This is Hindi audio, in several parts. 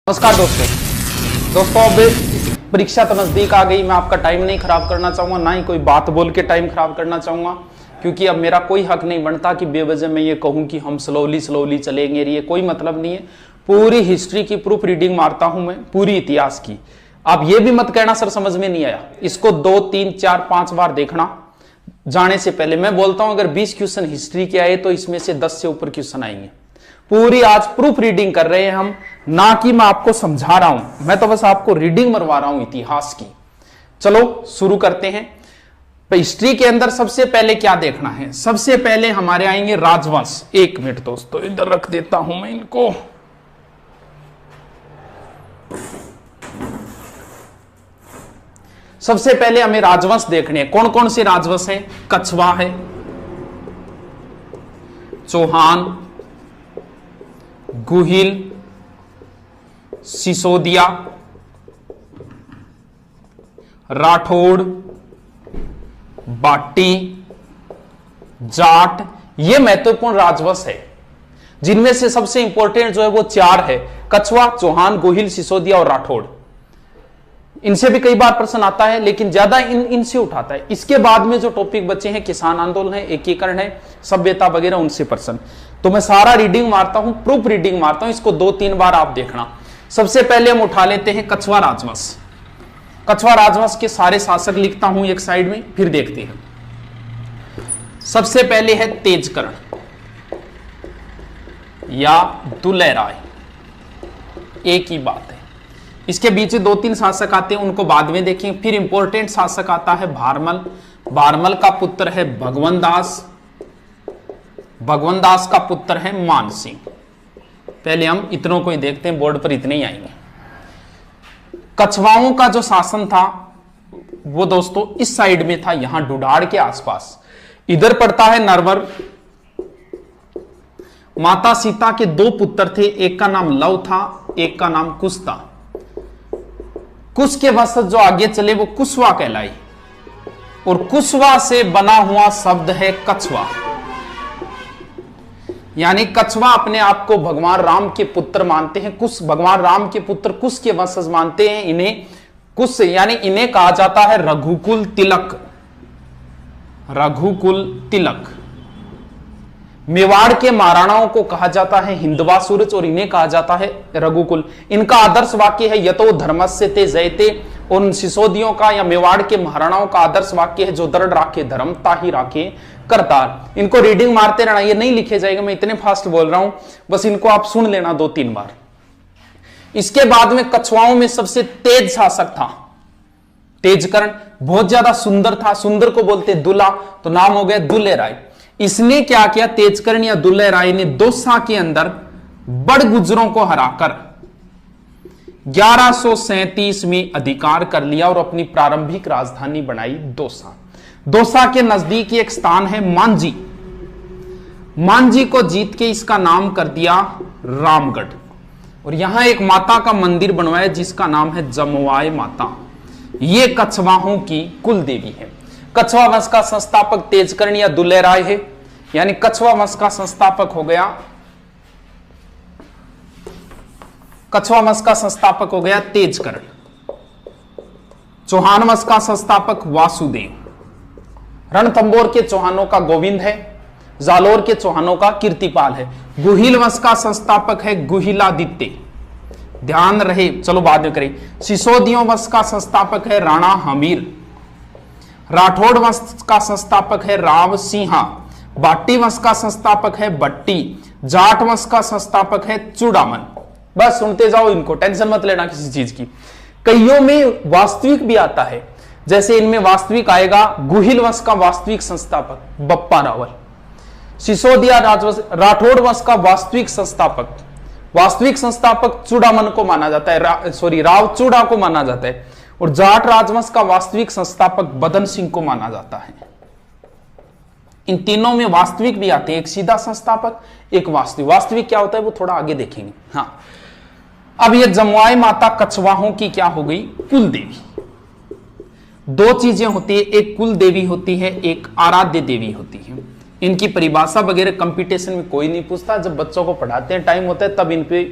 नमस्कार दोस्तों अब परीक्षा तो नजदीक आ गई। मैं आपका टाइम नहीं खराब करना चाहूंगा, ना ही कोई बात बोल के टाइम खराब करना चाहूंगा, क्योंकि अब मेरा कोई हक नहीं बनता कि बेवजह मैं ये कहूं कि हम स्लोली चलेंगे। ये कोई मतलब नहीं है। पूरी हिस्ट्री की प्रूफ रीडिंग मारता हूं मैं, पूरी इतिहास की। आप ये भी मत कहना सर समझ में नहीं आया, इसको 2, 3, 4, 5 बार देखना जाने से पहले। मैं बोलता हूं अगर 20 क्वेश्चन हिस्ट्री के आए तो इसमें से 10 से ऊपर क्वेश्चन आएंगे। पूरी आज प्रूफ रीडिंग कर रहे हैं हम, ना कि मैं आपको समझा रहा हूं, मैं तो बस आपको रीडिंग मरवा रहा हूं इतिहास की। चलो शुरू करते हैं। हिस्ट्री के अंदर सबसे पहले क्या देखना है? सबसे पहले हमारे आएंगे राजवंश। 1 मिनट दोस्तों, इधर रख देता हूं मैं इनको। सबसे पहले हमें राजवंश देखने हैं। कौन कौन से राजवंश है? कछवा है, चौहान, गुहिल, सिसोदिया, राठौड़, बाटी, जाट। ये महत्वपूर्ण राजवंश है, जिनमें से सबसे इंपॉर्टेंट जो है वो 4 है: कछवा, चौहान, गुहिल, सिसोदिया और राठौड़। इनसे भी कई बार प्रश्न आता है, लेकिन ज्यादा इनसे उठाता है। इसके बाद में जो टॉपिक बचे हैं, किसान आंदोलन है, एकीकरण है, सभ्यता वगैरह, उनसे प्रश्न। तो मैं सारा रीडिंग मारता हूं, प्रूफ रीडिंग मारता हूं, इसको 2-3 बार आप देखना। सबसे पहले हम उठा लेते हैं कछवा राजवंश। कछवा राजवंश के सारे शासक लिखता हूं एक साइड में, फिर देखते हैं। सबसे पहले है तेजकर्ण या दुल्हे राय, एक ही बात है। इसके बीच 2-3 शासक आते हैं, उनको बाद में देखें। फिर इंपॉर्टेंट शासक आता है भारमल। भारमल का पुत्र है भगवंत दास। भगवंत दास का पुत्र है मानसिंह। पहले हम इतनों को ही देखते हैं, बोर्ड पर इतने ही आएंगे। कछवाओं का जो शासन था वो दोस्तों इस साइड में था, यहां डुडाड़ के आसपास। इधर पड़ता है नरवर। माता सीता के 2 पुत्र थे, एक का नाम लव था, एक का नाम कुश था। कुश के वंशज जो आगे चले वो कुशवा कहलाई, और कुशवा से बना हुआ शब्द है कछवा। यानी कछवा अपने आप को भगवान राम के पुत्र मानते हैं। कुश भगवान राम के पुत्र कुश के वंशज मानते हैं इन्हें। कुश यानी इन्हें कहा जाता है रघुकुल तिलक। रघुकुल तिलक। मेवाड़ के महाराणाओं को कहा जाता है हिंदवा सूरज, और इन्हें कहा जाता है रघुकुल। इनका आदर्श वाक्य है यतो धर्मस्य ते जयते। और सिसोदियों का या मेवाड़ के महाराणाओं का आदर्श वाक्य है जो दृढ़ राखे धर्म ताहि राखे करतार। इनको रीडिंग मारते रहना, ये नहीं लिखे जाएगा, मैं इतने फास्ट बोल रहा हूं, बस इनको आप सुन लेना 2-3 बार। इसके बाद में कछवाओं में सबसे तेज शासक था तेजकर्ण। बहुत ज्यादा सुंदर था, सुंदर को बोलते दुल्हा, तो नाम हो गया दुल्हे राय। इसने क्या किया? तेजकर्ण या दुल्हे राय ने दौसा के अंदर बड़ गुजरों को हराकर 1137 में अधिकार कर लिया और अपनी प्रारंभिक राजधानी बनाई दौसा। दौसा के नजदीक एक स्थान है मांझी। मांझी को जीत के इसका नाम कर दिया रामगढ़, और यहां एक माता का मंदिर बनवाया जिसका नाम है जमवाय माता। यह कछवाहों की कुल देवी है। कछवा वंश का संस्थापक तेजकर्ण या दुल्हे राय है, यानी कछवा वंश का संस्थापक हो गया, कछवा वंश का संस्थापक हो गया तेजकर्ण। चौहान वंश का संस्थापक वासुदेव। रणथंबोर के चौहानों का गोविंद है। जालोर के चौहानों का कीर्तिपाल है। गुहिल वंश का संस्थापक है गुहिलादित्य। ध्यान रहे, चलो बाद में करें। सिसोदियों वंश का संस्थापक है राणा हमीर। राठौड़ वंश का संस्थापक है राव सिंहा। बाटी वंश का संस्थापक है बट्टी। जाट वंश का संस्थापक है चूड़ामन। बस सुनते जाओ इनको, टेंशन मत लेना किसी चीज की। कईयों में वास्तविक भी आता है, जैसे इनमें वास्तविक आएगा गुहिल वंश का वास्तविक संस्थापक बप्पा रावल। सिसोदिया राठौड़ वंश का वास्तविक संस्थापक चूड़ामन को माना जाता है, राव चूड़ा को माना जाता है। और जाट राजवंश का वास्तविक संस्थापक बदन सिंह को माना जाता है। इन तीनों में वास्तविक भी आते हैं, एक सीधा संस्थापक, एक वास्तविक। वास्तविक क्या होता है वो थोड़ा आगे देखेंगे। हाँ, अब ये जमवाय माता कछवाहों की क्या हो गई? कुल देवी। 2 चीजें होती है, एक कुल देवी होती है, एक आराध्य देवी होती है। इनकी परिभाषा वगैरह कंपटीशन में कोई नहीं पूछता, जब बच्चों को पढ़ाते हैं टाइम होता है तब इन पे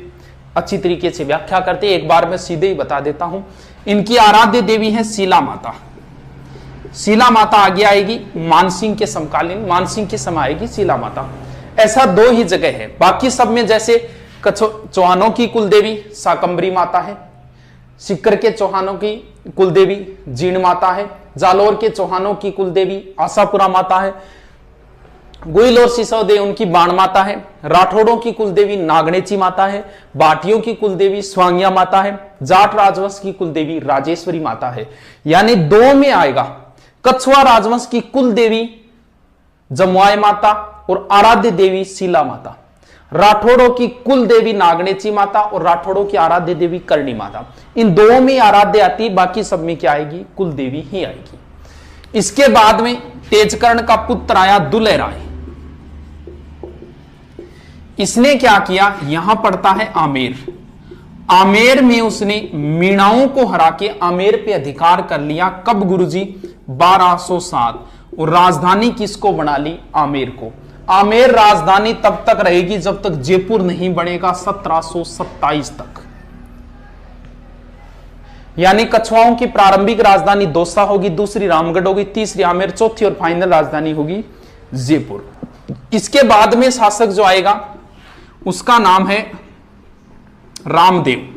अच्छी तरीके से व्याख्या करते हैं। एक बार मैं सीधे ही बता देता हूं। इनकी आराध्य देवी है शीला माता। शीला माता आगे आएगी मानसिंह के समकालीन, मानसिंह के समय आएगी शीला माता। ऐसा 2 ही जगह है। बाकी सब में जैसे चौहानों की कुलदेवी शाकंभरी माता है, सिक्कर के चौहानों की कुलदेवी जीर्ण माता है, जालोर के चौहानों की कुलदेवी आशापुरा माता है, गुइल और सिसोदे उनकी बाण माता है, राठौड़ों की कुलदेवी नागणेची माता है, बाटियों की कुलदेवी स्वांगिया माता है, जाट राजवंश की कुलदेवी राजेश्वरी माता है। यानी 2 में आएगा कछुआ राजवंश की कुलदेवी जमुआई माता और आराध्य देवी शीला माता, राठौड़ों की कुल देवी नागणेची माता और राठौड़ों की आराध्य देवी करणी माता। इन 2 में आराध्य आती, बाकी सब में क्या आएगी? कुल देवी ही आएगी। इसके बाद में तेजकर्ण का पुत्र आया दुलह राय। इसने क्या किया? यहां पड़ता है आमेर। आमेर में उसने मीणाओं को हरा के आमेर पे अधिकार कर लिया। कब गुरुजी? 1207। और राजधानी किसको बना ली? आमेर को। आमेर राजधानी तब तक रहेगी जब तक जयपुर नहीं बनेगा, 1727 तक। यानी कछुआओं की प्रारंभिक राजधानी दौसा होगी, दूसरी रामगढ़ होगी, तीसरी आमेर, चौथी और फाइनल राजधानी होगी जयपुर। इसके बाद में शासक जो आएगा उसका नाम है रामदेव।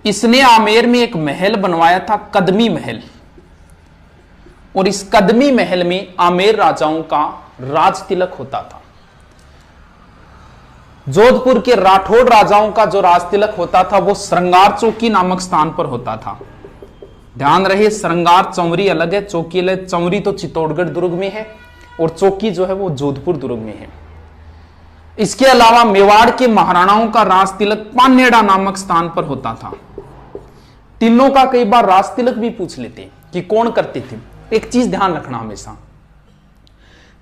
इसने आमेर में एक महल बनवाया था, कदमी महल, और इस कदमी महल में आमेर राजाओं का राज तिलक होता था। जोधपुर के राठौड़ राजाओं का जो राज तिलक होता था वो श्रृंगार चौकी नामक स्थान पर होता था। ध्यान रहे, श्रृंगार चौरी अलग है, चौकी अलग। चौरी तो चित्तौड़गढ़ दुर्ग में है और चौकी जो है वो जोधपुर दुर्ग में है। इसके अलावा मेवाड़ के महाराणाओं का राज तिलक पानेड़ा नामक स्थान पर होता था। तीनों का कई बार राज तिलक भी पूछ लेते कि कौन करते थे। एक चीज ध्यान रखना हमेशा,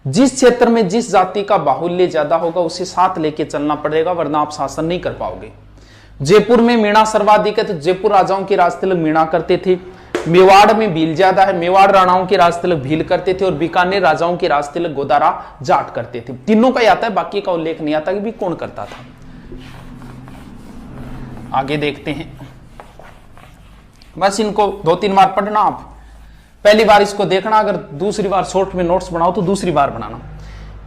जिस क्षेत्र में जिस जाति का बाहुल्य ज्यादा होगा उसे साथ लेके चलना पड़ेगा, वरना आप शासन नहीं कर पाओगे। जयपुर में मीणा सर्वाधिक है तो जयपुर राजाओं के राज तिलक मीणा करते थे। मेवाड़ में भील ज्यादा है, मेवाड़ राणाओं के राज तिलक भील करते थे, और बीकानेर राजाओं के राज तिलक गोदारा जाट करते थे। तीनों का आता है, बाकी का उल्लेख नहीं आता कि भी कौन करता था। आगे देखते हैं, बस इनको 2-3 बार पढ़ना आप। पहली बार इसको देखना, अगर दूसरी बार शॉर्ट में नोट्स बनाओ तो दूसरी बार बनाना।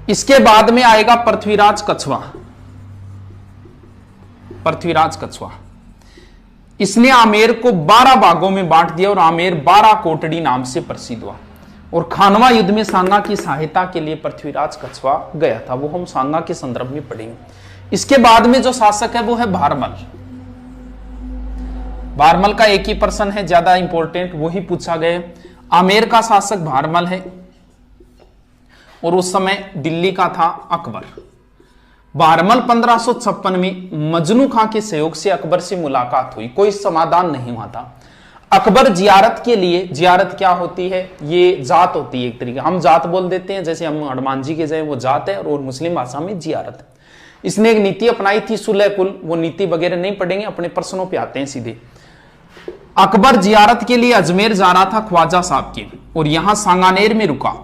इसके बाद में आएगा पृथ्वीराज कछुआ। पृथ्वीराज कछुआ इसने आमेर को 12 भागों में बांट दिया और आमेर 12 कोटड़ी नाम से प्रसिद्ध हुआ। और खानवा युद्ध में सांगा की सहायता के लिए पृथ्वीराज कछुआ गया था, वो हम सांगा के संदर्भ में पढ़ेंगे। इसके बाद में जो शासक है वो है भारमल। भारमल का एक ही प्रश्न है, ज्यादा इंपॉर्टेंट, वही पूछा गया। आमेर का शासक भारमल है और उस समय दिल्ली का था अकबर। भारमल 1556 में मजनू खां के सहयोग से अकबर से मुलाकात हुई, कोई समाधान नहीं हुआ था। अकबर जियारत के लिए, जियारत क्या होती है? ये जात होती है एक तरीके, हम जात बोल देते हैं, जैसे हम हनुमान जी के जाए वो जात है, और मुस्लिम भाषा में जियारत है। इसने एक नीति अपनाई थी सुलह कुल, वो नीति वगैरह नहीं पढ़ेंगे, अपने प्रश्नों पे आते हैं सीधे। अकबर जियारत के लिए अजमेर जा रहा था ख्वाजा साहब के, और यहां सांगानेर में रुका,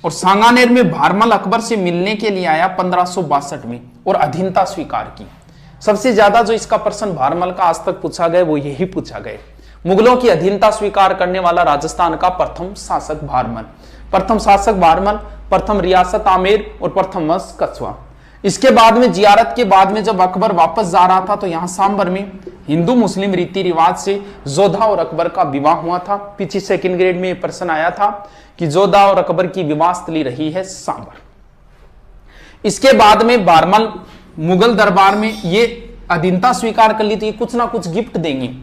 और सांगानेर में भारमल अकबर से मिलने के लिए आया 1562 में, और अधीनता स्वीकार की। सबसे ज्यादा जो इसका प्रश्न भारमल का आज तक पूछा गया वो यही पूछा गया। मुगलों की अधीनता स्वीकार करने वाला राजस्थान का प्रथम शासक भारमल। प्रथम शासक भारमल, प्रथम रियासत आमेर और प्रथम वंश कछुआ। इसके बाद में जियारत के बाद में जब अकबर वापस जा रहा था तो यहां सांबर में हिंदू मुस्लिम रीति रिवाज से जोधा और अकबर का विवाह हुआ था। पीछे सेकंड ग्रेड में प्रश्न आया था कि जोधा और अकबर की विवाह स्थली रही है सांबर। इसके बाद में भारमल मुगल दरबार में ये अधीनता स्वीकार कर ली थी, कुछ ना कुछ गिफ्ट देंगे।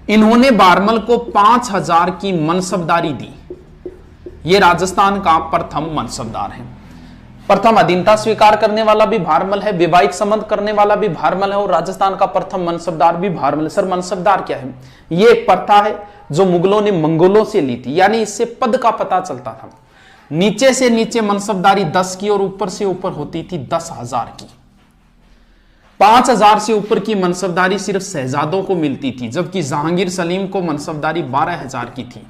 इन्होंने भारमल को 5000 की मनसबदारी दी। ये राजस्थान का प्रथम मनसबदार है। प्रथम अधीनता स्वीकार करने वाला भी भारमल है, वैवाहिक संबंध करने वाला भी भारमल है, और राजस्थान का प्रथम मनसबदार भी भारमल है। सर मनसबदार क्या है? ये एक प्रथा है जो मुगलों ने मंगोलों से ली थी, यानी इससे पद का पता चलता था। नीचे से नीचे मनसबदारी 10 की और ऊपर से ऊपर होती थी 10,000 की। 5000 से ऊपर की मनसबदारी सिर्फ शहजादों को मिलती थी, जबकि जहांगीर सलीम को मनसबदारी 12,000 की थी।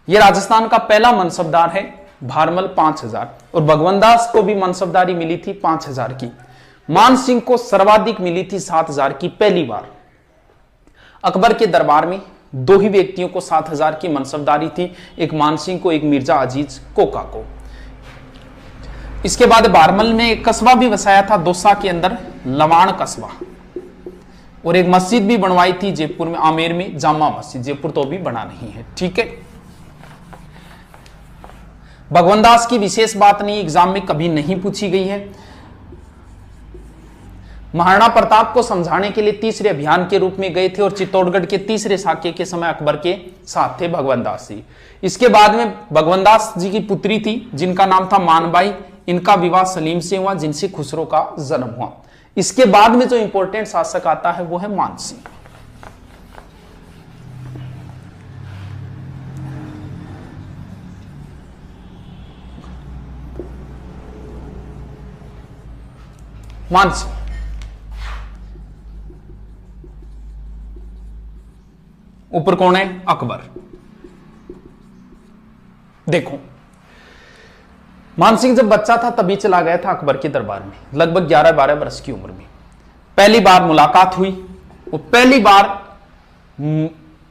यह राजस्थान का पहला मनसबदार है भारमल 5000, और भगवंत दास को भी मनसबदारी मिली थी 5000 की। मान सिंह को सर्वाधिक मिली थी 7,000 की पहली बार। अकबर के दरबार में दो ही व्यक्तियों को 7,000 की मनसबदारी थी, एक मान सिंह को, एक मिर्जा अजीज कोका को। इसके बाद बारमल में एक कस्बा भी बसाया था दौसा के अंदर, लवाण कस्बा, और एक मस्जिद भी बनवाई थी जयपुर में, आमेर में जामा मस्जिद। जयपुर तो भी बना नहीं है, ठीक है। भगवान दास की विशेष बात नहीं, एग्जाम में कभी नहीं पूछी गई है। महाराणा प्रताप को समझाने के लिए तीसरे अभियान के रूप में गए थे और चित्तौड़गढ़ के तीसरे साके के समय अकबर के साथ थे भगवान दास जी। इसके बाद में भगवान दास जी की पुत्री थी जिनका नाम था मानबाई, इनका विवाह सलीम से हुआ जिनसे खुसरो का जन्म हुआ। इसके बाद में जो इंपॉर्टेंट शासक आता है वो है मान सिंह। मान सिंह ऊपर कौन है? अकबर। देखो, मान सिंह जब बच्चा था तभी चला गया था अकबर के दरबार में, लगभग 11-12 वर्ष की उम्र में। पहली बार मुलाकात हुई, वो पहली बार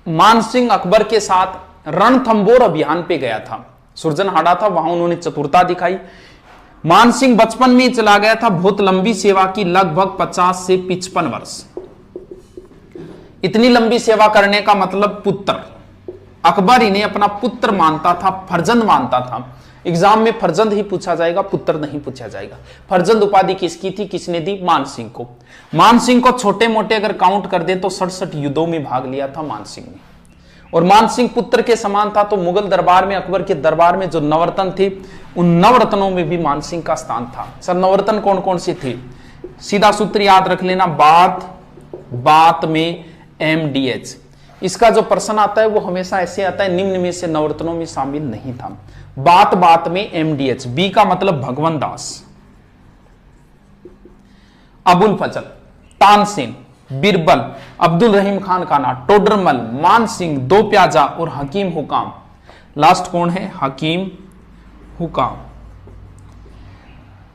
मान सिंह अकबर के साथ रणथंबोर अभियान पे गया था, सुरजनहाड़ा था, वहां उन्होंने चतुरता दिखाई। मान सिंह बचपन में चला गया था, बहुत लंबी सेवा की, लगभग 50 से 55 वर्ष। इतनी लंबी सेवा करने का मतलब पुत्र, अकबर इन्हें अपना पुत्र मानता था, फर्जंद मानता था। एग्जाम में फर्जंद ही पूछा जाएगा, पुत्र नहीं पूछा जाएगा। फर्जंद उपाधि किसकी थी, किसने दी? मान सिंह को। मान सिंह को छोटे मोटे अगर काउंट कर दे तो 67 युद्धों में भाग लिया था मान सिंह ने, और मान सिंह पुत्र के समान था। तो मुगल दरबार में, अकबर के दरबार में जो नवरत्न थे, उन नवरत्नों में भी मान सिंह का स्थान था। सर नवरत्न कौन कौन से थे? सीधा सूत्र याद रख लेना, बात में MDH। इसका जो प्रश्न आता है वो हमेशा ऐसे आता है, निम्न में से नवरत्नों में शामिल नहीं था। बात में MDH। बी का मतलब भगवान दास, अबुल फजल, तानसेन, बिरबल, अब्दुल रहीम खान काना, टोडरमल, मान सिंह, दो प्याजा और हकीम हुकाम। लास्ट कौन है? हकीम हुकाम।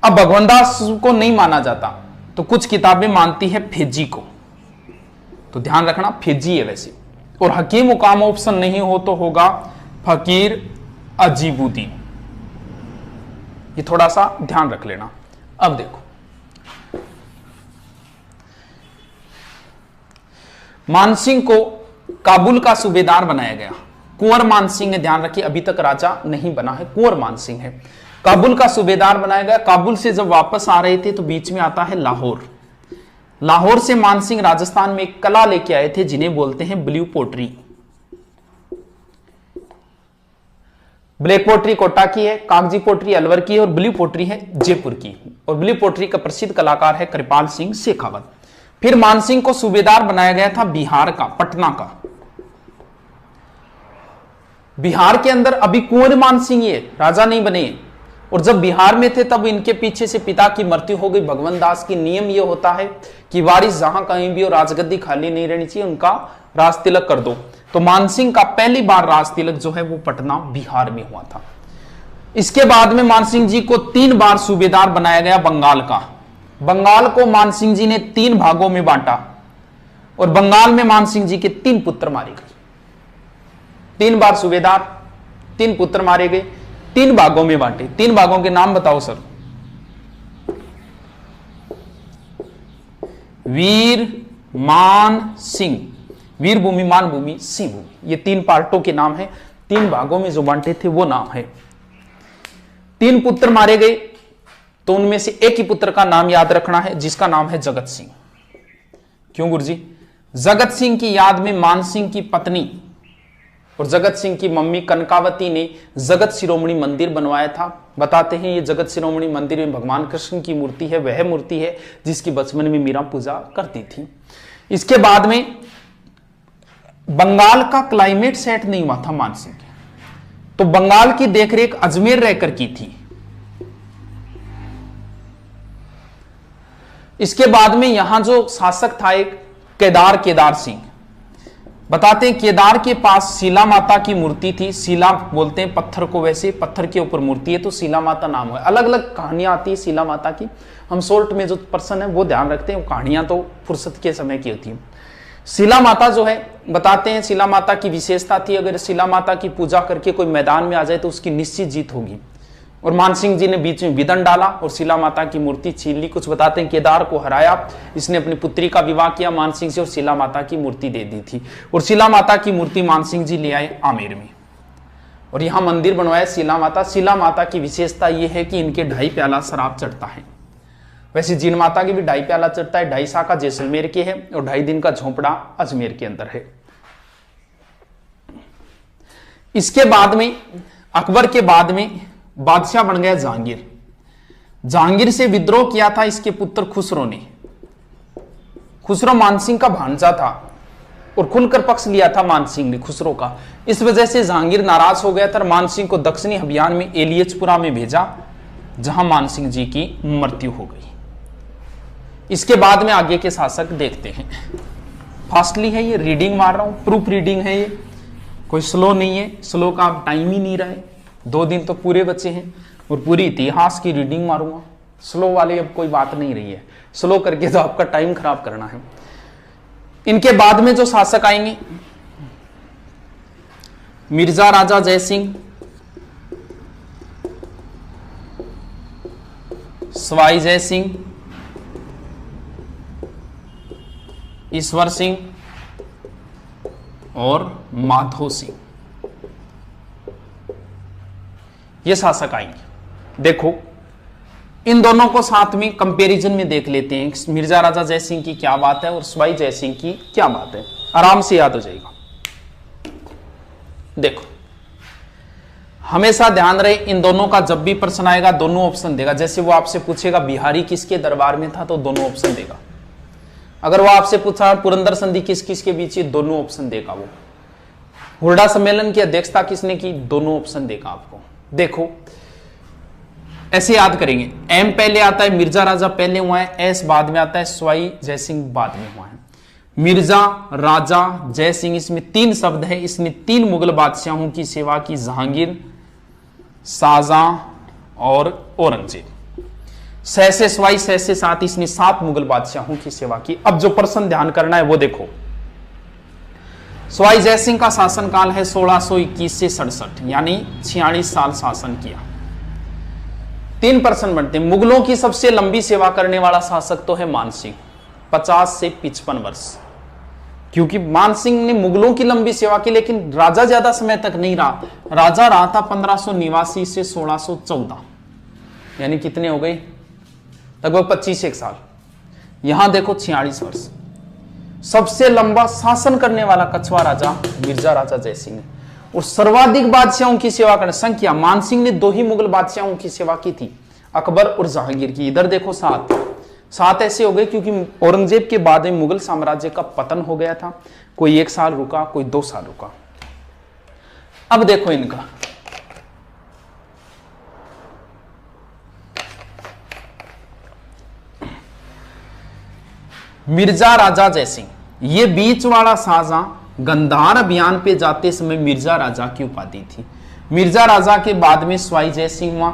अब भगवान दास को नहीं माना जाता तो कुछ किताबें मानती है फेजी को, तो ध्यान रखना फेजी है वैसे। और हकीम हुकाम ऑप्शन नहीं हो तो होगा फकीर अजीबुद्दीन, ये थोड़ा सा ध्यान रख लेना। अब देखो, मान सिंह को काबुल का सूबेदार बनाया गया। कुंवर मान सिंह है, ध्यान रखिए, अभी तक राजा नहीं बना है, कुंवर मान सिंह है। काबुल का सूबेदार बनाया गया। काबुल से जब वापस आ रहे थे तो बीच में आता है लाहौर। लाहौर से मान सिंह राजस्थान में एक कला लेके आए थे जिन्हें बोलते हैं blue pottery. Black pottery Kota की है, कागजी पोट्री अलवर की है और ब्लू पोट्री है जयपुर की। और ब्लू पोट्री का प्रसिद्ध कलाकार है कृपाल सिंह शेखावत। फिर मान सिंह को सूबेदार बनाया गया था बिहार का, पटना का। बिहार के अंदर अभी कुंवर मान सिंह ये राजा नहीं बने, और जब बिहार में थे तब इनके पीछे से पिता की मृत्यु हो गई भगवान दास की। नियम ये होता है कि वारिस जहां कहीं भी हो, राजगद्दी खाली नहीं रहनी चाहिए, उनका राज तिलक कर दो। तो मान सिंह का पहली बार राज तिलक जो है वो पटना बिहार में हुआ था। इसके बाद में मान सिंह जी को 3 बार सूबेदार बनाया गया बंगाल का। बंगाल को मान सिंह जी ने 3 भागों में बांटा और बंगाल में मान सिंह जी के 3 पुत्र मारे गए। 3 बार सूबेदार, 3 पुत्र मारे गए, 3 भागों में बांटे। 3 भागों के नाम बताओ सर। वीर, मान, सिंह। वीर भूमि, मान भूमि, सिंह भूमि, ये 3 पार्टों के नाम है। 3 भागों में जो बांटे थे वो नाम है। 3 पुत्र मारे गए तो उनमें से एक ही पुत्र का नाम याद रखना है जिसका नाम है जगत सिंह। क्यों गुरुजी? जगत सिंह की याद में मान सिंह की पत्नी और जगत सिंह की मम्मी कनकावती ने जगत शिरोमणि मंदिर बनवाया था। बताते हैं ये जगत शिरोमणि मंदिर में भगवान कृष्ण की मूर्ति है, वह मूर्ति है जिसकी बचपन में मीरा पूजा करती थी। इसके बाद में बंगाल का क्लाइमेट सेट नहीं हुआ था मान सिंह के, तो बंगाल की देखरेख अजमेर रहकर की थी। इसके बाद में यहां जो शासक था एक केदार सिंह। बताते हैं केदार के पास शिला माता की मूर्ति थी। शिला बोलते हैं पत्थर को, वैसे पत्थर के ऊपर मूर्ति है तो शिला माता नाम है। अलग अलग कहानियां आती है शिला माता की, हम शॉर्ट में जो पर्सन है वो ध्यान रखते हैं, वो कहानियां तो फुर्सत के समय की होती है। शिला माता जो है, बताते हैं शिला माता की विशेषता थी, अगर शिला माता की पूजा करके कोई मैदान में आ जाए तो उसकी निश्चित जीत होगी। और मानसिंह जी ने बीच में विदन डाला और शिला माता की मूर्ति छीन ली। कुछ बताते हैं केदार को हराया, इसने अपनी पुत्री का विवाह किया मानसिंह से और शिला माता की मूर्ति दे दी थी। और शिला माता की मूर्ति मानसिंह जी ले आए आमेर में और यहाँ मंदिर बनवाया शिला माता। शिला माता की विशेषता यह है कि इनके 2.5 प्याला शराब चढ़ता है। वैसे जीन माता की भी 2.5 प्याला चढ़ता है। 2.5 साका जैसलमेर के है और 2.5 दिन का झोंपड़ा अजमेर के अंदर है। इसके बाद में अकबर के बाद में बादशाह बन गया जहांगीर। जहांगीर से विद्रोह किया था इसके पुत्र खुसरो ने। खुसरो मानसिंह का भांजा था और खुलकर पक्ष लिया था मानसिंह ने खुसरो का। इस वजह से जहांगीर नाराज हो गया था। मानसिंह को दक्षिणी अभियान में एलियचपुरा में भेजा, जहां मानसिंह जी की मृत्यु हो गई। इसके बाद में आगे के शासक देखते हैं। फास्टली है ये, रीडिंग मार रहा हूं, प्रूफ रीडिंग है ये, कोई स्लो नहीं है। स्लो का टाइम ही नहीं रहा है, 2 दिन तो पूरे बचे हैं और पूरी इतिहास की रीडिंग मारूंगा। स्लो वाले अब कोई बात नहीं रही है, स्लो करके तो आपका टाइम खराब करना है। इनके बाद में जो शासक आएंगे, मिर्जा राजा जयसिंह, सवाई जयसिंह, ईश्वर सिंह और माधो सिंह, ये शासक आएंगे। देखो इन दोनों को साथ में कंपैरिजन में देख लेते हैं। मिर्जा राजा जयसिंह की क्या बात है और सवाई जयसिंह की क्या बात है, आराम से याद हो जाएगा। देखो हमेशा ध्यान रहे, इन दोनों का जब भी प्रश्न आएगा दोनों ऑप्शन देगा। जैसे वो आपसे पूछेगा बिहारी किसके दरबार में था तो दोनों ऑप्शन देगा। अगर वो आपसे पूछा पुरंदर संधि किस किस के बीच, दोनों ऑप्शन देगा। वो हुरडा सम्मेलन की अध्यक्षता किसने की, दोनों ऑप्शन देगा आपको। देखो ऐसे याद करेंगे, एम पहले आता है, मिर्जा राजा पहले हुआ है, एस बाद में आता है, सवाई जयसिंह बाद में हुआ है। मिर्जा राजा जयसिंह, इसमें 3 शब्द है। इसने 3 मुगल बादशाहों की सेवा की, जहांगीर, शाहजहां और औरंगजेब। सहसे सवाई सहसे साथ, इसने 7 मुगल बादशाहों की सेवा की। अब जो प्रश्न ध्यान करना है वो देखो, सवाई जयसिंह का शासनकाल है 1621 से 67, यानी 46 साल शासन किया। 3 प्रश्न बनते हैं। मुगलों की सबसे लंबी सेवा करने वाला शासक तो है मानसिंह, 50 से 55 वर्ष, क्योंकि मानसिंह ने मुगलों की लंबी सेवा की, लेकिन राजा ज्यादा समय तक नहीं रहा। राजा रहा था 1589 से 1614, यानी कितने हो गए, लगभग 25 साल। यहां देखो 46 वर्ष। सबसे लंबा शासन करने वाला कछवा राजा मिर्जा राजा जयसिंह ने, और सर्वाधिक बादशाहों की सेवा करने संख्या, मानसिंह ने 2 ही मुगल बादशाहों की सेवा की थी, अकबर और जहांगीर की। इधर देखो 7 ऐसे हो गए क्योंकि औरंगजेब के बाद में मुगल साम्राज्य का पतन हो गया था। कोई 1 साल रुका, कोई 2 साल रुका। अब देखो इनका, मिर्जा राजा जयसिंह, ये बीच वाला शाहजहां गंधार अभियान पे जाते समय मिर्जा राजा की उपाधि थी। मिर्जा राजा के बाद में सवाई जयसिंह हुआ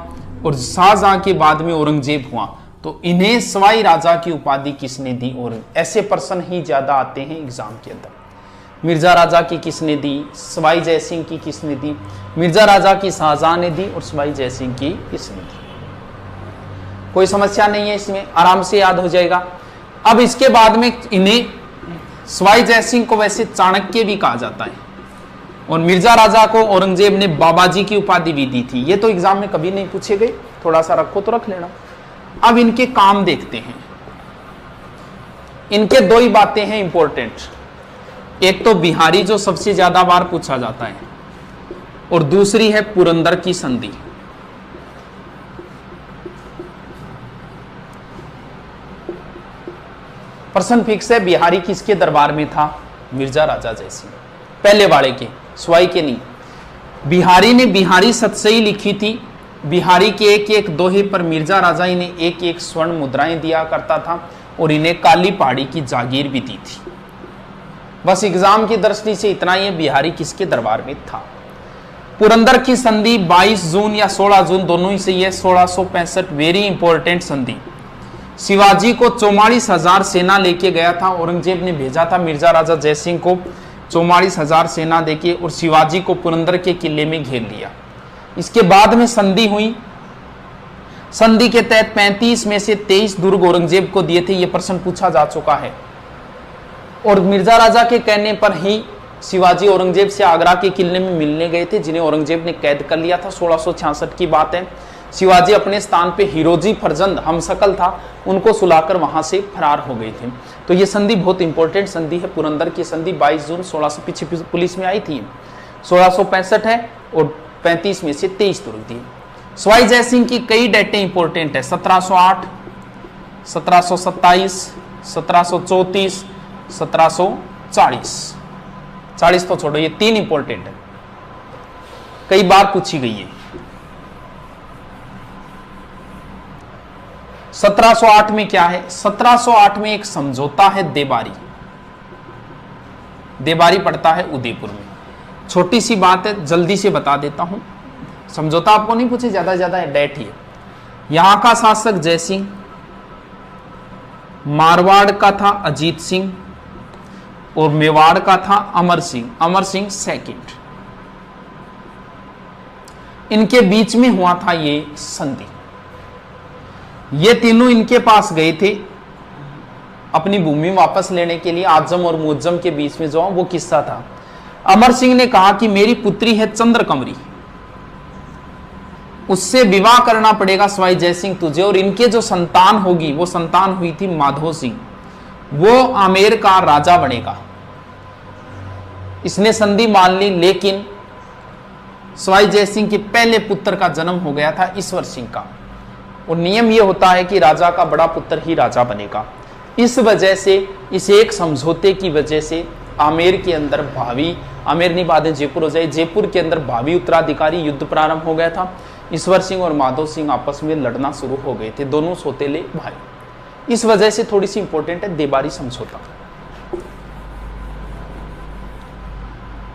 और शाहजहां के बाद में औरंगजेब हुआ, तो इन्हें सवाई राजा की उपाधि किसने दी? और ऐसे प्रश्न ही ज्यादा आते हैं एग्जाम के अंदर। मिर्जा राजा की किसने दी, सवाई जयसिंह की किसने दी, मिर्जा राजा की शाहजहां ने दी और सवाई जयसिंह की किसने दी। कोई समस्या नहीं है इसमें, आराम से याद हो जाएगा। अब इसके बाद में इन्हें, सवाई जयसिंह को वैसे चाणक्य भी कहा जाता है और मिर्जा राजा को औरंगजेब ने बाबाजी की उपाधि भी दी थी। ये तो एग्जाम में कभी नहीं पूछे गए, थोड़ा सा रखो तो रख लेना। अब इनके काम देखते हैं। इनके 2 ही बातें हैं इंपॉर्टेंट, एक तो बिहारी जो सबसे ज्यादा बार पूछा जाता है और दूसरी है पुरंदर की संधि। प्रश्न फिक्स है, बिहारी किसके दरबार में था? मिर्जा राजा जयसिंह, पहले वाले के, सवाई के नहीं। बिहारी ने बिहारी सतसई लिखी थी। बिहारी के 1-1 दोहे पर मिर्जा राजा इन्हें 1-1 स्वर्ण मुद्राएं दिया करता था और इन्हें काली पहाड़ी की जागीर भी दी थी। बस एग्जाम की दृष्टि से इतना ही है, बिहारी किसके दरबार में था। पुरंदर की संधि 22 जून या 16 जून दोनों ही सही है, 1665, वेरी इंपॉर्टेंट संधि। शिवाजी को 44,000 सेना लेके गया था, औरंगजेब ने भेजा था मिर्जा राजा जयसिंह को 44,000 सेना देके, और शिवाजी को पुरंदर के किले में घेर लिया। इसके बाद में संधि हुई। संधि के तहत 35 में से 23 दुर्ग औरंगजेब को दिए थे, यह प्रश्न पूछा जा चुका है। और मिर्जा राजा के कहने पर ही शिवाजी औरंगजेब से आगरा के किले में मिलने गए थे, जिन्हें औरंगजेब ने कैद कर लिया था। 1666 की बात है। शिवाजी अपने स्थान पे हिरोजी फरजंद हमशक्ल था, उनको सुलाकर वहां से फरार हो गए थे। तो ये संधि बहुत इंपॉर्टेंट संधि है। पुरंदर की संधि 22 जून 1600 पीछे पुलिस में आई थी, 1665 है, और 35 में से 23 दुर्ग दिए। सवाई जयसिंह की कई डेटें इंपॉर्टेंट है, 1708, 1727, 1734, 1740। 40 तो छोड़ो, ये 3 इंपॉर्टेंट है, कई बार पूछी गई है। 1708 में क्या है? 1708 में एक समझौता है देबारी। देबारी पड़ता है उदयपुर में। छोटी सी बात है, जल्दी से बता देता हूं। समझौता आपको नहीं पूछे, ज्यादा ज्यादा डेट ही है। यहां का शासक जयसिंह, मारवाड़ का था अजीत सिंह, और मेवाड़ का था अमर सिंह सेकंड। इनके बीच में हुआ था ये संधि। ये तीनों इनके पास गए थे अपनी भूमि वापस लेने के लिए। आजम और मुअज्जम के बीच में जो वो किस्सा था। अमर सिंह ने कहा कि मेरी पुत्री है चंद्रकमरी, उससे विवाह करना पड़ेगा सवाई जयसिंह तुझे, और इनके जो संतान होगी वो संतान हुई थी माधो सिंह, वो आमेर का राजा बनेगा। इसने संधि मान ली, लेकिन सवाई जयसिंह के पहले पुत्र का जन्म हो गया था ईश्वर सिंह का, और नियम यह होता है कि राजा का बड़ा पुत्र ही राजा बनेगा। इस वजह से, इस एक समझौते की वजह से आमेर के अंदर भावी, आमेर नहीं बाद में जयपुर हो जाए, जयपुर के अंदर भावी उत्तराधिकारी युद्ध प्रारंभ हो गया था। ईश्वर सिंह और माधो सिंह आपस में लड़ना शुरू हो गए थे, दोनों सौतेले भाई। इस वजह से थोड़ी सी इंपॉर्टेंट है देबारी समझौता।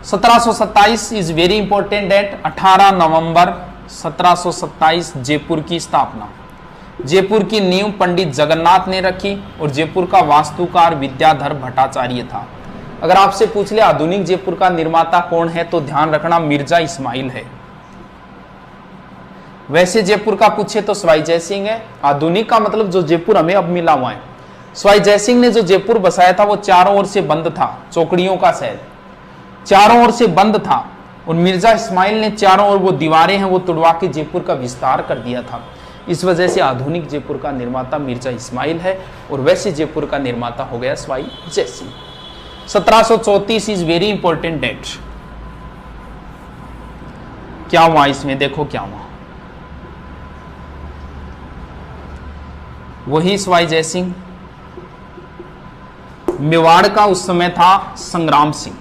1727 इज वेरी इंपॉर्टेंट डेट। 18 नवंबर 1727 जयपुर की स्थापना। जयपुर की नींव पंडित जगन्नाथ ने रखी, और जयपुर का वास्तुकार विद्याधर भट्टाचार्य था। अगर आपसे पूछ ले आधुनिक जयपुर का निर्माता कौन है, तो ध्यान रखना मिर्जा इस्माइल है। वैसे जयपुर का पूछे तो सवाई जयसिंह है। आधुनिक का मतलब जो जयपुर हमें अब मिला हुआ है। सवाई जयसिंह ने जो जयपुर बसाया था वो चारों ओर से बंद था, चौकड़ियों का शहर चारों ओर से बंद था, और मिर्जा इस्माइल ने चारों ओर वो दीवारें हैं वो तुड़वा के जयपुर का विस्तार कर दिया था। इस वजह से आधुनिक जयपुर का निर्माता मिर्जा इस्माइल है, और वैसे जयपुर का निर्माता हो गया Sawai Jaisingh. 1734 is very important date. क्या हुआ इसमें? देखो क्या हुआ। वही सवाई जयसिंह। मेवाड़ का उस समय था संग्राम सिंह,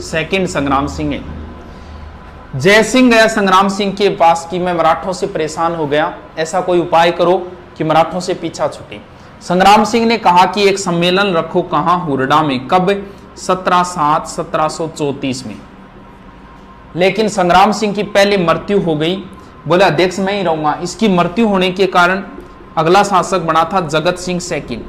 सेकंड संग्राम सिंह है। जयसिंह गया संग्राम सिंह के पास कि मैं मराठों से परेशान हो गया, ऐसा कोई उपाय करो कि मराठों से पीछा छूटे। संग्राम सिंह ने कहा कि एक सम्मेलन रखो, कहां? हुरडा में। कब? 17/7/1734 में। लेकिन संग्राम सिंह की पहले मृत्यु हो गई, बोले अध्यक्ष मैं ही रहूंगा। इसकी मृत्यु होने के कारण अगला शासक बना था जगत सिंह सेकंड,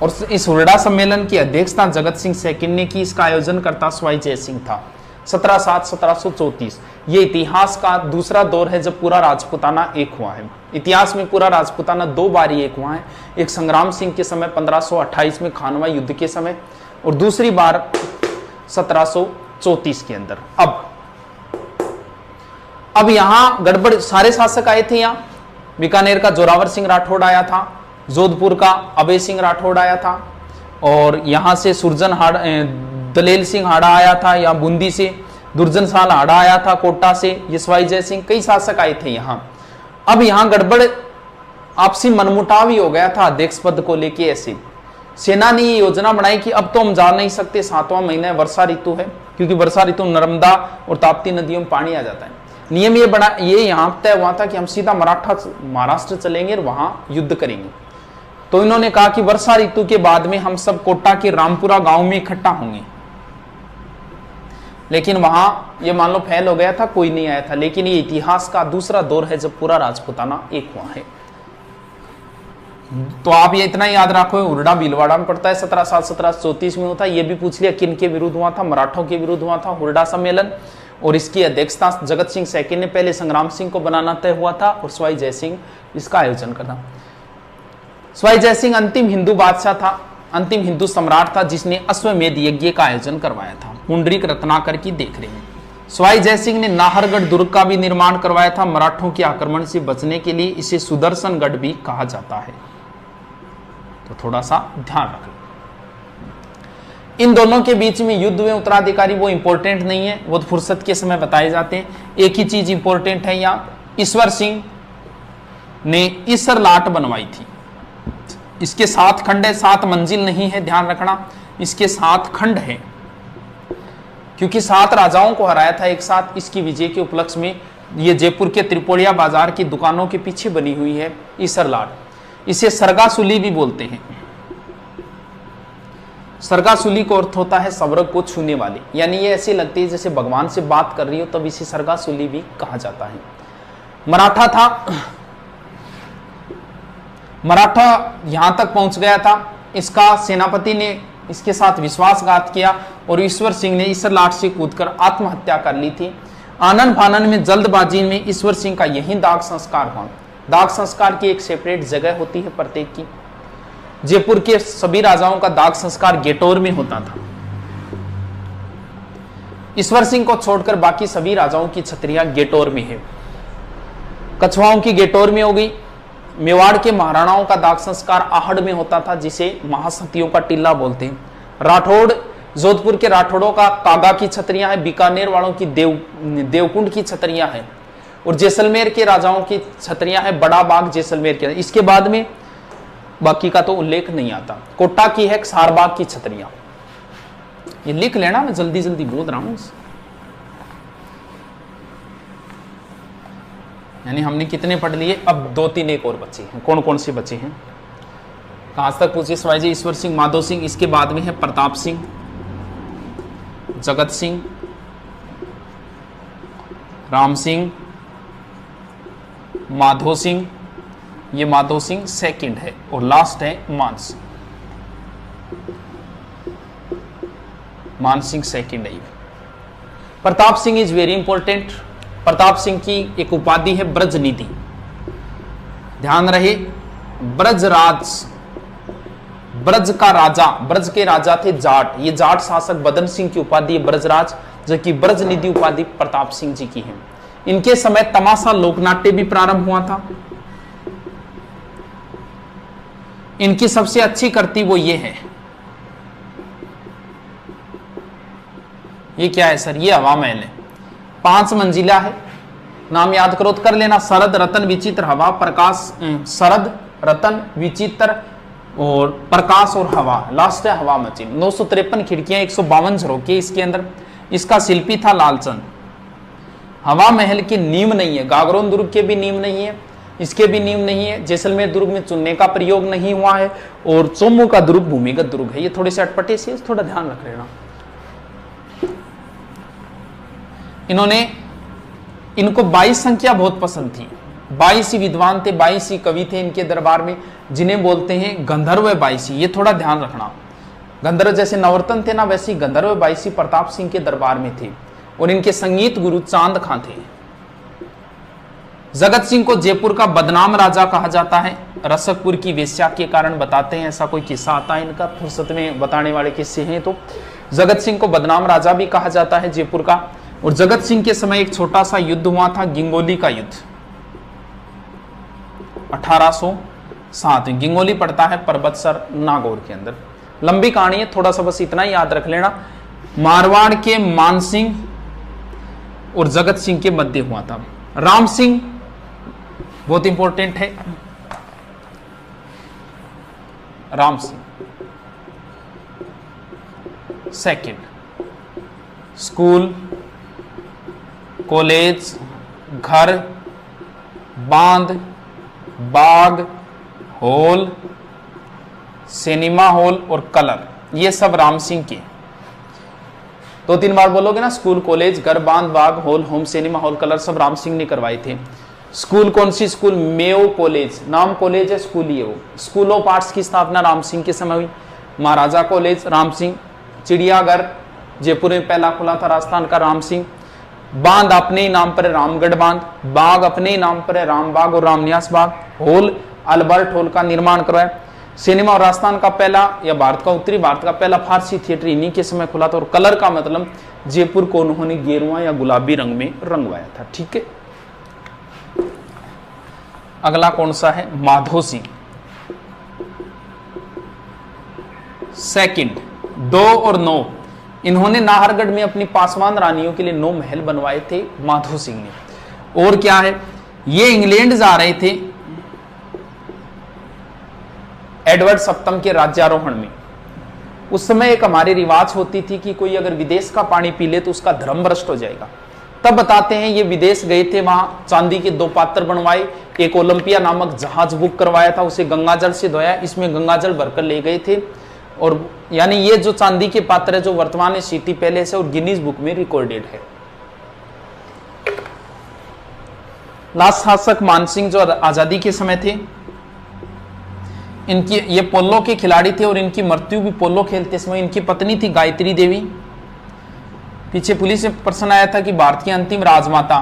और इस हुरडा सम्मेलन की अध्यक्षता जगत सिंह सेकंड ने की। इसका आयोजन करता सवाई जयसिंह था। 17/7/1734 ये इतिहास का दूसरा दौर है जब पूरा राजपूताना एक हुआ है। इतिहास में पूरा राजपूताना 2 बार एक हुआ है, एक संग्राम सिंह के समय 1528 में खानवा युद्ध के समय, और दूसरी बार 1734 के अंदर। अब यहां गड़बड़, सारे शासक आए थे। यहां बीकानेर का जोरावर सिंह राठौड़ आया था, जोधपुर का अभय सिंह राठौड़ आया था, और यहां से सुरजन हाड़ा, दलेल सिंह हाड़ा आया था, या बूंदी से दुर्जन साल हाड़ा आया था, कोटा से यशवाई जय सिंह, कई शासक आए थे यहां। अब यहां गड़बड़, आपसी मनमुटाव ही हो गया था अध्यक्ष पद को लेके। ऐसे सेना ने ये योजना बनाई कि अब तो हम जा नहीं सकते, 7वां महीना वर्षा ऋतु है, क्योंकि वर्षा ऋतु नर्मदा और ताप्ती नदियों में पानी आ जाता है। नियम ये यहां तय हुआ था कि हम सीधा महाराष्ट्र चलेंगे और वहां युद्ध करेंगे। तो इन्होंने कहा कि वर्षा ऋतु के बाद में हम सब कोटा के रामपुरा गांव में इकट्ठा होंगे। लेकिन वहां ये मान लो फैल हो गया था, कोई नहीं आया था। लेकिन ये इतिहास का दूसरा दौर है जब पूरा राजपूताना एक हुआ है। तो आप ये इतना याद रखो, उर्डा भीलवाड़ा में पड़ता है, 1734 में हुआ था। ये भी पूछ लिया किन के विरुद्ध हुआ था, मराठों के विरुद्ध हुआ था हुर्डा सम्मेलन। और इसकी अध्यक्षता जगत सिंह सेकंड ने पहले संग्राम सिंह को बनाना तय हुआ था और सवाई जयसिंह इसका आयोजन करना। सवाई जयसिंह अंतिम हिंदू बादशाह था, अंतिम हिंदू सम्राट था जिसने अश्वमेध यज्ञ का आयोजन करवाया था पुंडरीक रत्नाकर की देखरेख में। सवाई जयसिंह ने नाहरगढ़ दुर्ग का भी निर्माण करवाया था। मराठों के आक्रमण से बचने के लिए इसे सुदर्शनगढ़ भी कहा जाता है, तो थोड़ा सा ध्यान रखना। इन दोनों के बीच में युद्ध में उत्तराधिकारी वो इंपॉर्टेंट नहीं है, वो फुर्सत के समय बताए जाते हैं। एक ही चीज इंपॉर्टेंट है, यहाँ ईश्वर सिंह ने ईसर लाट बनवाई थी। इसके 7 खंड है, 7 मंजिल नहीं है, ध्यान रखना। इसके 7 खंड है क्योंकि 7 राजाओं को हराया था एक साथ। इसकी विजय के उपलक्ष्य में ये जयपुर के त्रिपोलिया बाजार की दुकानों के पीछे बनी हुई है ईसर लाट। इसे सरगासुली भी बोलते हैं। सरगासुली का अर्थ होता है स्वर्ग को छूने वाली, यानी ये ऐसी लगती है जैसे भगवान से बात कर रही हो, तब इसे सरगासुली भी कहा जाता है। मराठा था, मराठा यहां तक पहुंच गया था। इसका सेनापति ने इसके साथ विश्वासघात किया और ईश्वर सिंह ने ईसर लाट से कूदकर आत्महत्या कर ली थी। आनन फानन में जल्दबाजी में ईश्वर सिंह का यही दाग संस्कार हुआ। दाग संस्कार की एक सेपरेट जगह होती है प्रत्येक की। जयपुर के सभी राजाओं का दाग संस्कार गेटोर में होता था। ईश्वर सिंह को छोड़कर बाकी सभी राजाओं की छतरियां गेटोर में है। कछवाओं की गेटोर में हो गई। मेवाड़ के महाराणाओं का दाग संस्कार आहड़ में होता था, जिसे महासतियों का टिल्ला बोलते हैं। राठौड़, जोधपुर के राठौड़ों का कागा की छतरियां हैं। बीकानेर वालों की देवकुंड की छतरियां हैं। और जैसलमेर के राजाओं की छतरियां हैं बड़ा बाग जैसलमेर के। इसके बाद में बाकी का तो उल्लेख नहीं आता। कोटा की है सारबाग की छतरियां। ये लिख लेना, मैं जल्दी जल्दी बोल रहा हूं। यानी हमने कितने पढ़ लिए, अब 2-3 एक और बचे हैं। कौन कौन से बचे हैं, कहां तक पूछे सवाई जी? ईश्वर सिंह, माधो सिंह, इसके बाद में है प्रताप सिंह, जगत सिंह, राम सिंह, माधो सिंह। ये माधो सिंह सेकंड है और लास्ट है मान सिंह। मान सिंह सेकंड है। Pratap Singh is very important. Pratap Singh की एक उपाधि है ब्रजनिधि। ध्यान रहे, ब्रजराज, ब्रज का राजा, ब्रज के राजा थे जाट। ये जाट शासक बदन सिंह की उपाधि है ब्रजराज, जबकि ब्रजनिधि उपाधि प्रताप सिंह जी की है। इनके समय तमाशा लोकनाट्य भी प्रारंभ हुआ था। इनकी सबसे अच्छी कृति वो ये है, ये क्या है सर? ये हवा महल है, 5 मंजिला है। नाम याद करो तो कर लेना, शरद रतन विचित्र हवा प्रकाश, शरद रतन विचित्र और प्रकाश और हवा, लास्ट है हवा मचिन। 953 खिड़कियां, 152 झरोके इसके अंदर। इसका शिल्पी था लालचंद। हवा महल की नींव नहीं है, गागरोन दुर्ग के भी नींव नहीं है, इसके भी नींव नहीं है। जैसलमेर दुर्ग में चुनने का प्रयोग नहीं हुआ है और चोमू का दुर्ग भूमिगत दुर्ग है। ये थोड़े से अटपटे से, थोड़ा ध्यान रख लेना। इनको 22 संख्या बहुत पसंद थी। 22 ही विद्वान थे, 22 ही कवि थे इनके दरबार में, जिन्हें बोलते हैं गंधर्व 22। ये थोड़ा ध्यान रखना। गंधर्व जैसे नवरत्न थे ना, वैसे ही गंधर्व 22 प्रताप सिंह के दरबार में थे। और इनके संगीत गुरु चांद खां थे। जगत सिंह को जयपुर का बदनाम राजा कहा जाता है। रसकपुर की वेश्या के कारण बताते हैं, ऐसा कोई किस्सा आता है इनका, फुर्सत में बताने वाले किस्से हैं। तो जगत सिंह को बदनाम राजा भी कहा जाता है जयपुर का। और जगत सिंह के समय एक छोटा सा युद्ध हुआ था, गिंगोली का युद्ध, 1807। गिंगोली पड़ता है परबतसर नागौर के अंदर। लंबी कहानी है, थोड़ा सा बस इतना ही याद रख लेना। मारवाड़ के मान सिंह और जगत सिंह के मध्य हुआ था। राम सिंह बहुत इंपॉर्टेंट है। Ram Singh second, school, college, घर, बांध, बाग, हॉल, सिनेमा हॉल और कलर, ये सब राम सिंह के। 2-3 बार बोलोगे ना, स्कूल, कॉलेज, घर, बांध, बाग, hall, home, cinema hall, colour सब राम सिंह ने करवाए थे। स्कूल कौन सी स्कूल? मेयो कॉलेज, नाम कॉलेज है, स्कूल ही है वो। स्कूल ऑफ आर्ट्स की स्थापना राम सिंह के समय हुई। महाराजा कॉलेज राम सिंह। चिड़ियाघर जयपुर में पहला खुला था, राजस्थान का, राम सिंह। बांध अपने ही नाम पर है, रामगढ़ बांध। बाग अपने ही नाम पर है, राम बाग और Ramniwas Bagh. Hall Albert hall का निर्माण करवाया। सिनेमा और राजस्थान का पहला या भारत का, उत्तरी भारत का पहला फारसी थिएटर इन्हीं के समय खुला था। और कलर का मतलब जयपुर को उन्होंने गेरुआ या गुलाबी रंग में रंगवाया था। ठीक है, अगला कौन सा है? माधो सिंह। सेकंड 2 और 9, इन्होंने नाहरगढ़ में अपनी पासवान रानियों के लिए 9 महल बनवाए थे माधो सिंह ने। और क्या है, ये इंग्लैंड जा रहे थे एडवर्ड सप्तम के राज्यारोहण में। उस समय एक हमारी रिवाज होती थी कि कोई अगर विदेश का पानी पी ले तो उसका धर्म भ्रष्ट हो जाएगा। तब बताते हैं ये विदेश गए थे, वहां चांदी के 2 पात्र बनवाए, एक ओलंपिया नामक जहाज बुक करवाया था, उसे गंगाजल से धोया, इसमें गंगाजल भरकर ले गए थे। और यानी ये जो चांदी के पात्र है जो वर्तमान में सिटी पैलेस है और गिनीज बुक में रिकॉर्डेड है। लास्ट शासक मानसिंह जो आजादी के समय थे, इनकी ये पोलो के खिलाड़ी थे और इनकी मृत्यु भी पोलो खेलते समय। इनकी पत्नी थी गायत्री देवी। पीछे पुलिस में प्रश्न आया था कि भारत की अंतिम राजमाता,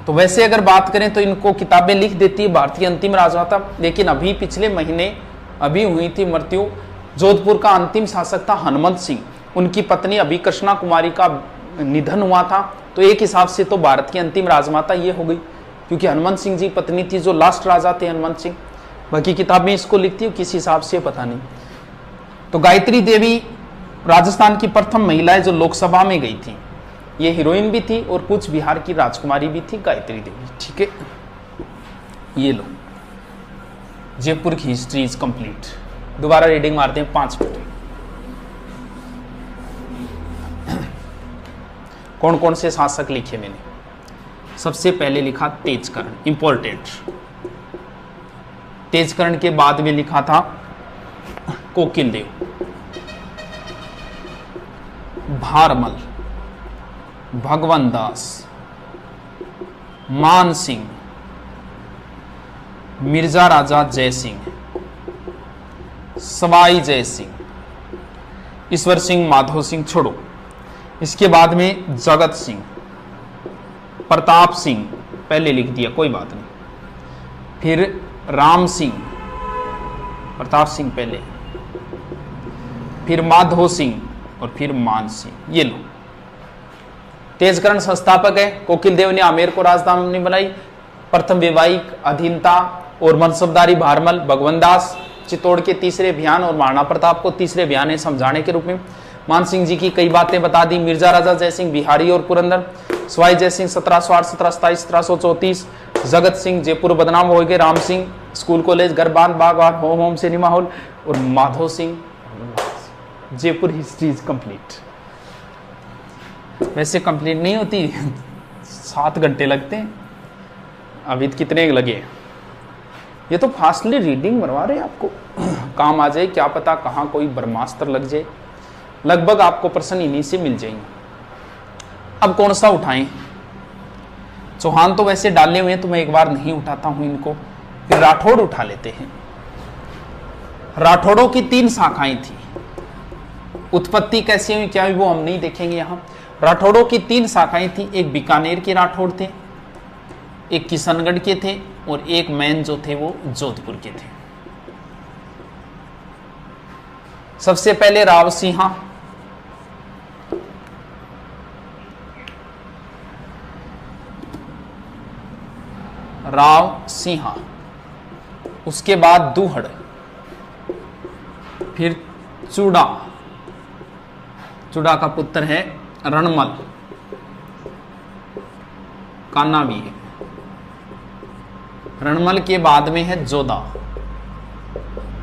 तो वैसे अगर बात करें तो इनको किताबें लिख देती है भारत की अंतिम राजमाता, लेकिन अभी पिछले महीने अभी हुई थी मृत्यु। जोधपुर का अंतिम शासक था हनुमंत सिंह, उनकी पत्नी अभी कृष्णा कुमारी का निधन हुआ था। तो एक हिसाब से तो भारत की अंतिम राजमाता ये हो गई, क्योंकि हनुमंत सिंह जी पत्नी थी जो लास्ट राजा थे हनुमंत सिंह। बाकी किताबें इसको लिखती है, किस हिसाब से पता नहीं। तो गायत्री देवी राजस्थान की प्रथम महिला है जो लोकसभा में गई थी। ये हीरोइन भी थी और कुछ बिहार की राजकुमारी भी थी गायत्री देवी। ठीक है, ये लो, जयपुर की हिस्ट्री इज कंप्लीट। दोबारा रीडिंग मारते हैं 5 मिनट। कौन कौन से शासक लिखे मैंने? सबसे पहले लिखा तेजकर्ण, इंपॉर्टेंट। तेजकर्ण के बाद में लिखा था कोकिल देव, भारमल, भगवंत दास, मान सिंह, मिर्जा राजा जय सिंह, सवाई जय सिंह, ईश्वर सिंह, माधो सिंह, छोड़ो। इसके बाद में जगत सिंह, प्रताप सिंह, पहले लिख दिया कोई बात नहीं। फिर राम सिंह, प्रताप सिंह पहले, फिर माधो सिंह और फिर मान सिंह। ये लो, तेजकर्ण संस्थापक है। कोकिल देव ने आमेर को राजधानी बनाई। प्रथम वैवाहिक अधीनता और मनसबदारी भारमल, भगवंत दास चित्तौड़ के तीसरे अभियान और महाराणा प्रताप को तीसरे अभियान है समझाने के रूप में। मान सिंह जी की कई बातें बता दी। मिर्जा राजा जय सिंह बिहारी और पुरंदर, सवाई जय सिंह 1708, 1727, 1734, जगत सिंह जयपुर बदनाम हो गए, राम सिंह स्कूल कॉलेज घर बांध बाग होम होम सिनेमा हॉल, और Madho Singh Jaipur history is complete. वैसे कंप्लीट नहीं होती, 7 घंटे लगते हैं। अभी कितने लगे? ये तो फास्टली रीडिंग बनवा रहे हैं आपको, काम आ जाए, क्या पता कहाँ कोई ब्रह्मास्त्र लग जाए। लगभग आपको प्रश्न इन्हीं से मिल जाएंगे। अब कौन सा उठाएं? चौहान तो वैसे डाले हुए हैं तो मैं एक बार नहीं उठाता हूं इनको। फिर राठौड़ उठा लेते हैं। राठौड़ों की 3 शाखाएं थी। उत्पत्ति कैसे हुई क्या हुई वो हम नहीं देखेंगे यहां। राठौड़ों की 3 शाखाएं थी। एक बीकानेर के राठौड़ थे, एक किशनगढ़ के थे और एक मैन जो थे वो जोधपुर के थे। सबसे पहले राव सिंहा, राव सिंहा, उसके बाद दूहड़, फिर चूड़ा, चूड़ा का पुत्र है रणमल, कान्हा भी है। रणमल के बाद में है जोधा,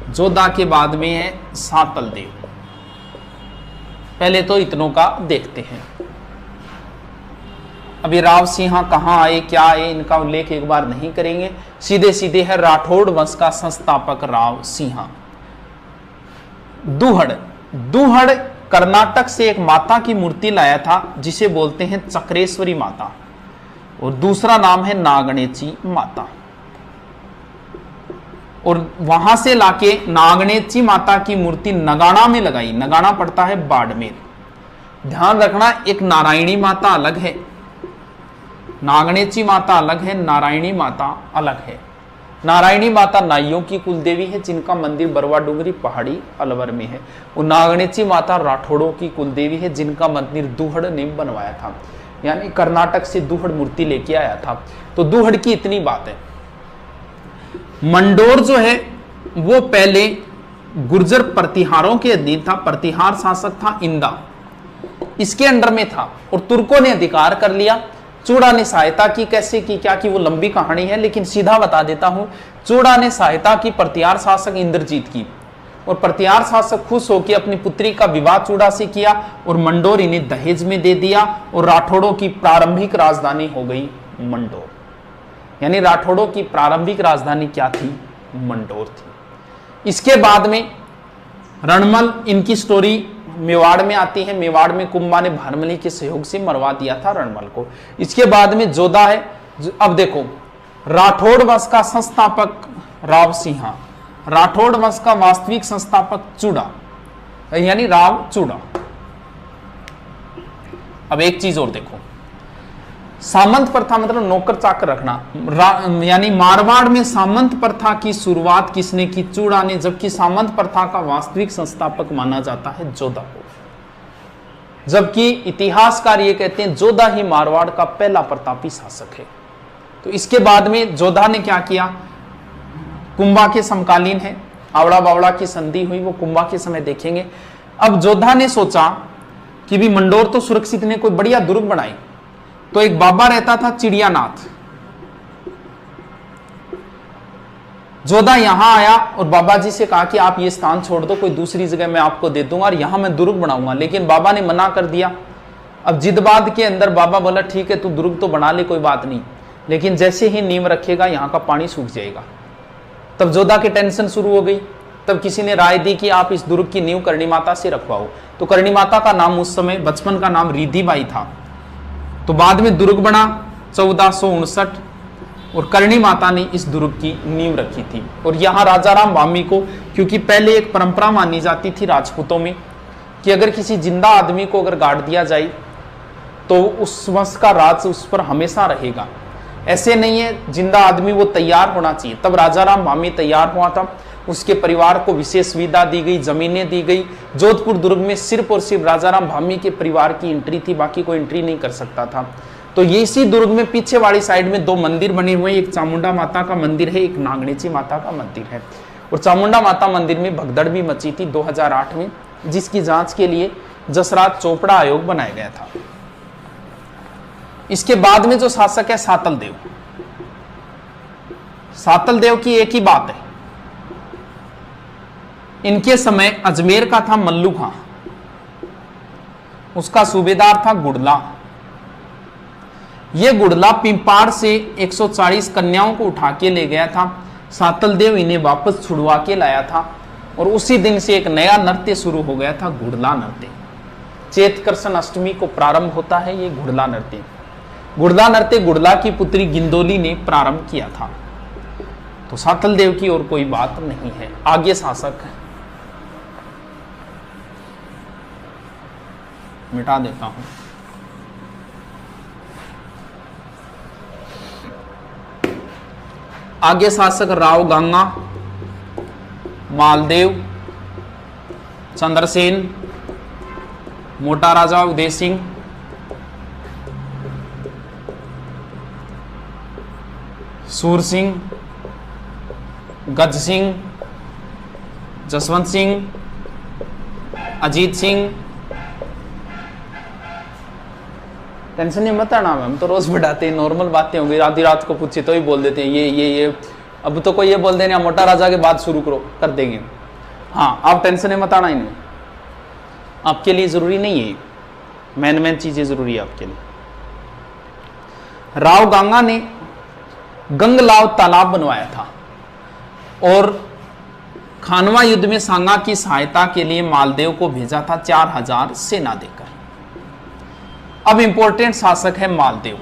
जोधा के बाद में है सातल देव। पहले तो इतनों का देखते हैं। अभी राव सिंहा कहां आए क्या आए इनका उल्लेख एक बार नहीं करेंगे। सीधे सीधे है राठौड़ वंश का संस्थापक राव सिंहा। दूहड़, दूहड़ कर्नाटक से एक माता की मूर्ति लाया था जिसे बोलते हैं चक्रेश्वरी माता, और दूसरा नाम है नागणेची माता। और वहां से लाके नागणेची माता की मूर्ति नगाना में लगाई। नगाना पड़ता है बाड़मेर। ध्यान रखना, एक नारायणी माता अलग है, नागणेची माता अलग है, नारायणी माता अलग है। नारायणी माता नाइयों की कुलदेवी है जिनका मंदिर बरवा डूंगरी पहाड़ी अलवर में है, और नागणेची माता राठौड़ों की कुलदेवी है जिनका मंदिर दूहड़ ने बनवाया था, यानी कर्नाटक से दूहड़ मूर्ति लेके आया था। तो दूहड़ की इतनी बात है। मंडोर जो है वो पहले गुर्जर प्रतिहारों के अधीन था, प्रतिहार शासक था इंदा, इसके अंडर में था, और तुर्कों ने अधिकार कर लिया। चूड़ा ने सहायता की, कैसे की, क्या की, वो लंबी कहानी है, लेकिन सीधा बता देता हूं। चूड़ा ने सहायता की प्रतिहार शासक इंद्रजीत की, और प्रतिहार शासक खुश होकर अपनी पुत्री का विवाह चूड़ा से किया, और मंडोर इन्हें दहेज में दे दिया, और राठौड़ों की प्रारंभिक राजधानी हो गई मंडोर। यानी राठौड़ों की प्रारंभिक राजधानी क्या थी? मंडोर थी। इसके बाद में रणमल, इनकी स्टोरी मेवाड़ में आती है। मेवाड़ में कुंभा ने भारमली के सहयोग से मरवा दिया था रणमल को। इसके बाद में जोधा है। अब देखो, राठौड़ वंश का संस्थापक राव सिंहा, राठौड़ वंश का वास्तविक संस्थापक चूड़ा, यानी राव चूड़ा। अब एक चीज और देखो, सामंत प्रथा मतलब नौकर चाकर रखना, यानी मारवाड़ में सामंत प्रथा की शुरुआत किसने की? चूड़ा ने, जबकि सामंत प्रथा का वास्तविक संस्थापक माना जाता है जोधा को। जबकि इतिहासकार ये कहते हैं जोधा ही मारवाड़ का पहला प्रतापी शासक है। तो इसके बाद में जोधा ने क्या किया? कुंभा के समकालीन है, आवड़ा बावड़ा की संधि हुई, वो कुंभा के समय देखेंगे। अब जोधा ने सोचा कि भी मंडोर तो सुरक्षित ने कोई बढ़िया दुर्ग बनाई। तो एक बाबा रहता था चिड़ियानाथ, जोधा यहां आया और बाबा जी से कहा कि आप ये स्थान छोड़ दो, कोई दूसरी जगह मैं आपको दे दूंगा और यहां मैं दुर्ग बनाऊंगा। लेकिन बाबा ने मना कर दिया। अब जिदबाद के अंदर बाबा बोला ठीक है तू दुर्ग तो बना ले, कोई बात नहीं, लेकिन जैसे ही नींव रखेगा यहां का पानी सूख जाएगा। तब जोधा की टेंशन शुरू हो गई। तब किसी ने राय दी कि आप इस दुर्ग की नींव करणी माता से रखवाओ। तो करणी माता का नाम उस समय बचपन का नाम रिधिबाई था। तो बाद में दुर्ग बना 1459, और करणी माता ने इस दुर्ग की नींव रखी थी। और यहाँ राजा राम वामी को, क्योंकि पहले एक परंपरा मानी जाती थी राजपूतों में कि अगर किसी जिंदा आदमी को अगर गाड़ दिया जाए तो उस वंश का राज उस पर हमेशा रहेगा। ऐसे नहीं है, जिंदा आदमी वो तैयार होना चाहिए। तब राजा राम वामी तैयार हुआ था, उसके परिवार को विशेष सुविधा दी गई, जमीनें दी गई। जोधपुर दुर्ग में सिर्फ और सिर्फ राजा राम भामी के परिवार की एंट्री थी, बाकी कोई एंट्री नहीं कर सकता था। तो ये इसी दुर्ग में पीछे वाली साइड में दो मंदिर बने हुए हैं, एक चामुंडा माता का मंदिर है, एक नागणेची माता का मंदिर है। और चामुंडा माता मंदिर में भगदड़ भी मची थी 2008 में, जिसकी जांच के लिए जसराज चोपड़ा आयोग बनाया गया था। इसके बाद में जो शासक है सातल देव, सातल देव की एक ही बात है, इनके समय अजमेर का था मल्लू खां, उसका सूबेदार था गुड़ला। यह गुड़ला पिंपाड़ से 140 कन्याओं को उठा के ले गया था। सातल देव इन्हें वापस छुड़वा के लाया था, और उसी दिन से एक नया नृत्य शुरू हो गया था, गुड़ला नृत्य। चेतकर्षण अष्टमी को प्रारंभ होता है ये गुड़ला नृत्य। गुड़ला नृत्य गुड़ला की पुत्री गिंदोली ने प्रारंभ किया था। तो सातल देव की और कोई बात नहीं है। आगे शासक है, मिटा देता हूं। आगे शासक राव गंगा, मालदेव, चंद्रसेन, मोटा राजा उदय सिंह, सूर सिंह, गज सिंह, जसवंत सिंह, अजीत सिंह। टेंशन नहीं मत आना, हम तो रोज बढ़ाते हैं, नॉर्मल बातें होंगी। आधी रात को पूछे तो ही बोल देते हैं ये। अब तो कोई ये बोल देना मोटा राजा के बाद शुरू करो, कर देंगे। हाँ, आप टेंशन मत आना, इनमें आपके लिए जरूरी नहीं है, मेन चीजें जरूरी है आपके लिए। राव गंगा ने गंगलाव तालाब बनवाया था, और खानवा युद्ध में सांगा की सहायता के लिए मालदेव को भेजा था 4000 सेना देकर। अब इंपॉर्टेंट शासक है मालदेव।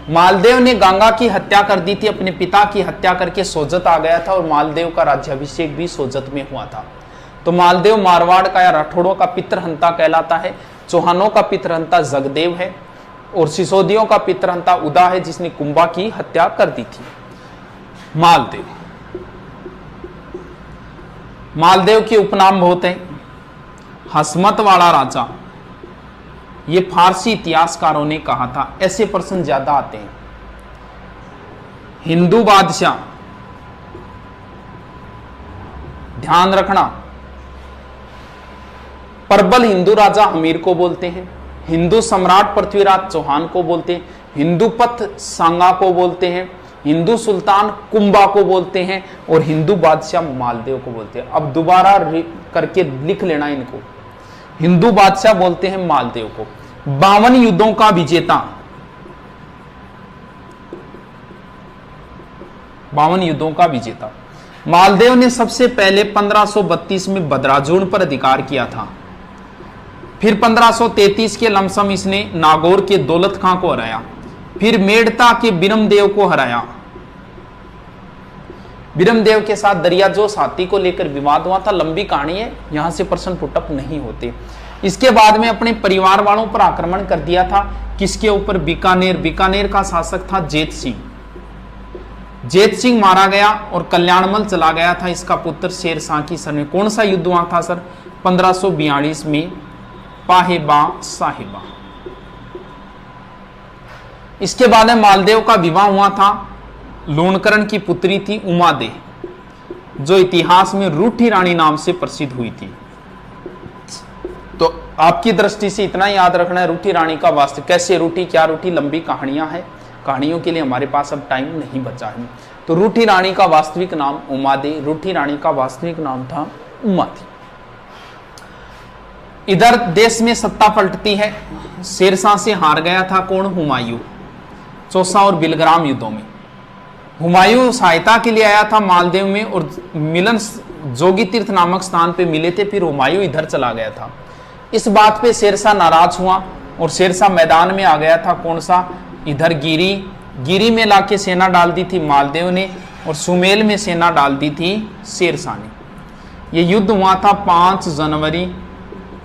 मालदेव ने गंगा की हत्या कर दी थी, अपने पिता की हत्या करके सोजत आ गया था और मालदेव का राज्याभिषेक भी सोजत में हुआ था। तो मालदेव मारवाड़ का या राठौड़ों का पितृहंता कहलाता है। चौहानों का पितृहंता जगदेव है और सिसोदियों का पितृहंता उदा है, जिसने कुंभा की हत्या कर दी थी। मालदेव, मालदेव के उपनाम बहुत है। हसमत वाला राजा, ये फारसी इतिहासकारों ने कहा था। ऐसे प्रश्न ज्यादा आते हैं। हिंदू बादशाह, ध्यान रखना, प्रबल हिंदू राजा अमीर को बोलते हैं, हिंदू सम्राट पृथ्वीराज चौहान को बोलते हैं, हिंदू पथ सांगा को बोलते हैं, हिंदू सुल्तान कुंभा को बोलते हैं और हिंदू बादशाह मालदेव को बोलते हैं। अब दोबारा करके लिख लेना इनको। हिंदू बादशाह बोलते हैं मालदेव को। 52 युद्धों का विजेता, 52 युद्धों का विजेता मालदेव ने सबसे पहले 1532 में बदराजून पर अधिकार किया था। फिर 1533 के लमसम इसने नागौर के दौलत खां को हराया। फिर मेड़ता के बिरमदेव को हराया। बिरमदेव के साथ दरियाजोश हाथी को लेकर विवाद हुआ था। लंबी कहानी है, यहां से प्रश्न पुटअप नहीं होते। इसके बाद में अपने परिवार वालों पर आक्रमण कर दिया था। किसके ऊपर? बीकानेर। बीकानेर का शासक था जेत सिंह। जेत सिंह मारा गया और कल्याणमल चला गया था इसका पुत्र शेरशाह की सर में। कौन सा युद्ध हुआ था सर? 1542 में पाहेबा साहिबा। इसके बाद में मालदेव का विवाह हुआ था लूणकरण की पुत्री थी उमादे, जो इतिहास में रूठी रानी नाम से प्रसिद्ध हुई थी। तो आपकी दृष्टि से इतना याद रखना है, रूठी रानी का वास्तव कैसे रूठी, क्या रूठी, लंबी कहानियां हैं। कहानियों के लिए हमारे पास अब टाइम नहीं बचा है। तो रूठी रानी का वास्तविक नाम उमादे, रूठी रानी का वास्तविक नाम था उमा थी। इधर देश में सत्ता पलटती है। शेरशाह से हार गया था कौन? हुमायूं। चौसा और बिलग्राम युद्धों में हुमायूं सहायता के लिए आया था मालदेव में और मिलन जोगी तीर्थ नामक स्थान पे मिले थे। फिर हुमायूं इधर चला गया था। इस बात पे शेरशाह नाराज हुआ और शेरशाह मैदान में आ गया था। कौन सा? इधर गिरी में लाके सेना डाल दी थी मालदेव ने और सुमेल में सेना डाल दी थी शेरशाह ने। यह युद्ध हुआ था 5 जनवरी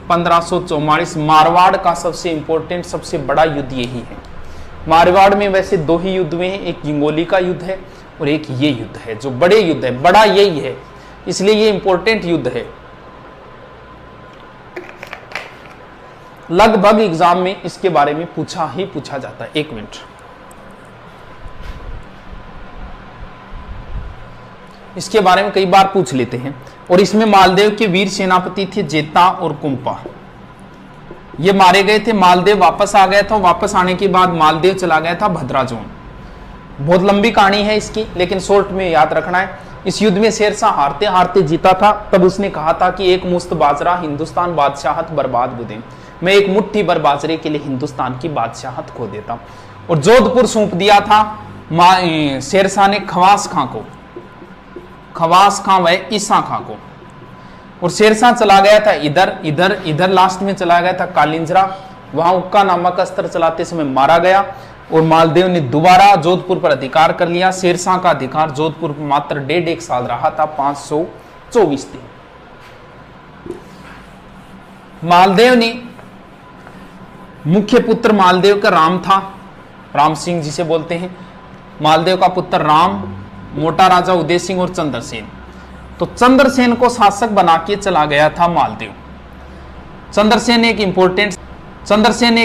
1544। मारवाड़ का सबसे इंपॉर्टेंट, सबसे बड़ा युद्ध यही है। मारवाड़ में वैसे 2 ही युद्ध हुए हैं, एक जिंगोली का युद्ध है और एक ये युद्ध है जो बड़े युद्ध है। बड़ा यही है, इसलिए ये इंपॉर्टेंट युद्ध है। लगभग एग्जाम में इसके बारे में पूछा जाता है। 1 मिनट, इसके बारे में कई बार पूछ लेते हैं। और इसमें मालदेव के वीर सेनापति थे जेता और कुंपा, ये मारे गए थे। मालदेव वापस आ गया था। वापस आने के बाद मालदेव चला गया था भद्राजोन। बहुत लंबी कहानी है इसकी, लेकिन शॉर्ट में याद रखना है। इस युद्ध में शेरशाह हारते हारते जीता था। तब उसने कहा था कि एक मुश्त बाजरा हिंदुस्तान बादशाहत बर्बाद बुदे, मैं एक मुट्ठी भर बाजरे के लिए हिंदुस्तान की बादशाहत खो देता। और जोधपुर सौंप दिया था शेरशाह ने खवास खां को, खवास खां व ईसा खां को। और शेरशाह चला गया था इधर लास्ट में चला गया था कालिंजरा, वहां उक्का नामक अस्त्र चलाते समय मारा गया। और मालदेव ने दोबारा जोधपुर पर अधिकार कर लिया। शेरशाह का अधिकार जोधपुर पर मात्र 1.5 साल रहा था, 524 दिन। मालदेव ने मुख्य पुत्र मालदेव का राम था, राम सिंह जिसे बोलते हैं। मालदेव का पुत्र राम, मोटा राजा उदय सिंह और चंद्रसेन। तो चंद्रसेन को शासक बना के चला गया था मालदेव। चंद्रसेन एक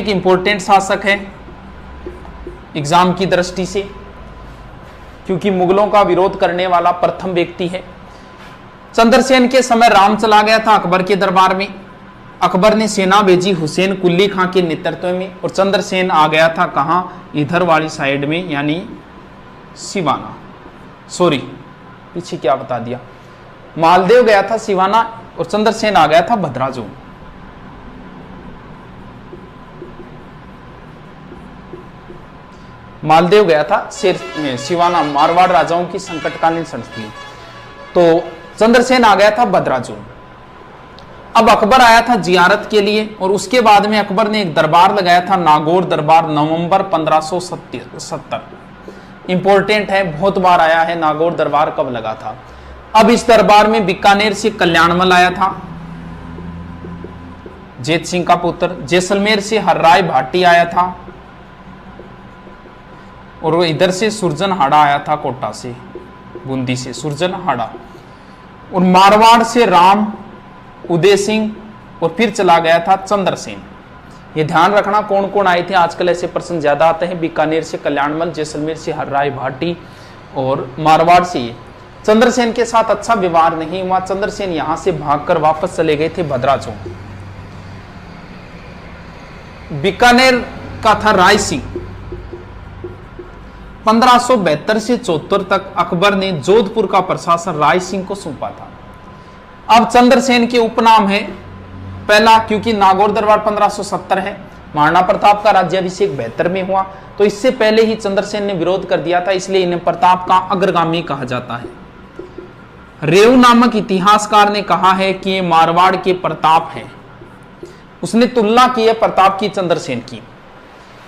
इंपॉर्टेंट शासक है एग्जाम की दृष्टि से, क्योंकि मुगलों का विरोध करने वाला प्रथम व्यक्ति है। चंद्रसेन के समय राम चला गया था अकबर के दरबार में। अकबर ने सेना भेजी हुसैन कुल्ली खां के नेतृत्व में और चंद्रसेन आ गया था कहां? इधर वाली साइड में, यानी सिवाना। सॉरी, पीछे क्या बता दिया। मालदेव गया था सिवाना और चंद्रसेन आ गया था भद्राजून। मालदेव गया था सिवाना, मारवाड़ राजाओं की संकटकालीन संस्थिति। तो चंद्रसेन आ गया था बदराजून। अब अकबर आया था जियारत के लिए और उसके बाद में अकबर ने एक दरबार लगाया था, नागौर दरबार, नवंबर 1570। इंपॉर्टेंट है, बहुत बार आया है नागौर दरबार कब लगा था। अब इस दरबार में बीकानेर से कल्याणमल आया था, जेत सिंह का पुत्र। जैसलमेर से हर्राय भाटी आया था और वो इधर से सुरजनहाड़ा आया था, कोटा से, बूंदी से सुरजनहाड़ा। और मारवाड़ से राम उदय सिंह और फिर चला गया था चंद्रसेन। ये ध्यान रखना कौन कौन आए थे, आजकल ऐसे प्रश्न ज्यादा आते हैं। बीकानेर से कल्याणमल, जैसलमेर से हर्राय भाटी और मारवाड़ से ये। चंद्रसेन के साथ अच्छा व्यवहार नहीं हुआ, चंद्रसेन यहां से भागकर वापस चले गए थे भद्राचों। बीकानेर का था राय सिंह। 1572 से 74 तक अकबर ने जोधपुर का प्रशासन राय सिंह को सौंपा था। अब चंद्रसेन के उपनाम है पहला, क्योंकि नागौर दरबार 1570 है, महाराणा प्रताप का राज्याभिषेक 72 में हुआ, तो इससे पहले ही चंद्रसेन ने विरोध कर दिया था, इसलिए इन्हें प्रताप का अग्रगामी कहा जाता है। रेऊ नामक इतिहासकार ने कहा है कि ये मारवाड़ के प्रताप हैं। उसने तुलना की है प्रताप की चंद्रसेन की।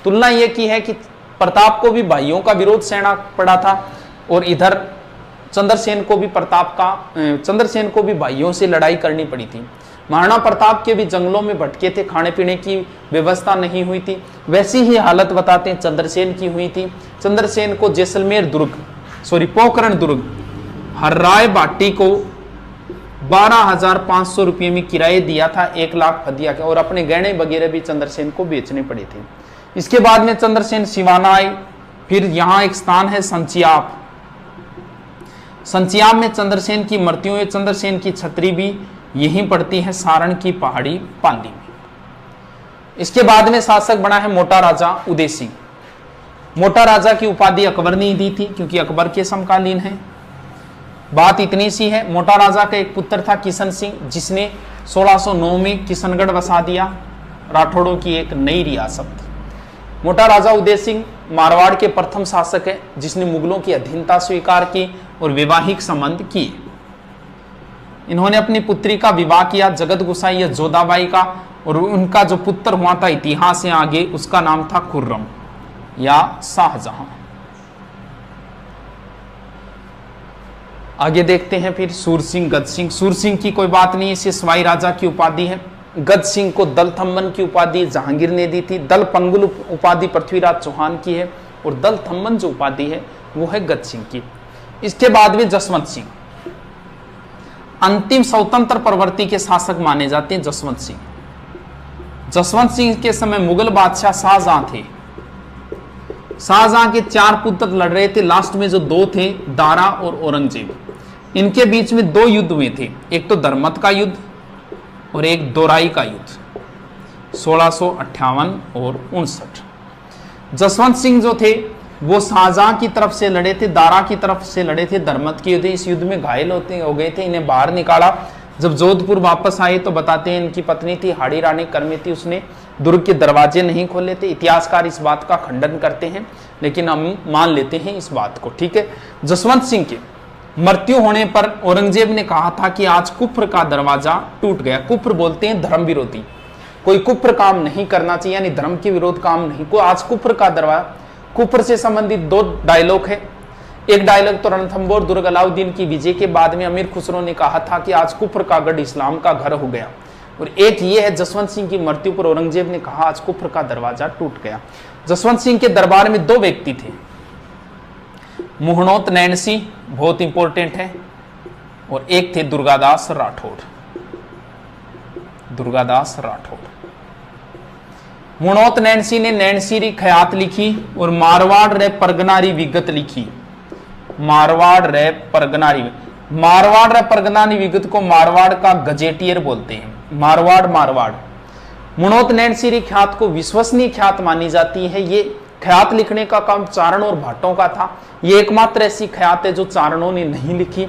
तुलना यह की है कि प्रताप को भी भाइयों का विरोध सहना पड़ा था और इधर चंद्रसेन को भी भाइयों से लड़ाई करनी पड़ी थी। महाराणा प्रताप के भी जंगलों में भटके थे, खाने पीने की व्यवस्था नहीं हुई थी। वैसी ही हालत बताते हैं चंद्रसेन की हुई थी। चंद्रसेन को जैसलमेर पोखरण दुर्ग हर्राय बाटी को 12,500 रुपये में किराए दिया था, 1 लाख फदिया के, और अपने गहने वगैरह भी चंद्रसेन को बेचने पड़े थे। इसके बाद में चंद्रसेन सिवाना आए। फिर यहां एक स्थान है संचियाप। संचियाप में चंद्रसेन की मृत्यु है। चंद्रसेन की छतरी भी यहीं पड़ती है, सारण की पहाड़ी पाली में। इसके बाद में शासक बना है मोटा राजा उदय सिंह। मोटा राजा की उपाधि अकबर ने दी थी, क्योंकि अकबर के समकालीन है। बात इतनी सी है, मोटा राजा का एक पुत्र था किशन सिंह, जिसने 1609 में किशनगढ़ बसा दिया, राठौड़ों की एक नई रियासत। मोटा राजा उदय सिंह मारवाड़ के प्रथम शासक है, जिसने मुगलों की अधीनता स्वीकार की और वैवाहिक संबंध किए। इन्होंने अपनी पुत्री का विवाह किया जगत गुसाई या जोधाबाई का, और उनका जो पुत्र हुआ था, इतिहास है आगे, उसका नाम था खुर्रम या शाहजहां। आगे देखते हैं फिर सूरसिंह, गद सिंह। सूरसिंह की कोई बात नहीं, इसे सवाई राजा की उपाधि है। गद सिंह को दल थम्मन की उपाधि जहांगीर ने दी थी। दल पंगुल उपाधि पृथ्वीराज चौहान की है, और दल थम्मन जो उपाधि है वो है गद सिंह की। इसके बाद में जसवंत सिंह, अंतिम स्वतंत्र प्रवृत्ति के शासक माने जाते हैं जसवंत सिंह। जसवंत सिंह के समय मुगल बादशाह शाहजहां थे। शाहजहां के 4 पुत्र लड़ रहे थे, लास्ट में जो 2 थे, दारा और औरंगजेब। इनके बीच में 2 युद्ध हुए थे, एक तो धर्मत का युद्ध और एक दोराई का युद्ध, 1658 और 59। जसवंत सिंह जो थे वो शाहजहां की तरफ से लड़े थे, दारा की तरफ से लड़े थे, धर्मत के युद्ध। इस युद्ध में घायल हो गए थे, इन्हें बाहर निकाला। जब जोधपुर वापस आए तो बताते हैं इनकी पत्नी थी हाड़ी रानी कर्मी, उसने दुर्ग के दरवाजे नहीं खोले थे। इतिहासकार इस बात का खंडन करते हैं, लेकिन हम मान लेते हैं इस बात को, ठीक है। जसवंत सिंह के मृत्यु होने पर औरंगजेब ने कहा था कि आज कुफ्र का दरवाजा टूट गया। कुफ्र बोलते हैं धर्म विरोधी, कोई कुफ्र काम नहीं करना चाहिए, यानी धर्म के विरोध काम नहीं, कोई आज कुफ्र का दरवाजा। कुफ्र से संबंधित 2 डायलॉग है। एक डायलॉग तो रणथंबोर दुर्ग अलाउद्दीन की विजय के बाद में अमीर खुसरो ने कहा था कि आज कुफ्र का गढ़ इस्लाम का घर हो गया, और एक ये है जसवंत सिंह की मृत्यु पर औरंगजेब ने कहा आज कुफ्र का दरवाजा टूट गया। जसवंत सिंह के दरबार में 2 व्यक्ति थे, मुहणोत नैनसी, बहुत इंपॉर्टेंट है, और एक थे दुर्गादास राठौड़। दुर्गादास राठौड़। मुहणोत नैनसी ने नैनसीरी खयात लिखी और मारवाड़ रे परगनारी विगत लिखी। मारवाड़ रे परगनारी विगत को मारवाड़ का गजेटियर बोलते हैं। मारवाड़। मुहणोत नैनसीरी ख्यात को विश्वसनीय ख्यात मानी जाती है। ये ख्यात लिखने का काम चारण और भाटों का था। ये एकमात्र ऐसी ख्यात है जो चारणों ने नहीं लिखी।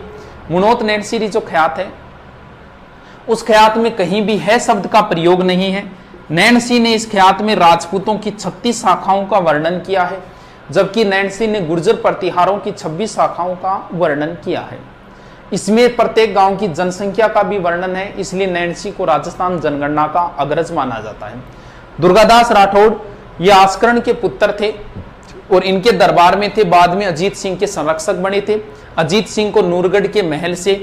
मुहणोत नैनसीरी जो ख्यात है, उस ख्यात में कहीं भी है शब्द का प्रयोग नहीं है। नैनसी ने इस ख्यात में राजपूतों की 36 शाखाओं का वर्णन किया है, जबकि नैनसी ने गुर्जर प्रतिहारों की 26 शाखाओं का वर्णन किया है। इसमें प्रत्येक गांव की जनसंख्या का भी वर्णन है, इसलिए नैन्सी को राजस्थान जनगणना का अग्रज माना जाता है। दुर्गादास राठौड़ ये आस्करण के पुत्र थे और इनके दरबार में थे। बाद में अजीत सिंह के संरक्षक बने थे। अजीत सिंह को नूरगढ़ के महल से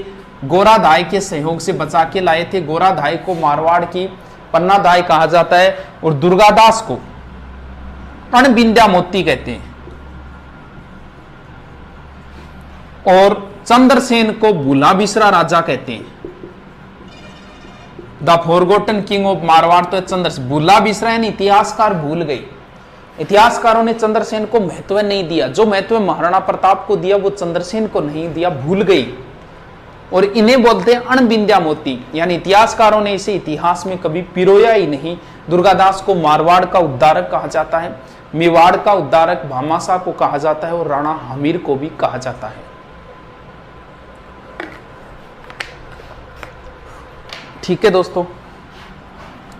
गोराधाय के सहयोग से बचा के लाए थे। गोराधाय को मारवाड़ की पन्नाधाय कहा जाता है और दुर्गादास को अणबिंद्या मोती कहते हैं और चंद्रसेन को भूला बिसरा राजा कहते हैं। The forgotten king of Marwar तो चंद्रसेन। भूला बिसरा यानी इतिहासकार भूल गए। इतिहासकारों ने चंद्रसेन को महत्व नहीं दिया। जो महत्व महाराणा प्रताप को दिया वो चंद्रसेन को नहीं दिया, भूल गई। और इन्हें बोलते हैं अणबिंद्या मोती, यानी इतिहासकारों ने इसे इतिहास में कभी पिरोया ही नहीं। दुर्गादास को मारवाड़ का उद्धारक कहा जाता है, मेवाड़ का उद्धारक भामाशाह को कहा जाता है और राणा हमीर को भी कहा जाता है। ठीक है दोस्तों,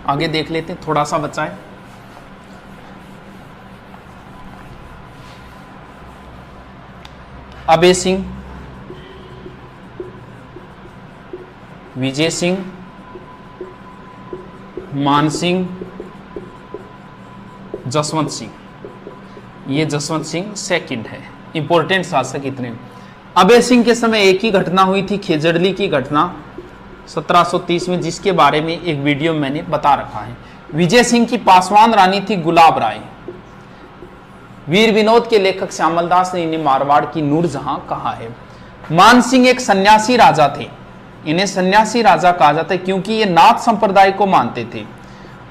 आगे देख लेते हैं, थोड़ा सा बचा है। अभय सिंह, विजय सिंह, मान सिंह, जसवंत सिंह। ये जसवंत सिंह सेकंड है। इंपॉर्टेंट शासक इतने। अभय सिंह के समय एक ही घटना हुई थी, खेजड़ली की घटना 1730 में, जिसके बारे में एक वीडियो मैंने बता रखा है। विजय सिंह की पासवान रानी थी गुलाब राय। वीर विनोद के लेखक श्यामल दास ने इन्हें मारवाड़ की नूरजहां कहा है। मान सिंह एक सन्यासी राजा थे। इन्हें सन्यासी राजा कहा जाता है क्योंकि ये नाथ संप्रदाय को मानते थे।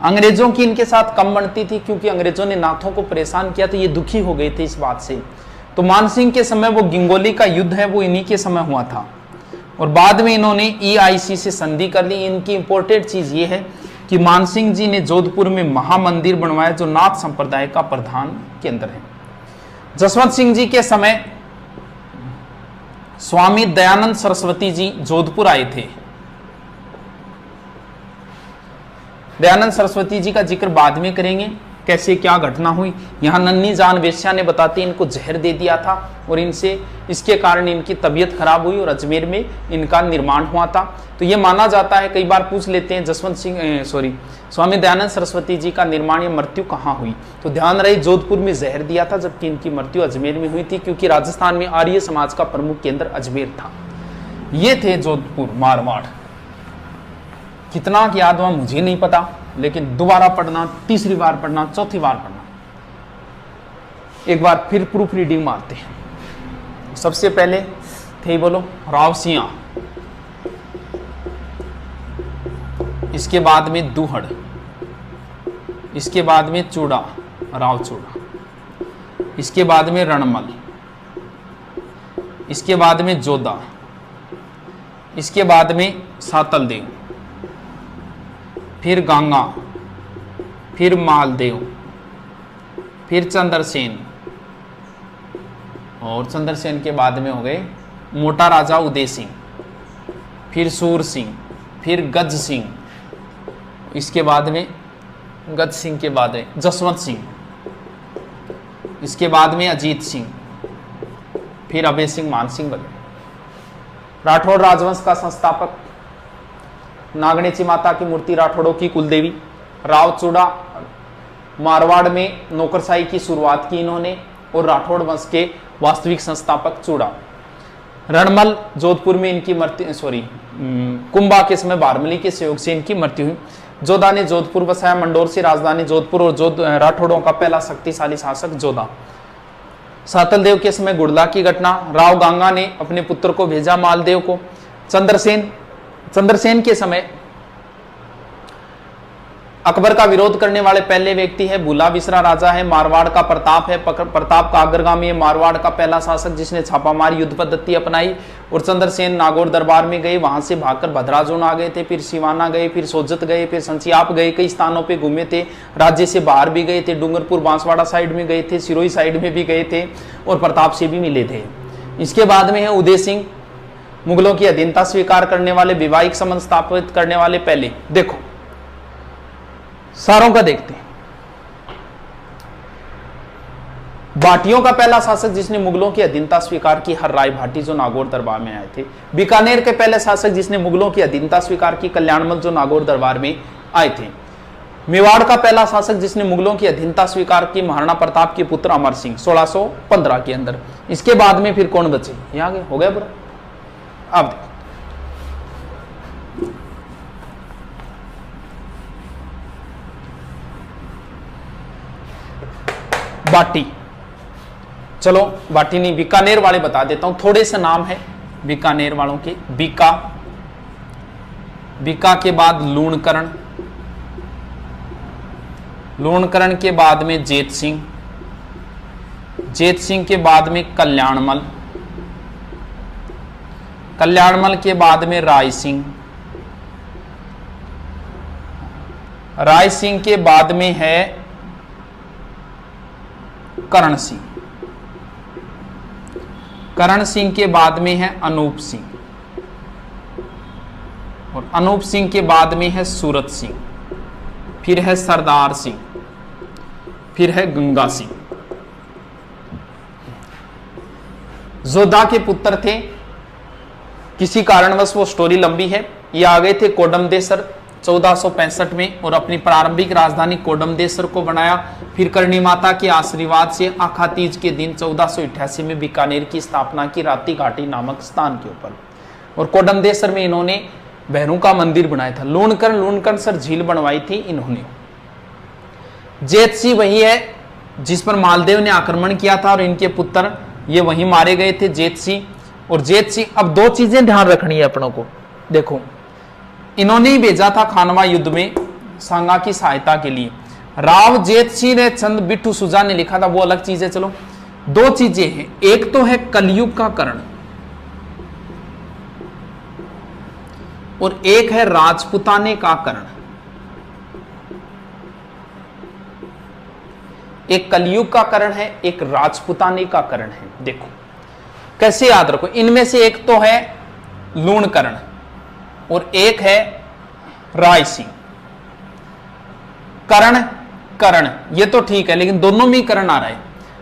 अंग्रेजों की इनके साथ कम बनती थी क्योंकि अंग्रेजों ने नाथों को परेशान किया, तो ये दुखी हो गए थे इस बात से। तो मान सिंह के समय वो गिंगोली का युद्ध है वो इन्हीं के समय हुआ था और बाद में इन्होंने EIC से संधि कर ली। इनकी इंपॉर्टेंट चीज ये है कि मान सिंह जी ने जोधपुर में महामंदिर बनवाया जो नाथ संप्रदाय का प्रधान केंद्र है। जसवंत सिंह जी के समय स्वामी दयानंद सरस्वती जी जोधपुर आए थे। दयानंद सरस्वती जी का जिक्र बाद में करेंगे, कैसे क्या घटना हुई। यहाँ नन्ही जान वेश्या ने बताते इनको जहर दे दिया था और इनसे इसके कारण इनकी तबीयत खराब हुई और अजमेर में इनका निर्माण हुआ था। तो ये माना जाता है, कई बार पूछ लेते हैं स्वामी दयानंद सरस्वती जी का निर्माण या मृत्यु कहाँ हुई, तो ध्यान रहे जोधपुर में जहर दिया था, जबकि इनकी मृत्यु अजमेर में हुई थी क्योंकि राजस्थान में आर्य समाज का प्रमुख केंद्र अजमेर था। ये थे जोधपुर मारवाड़। कितना याद हुआ मुझे नहीं पता, लेकिन दोबारा पढ़ना, तीसरी बार पढ़ना, चौथी बार पढ़ना। एक बार फिर प्रूफ रीडिंग मारते हैं। सबसे पहले थे बोलो राव सिंह, इसके बाद में दूहड़, इसके बाद में चूड़ा, राव चूड़ा, इसके बाद में रणमल, इसके बाद में जोधा, इसके बाद में सातलदेव, फिर गंगा, फिर मालदेव, फिर चंद्रसेन और चंद्रसेन के बाद में हो गए मोटा राजा उदय सिंह, फिर सूर सिंह, फिर गज सिंह, इसके बाद में गज सिंह के बाद है जसवंत सिंह, इसके बाद में अजीत सिंह, फिर अभय सिंह, मान सिंह वगैरह। राठौड़ राजवंश का संस्थापक, नागणेची माता की मूर्ति राठौड़ों की कुलदेवी। राव चूड़ा मारवाड़ में नौकरशाही की शुरुआत की इन्होंने और राठौड़ वंश के वास्तविक संस्थापक चूड़ा। रणमल जोधपुर में इनकी मृत्यु कुंभा के समय बारमली के सहयोग से इनकी मृत्यु हुई। जोधा ने जोधपुर बसाया, मंडोर से राजधानी जोधपुर और राठौड़ों का पहला शक्तिशाली शासक जोधा। सातलदेव के समय गुड़ला की घटना, राव गांगा ने अपने पुत्र को भेजा मालदेव को। चंद्रसेन के समय अकबर का विरोध करने वाले पहले व्यक्ति है भूला बिसरा राजा है। मारवाड़ का प्रताप है, प्रताप का अग्रगामी है, मारवाड़ का पहला शासक जिसने छापामार युद्ध पद्धति अपनाई। और चंद्रसेन नागौर दरबार में गए, वहां से भागकर भद्राजून आ गए थे, फिर सिवाना गए, फिर सोजत गए, फिर संचियाप गए, कई स्थानों पे घूमे थे, राज्य से बाहर भी गए थे, डूंगरपुर बांसवाड़ा साइड में गए थे, सिरोही साइड में भी गए थे और प्रताप से भी मिले थे। इसके बाद में है उदय सिंह, मुगलों की अधीनता स्वीकार करने वाले, वैवाहिक संबंध स्थापित करने वाले पहले। देखो सारों का देखते हैं। भाटियों का पहला शासक जिसने मुगलों की अधीनता स्वीकार की, हर राय भाटी जो नागौर दरबार में आए थे। बीकानेर के पहले शासक जिसने मुगलों की अधीनता स्वीकार की, कल्याणमल जो नागौर दरबार में आए थे। मेवाड़ का पहला शासक जिसने मुगलों की अधीनता स्वीकार की, महाराणा प्रताप के पुत्र अमर सिंह 1615 के अंदर। इसके बाद में फिर कौन बचे, यहां आगे हो गया पूरा। अब बाटी, चलो बाटी नहीं, बीकानेर वाले बता देता हूं, थोड़े से नाम है बीकानेर वालों के। बीका, बीका के बाद लूणकरण, लूणकरण के बाद में जेत सिंह, जेत सिंह के बाद में कल्याणमल, कल्याणमल के बाद में राय सिंह, राय सिंह के बाद में है करण सिंह, करण सिंह के बाद में है अनूप सिंह, और अनूप सिंह के बाद में है सूरत सिंह, फिर है सरदार सिंह, फिर है गंगा सिंह। जोधा के पुत्र थे, किसी कारणवश वो स्टोरी लंबी है। ये आ गए थे कोडमदेसर 1465 में और अपनी प्रारंभिक राजधानी कोडमदेसर को बनाया। फिर करणी माता के आशीर्वाद से आखा तीज के दिन 1488 में बीकानेर की स्थापना की, राती घाटी नामक स्थान के ऊपर। और कोडमदेसर में इन्होंने भैरों का मंदिर बनाया था। लूणकरण, लूणकरण सर झील बनवाई थी इन्होंने। जेतसी वही है जिस पर मालदेव ने आक्रमण किया था और इनके पुत्र ये वहीं मारे गए थे, जेतसी और जेतसी। अब दो चीजें ध्यान रखनी है अपनों को, देखो इन्होंने ही भेजा था खानवा युद्ध में सांगा की सहायता के लिए। राव जेतसी ने चंद बिट्टू सुजा ने लिखा था, वो अलग चीज है। चलो दो चीजें हैं, एक तो है कलयुग का कर्ण और एक है राजपुताने का कर्ण। एक कलयुग का कर्ण है, एक राजपुताने का कर्ण है। देखो कैसे याद रखो, इनमें से एक तो है लूणकर्ण और एक है राय सिंह। कर्ण कर्ण ये तो ठीक है, लेकिन दोनों में कर्ण आ रहा है।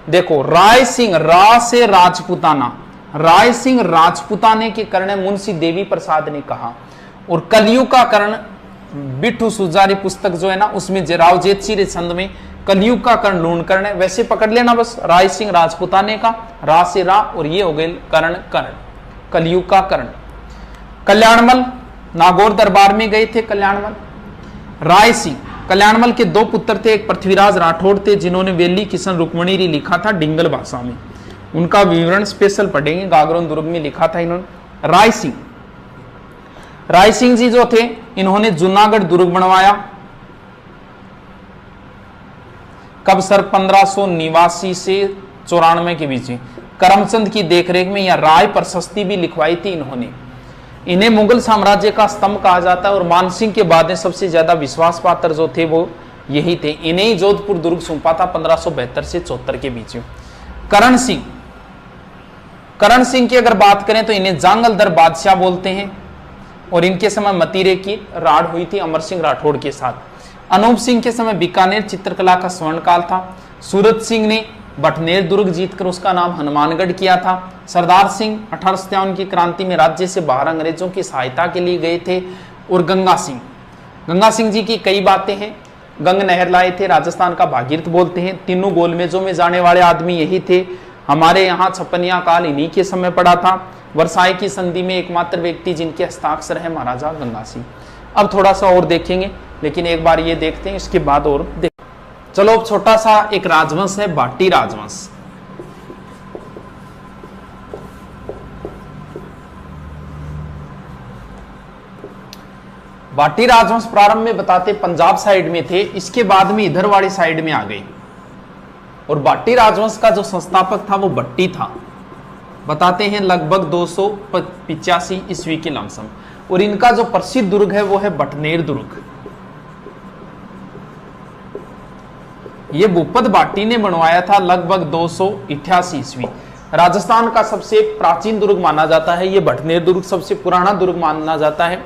देखो राय सिंह, रा से राजपुताना, राय सिंह राजपुताने के कर्ण मुंशी देवी प्रसाद ने कहा। और कलयुग का कर्ण बिट्टू सुजारी पुस्तक जो है ना, उसमें राव जेतसी छंद में कलयुग का कर्ण लूणकर्ण है। वैसे पकड़ लेना बस, राय सिंह राजपुताने का, रा से रा, और ये हो गए कर्ण कर्ण, कलयुग का कर्ण। कल्याणमल नागौर दरबार में गए थे कल्याणमल। राय सिंह, कल्याणमल के दो पुत्र थे, एक पृथ्वीराज राठौड़ थे जिन्होंने वेली किशन रुक्मणी लिखा था डिंगल भाषा में, उनका विवरण स्पेशल पढ़ेंगे, गागरोन दुर्ग में लिखा था इन्होंने। राय सिंह, राय सिंह जी जो थे इन्होंने जूनागढ़ दुर्ग बनवाया। कब सर 1589 से 94 के बीच में करमचंद की देखरेख में, या राय प्रशस्ति भी लिखवाई थी इन्होंने। इन्हें मुगल साम्राज्य का स्तंभ कहा जाता है और मानसिंह के बाद में सबसे ज्यादा विश्वास पात्र जो थे वो यही थे। इन्हें ही जोधपुर दुर्ग सौंपा था 1572 से 74 के बीच में। करण सिंह, करण सिंह की अगर बात करें तो इन्हें जांगलदर बादशाह बोलते हैं और इनके समय मतीरे की राड़ हुई थी अमर सिंह राठौड़ के साथ। अनूप सिंह के समय बीकानेर चित्रकला का स्वर्णकाल था। सूरत सिंह ने बटनेर दुर्ग जीतकर उसका नाम हनुमानगढ़ किया था। सरदार सिंह 1857 की क्रांति में राज्य से बाहर अंग्रेजों की सहायता के लिए गए थे। और गंगा सिंह, गंगा सिंह जी की कई बातें हैं। गंग नहर लाए थे, राजस्थान का भागीरथ बोलते हैं। तीनों गोलमेजों में जाने वाले आदमी यही थे। हमारे यहाँ छप्पनिया काल इन्हीं के समय पड़ा था। वर्साई की संधि में एकमात्र व्यक्ति जिनके हस्ताक्षर है महाराजा गंगा सिंह। अब थोड़ा सा और देखेंगे, लेकिन एक बार ये देखते हैं, इसके बाद और देख। चलो अब छोटा सा एक राजवंश है भाटी राजवंश। भाटी राजवंश प्रारंभ में बताते पंजाब साइड में थे, इसके बाद में इधर वाली साइड में आ गए। और भाटी राजवंश का जो संस्थापक था वो भट्टी था, बताते हैं लगभग 285 ईस्वी के लमसम। और इनका जो प्रसिद्ध दुर्ग है वो है बटनेर दुर्ग। ये भूपत भाटी ने बनवाया था लगभग 288 ईस्वी। राजस्थान का सबसे प्राचीन दुर्ग माना जाता है ये बटनेर दुर्ग, सबसे पुराना दुर्ग माना जाता है।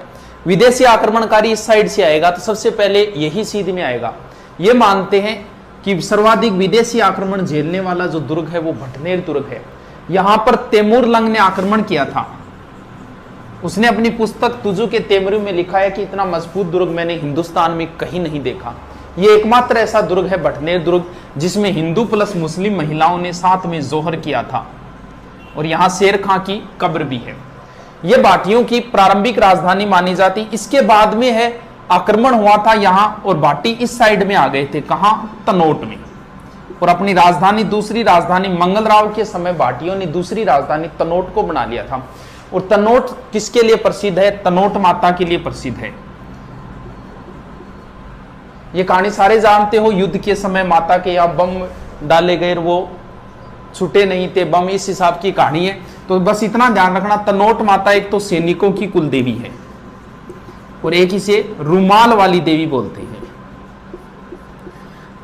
विदेशी आक्रमणकारी इस साइड से आएगा तो सबसे पहले यही सीध में आएगा। ये मानते हैं कि सर्वाधिक विदेशी आक्रमण झेलने वाला जो दुर्ग है वो भटनेर दुर्ग है। यहां पर तैमूर लंग ने आक्रमण किया था। उसने अपनी पुस्तक तुजु के तेमरू में लिखा है कि इतना मजबूत दुर्ग मैंने हिंदुस्तान में कहीं नहीं देखा। ये एकमात्र ऐसा दुर्ग है भटनेर दुर्ग जिसमें हिंदू प्लस मुस्लिम महिलाओं ने साथ में जोहर किया था, और यहां शेर खां की कब्र भी है। यह भाटियों की प्रारंभिक राजधानी मानी जाती। इसके बाद में है आक्रमण हुआ था यहां, और भाटी इस साइड में आ गए थे, कहां, तनोट में, और अपनी राजधानी दूसरी राजधानी मंगलराव के समय भाटियों ने दूसरी राजधानी तनोट को बना लिया था। और तनोट किसके लिए प्रसिद्ध है? तनोट माता के लिए प्रसिद्ध है। ये कहानी सारे जानते हो, युद्ध के समय माता के यहाँ बम डाले गए, वो छूटे नहीं थे बम, इस हिसाब की कहानी है। तो बस इतना ध्यान रखना, तनोट माता एक तो सैनिकों की कुल देवी है और एक इसे रुमाल वाली देवी बोलते हैं।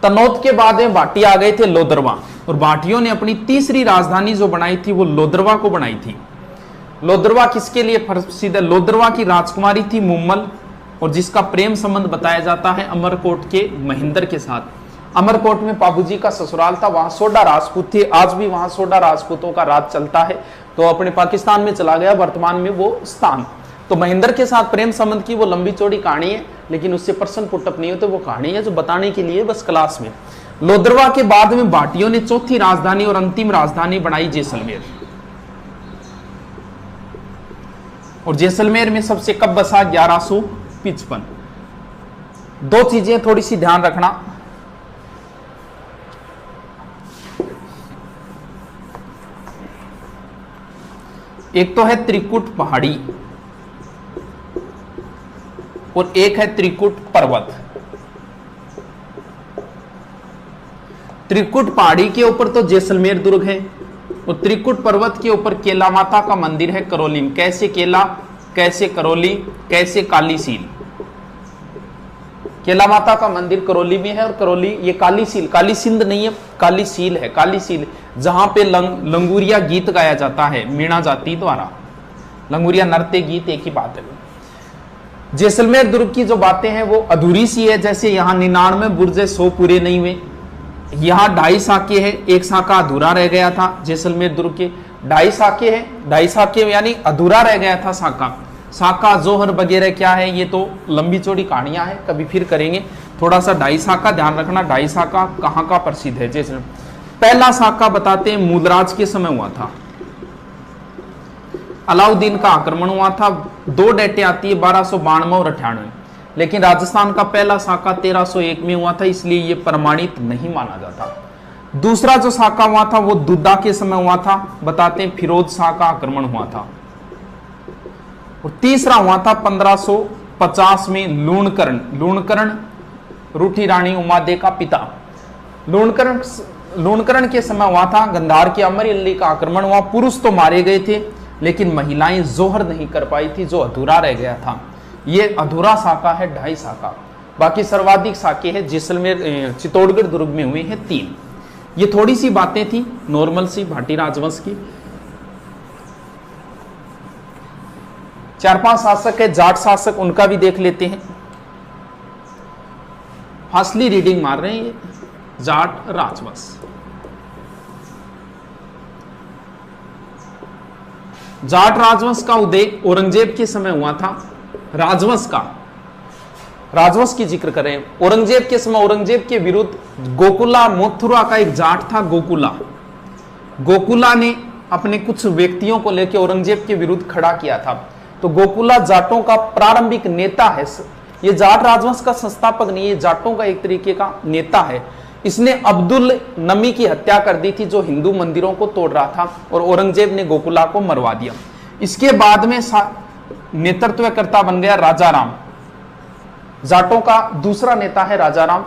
तनोट के बाद में भाटी आ गए थे लोदरवा, और भाटियों ने अपनी तीसरी राजधानी जो बनाई थी वो लोदरवा को बनाई थी। लोदरवा किसके लिए प्रसिद्ध है? लोदरवा की राजकुमारी थी मुम्मल, और जिसका प्रेम संबंध बताया जाता है अमरकोट के महेंद्र के साथ। अमरकोट में बाबूजी का ससुराल था, वहां सोडा राजपूत थे, आज भी वहां सोडा राजपूतों का राज चलता है। तो अपने पाकिस्तान में चला गया वर्तमान में वो स्थान। तो महेंद्र के साथ प्रेम संबंध की वो लंबी चौड़ी कहानी है, लेकिन उससे प्रश्न पुटअप नहीं होते, वो कहानी है जो बताने के लिए बस क्लास में। लोदरवा के बाद में भाटियों ने चौथी राजधानी और अंतिम राजधानी बनाई जैसलमेर, और जैसलमेर में सबसे कब बसा? 1155। दो चीजें थोड़ी सी ध्यान रखना, एक तो है त्रिकुट पहाड़ी और एक है त्रिकुट पर्वत। त्रिकुट पहाड़ी के ऊपर तो जैसलमेर दुर्ग है, और त्रिकुट पर्वत के ऊपर केला माता का मंदिर है करौली में। कैसे केला, कैसे करौली, कैसे कालीसील। केला माता का मंदिर करौली में है, और करौली ये कालीसील, काली सिंध नहीं है, कालीसील है, कालीसील जहां पे लंगूरिया गीत गाया जाता है मीणा जाति द्वारा। लंगूरिया नृत्य गीत एक ही बात है। जैसलमेर दुर्ग की जो बातें हैं वो अधूरी सी है, जैसे यहाँ 99 बुर्जे 100 पूरे नहीं हुए। यहाँ 2.5 साके है, एक साका अधूरा रह गया था जैसलमेर दुर्ग के। 2.5 साके है, 2.5 साके यानी अधूरा रह गया था साका। साका जोहर वगैरह क्या है ये तो लंबी चौड़ी कहानियां हैं, कभी फिर करेंगे। थोड़ा सा 2.5 साका ध्यान रखना। 2.5 साका कहाँ का प्रसिद्ध है? जैसे पहला साका बताते हैं मूलराज के समय हुआ था, अलाउद्दीन का आक्रमण हुआ था। 2 डेटें आती है 1292 और 98, लेकिन राजस्थान का पहला साका 1301 में हुआ था, इसलिए यह प्रमाणित नहीं माना जाता। दूसरा जो साका हुआ था वो दुद्दा के समय हुआ था, बताते हैं फिरोज शाह का आक्रमण हुआ था। और तीसरा हुआ था 1550 में लूणकरण। लूणकरण रूठी रानी उमादे का पिता। लूणकरण के समय हुआ था। गंधार के अमर अली का आक्रमण हुआ। पुरुष तो मारे गए थे, लेकिन महिलाएं जोहर नहीं कर पाई थी, जो अधूरा रह गया था। ये अधूरा साका है 2.5 साका। बाकी सर्वाधिक साके है जैसलमेर चित्तौड़गढ़ दुर्ग में हुए हैं 3। ये थोड़ी सी बातें थी नॉर्मल सी भाटी राजवंश की। 4-5 शासक है जाट शासक, उनका भी देख लेते हैं। फासली रीडिंग मार रहे हैं ये जाट राजवंश। जाट राजवंश का उदय औरंगजेब के समय हुआ था। राजवंश की जिक्र करें, औरंगजेब के समय औरंगजेब के विरुद्ध गोकुला मथुरा का एक जाट था गोकुला ने अपने कुछ व्यक्तियों को लेकर औरंगजेब के विरुद्ध खड़ा किया था। तो गोकुला जाटों का प्रारंभिक नेता है। ये जाट राजवंश का संस्थापक नहीं, ये जाटों का एक तरीके का नेता है। इसने अब्दुल नमी की हत्या कर दी थी, जो हिंदू मंदिरों को तोड़ रहा था, और औरंगजेब ने गोकुला को मरवा दिया। इसके बाद में नेतृत्वकर्ता बन गया राजाराम। जाटों का दूसरा नेता है राजाराम।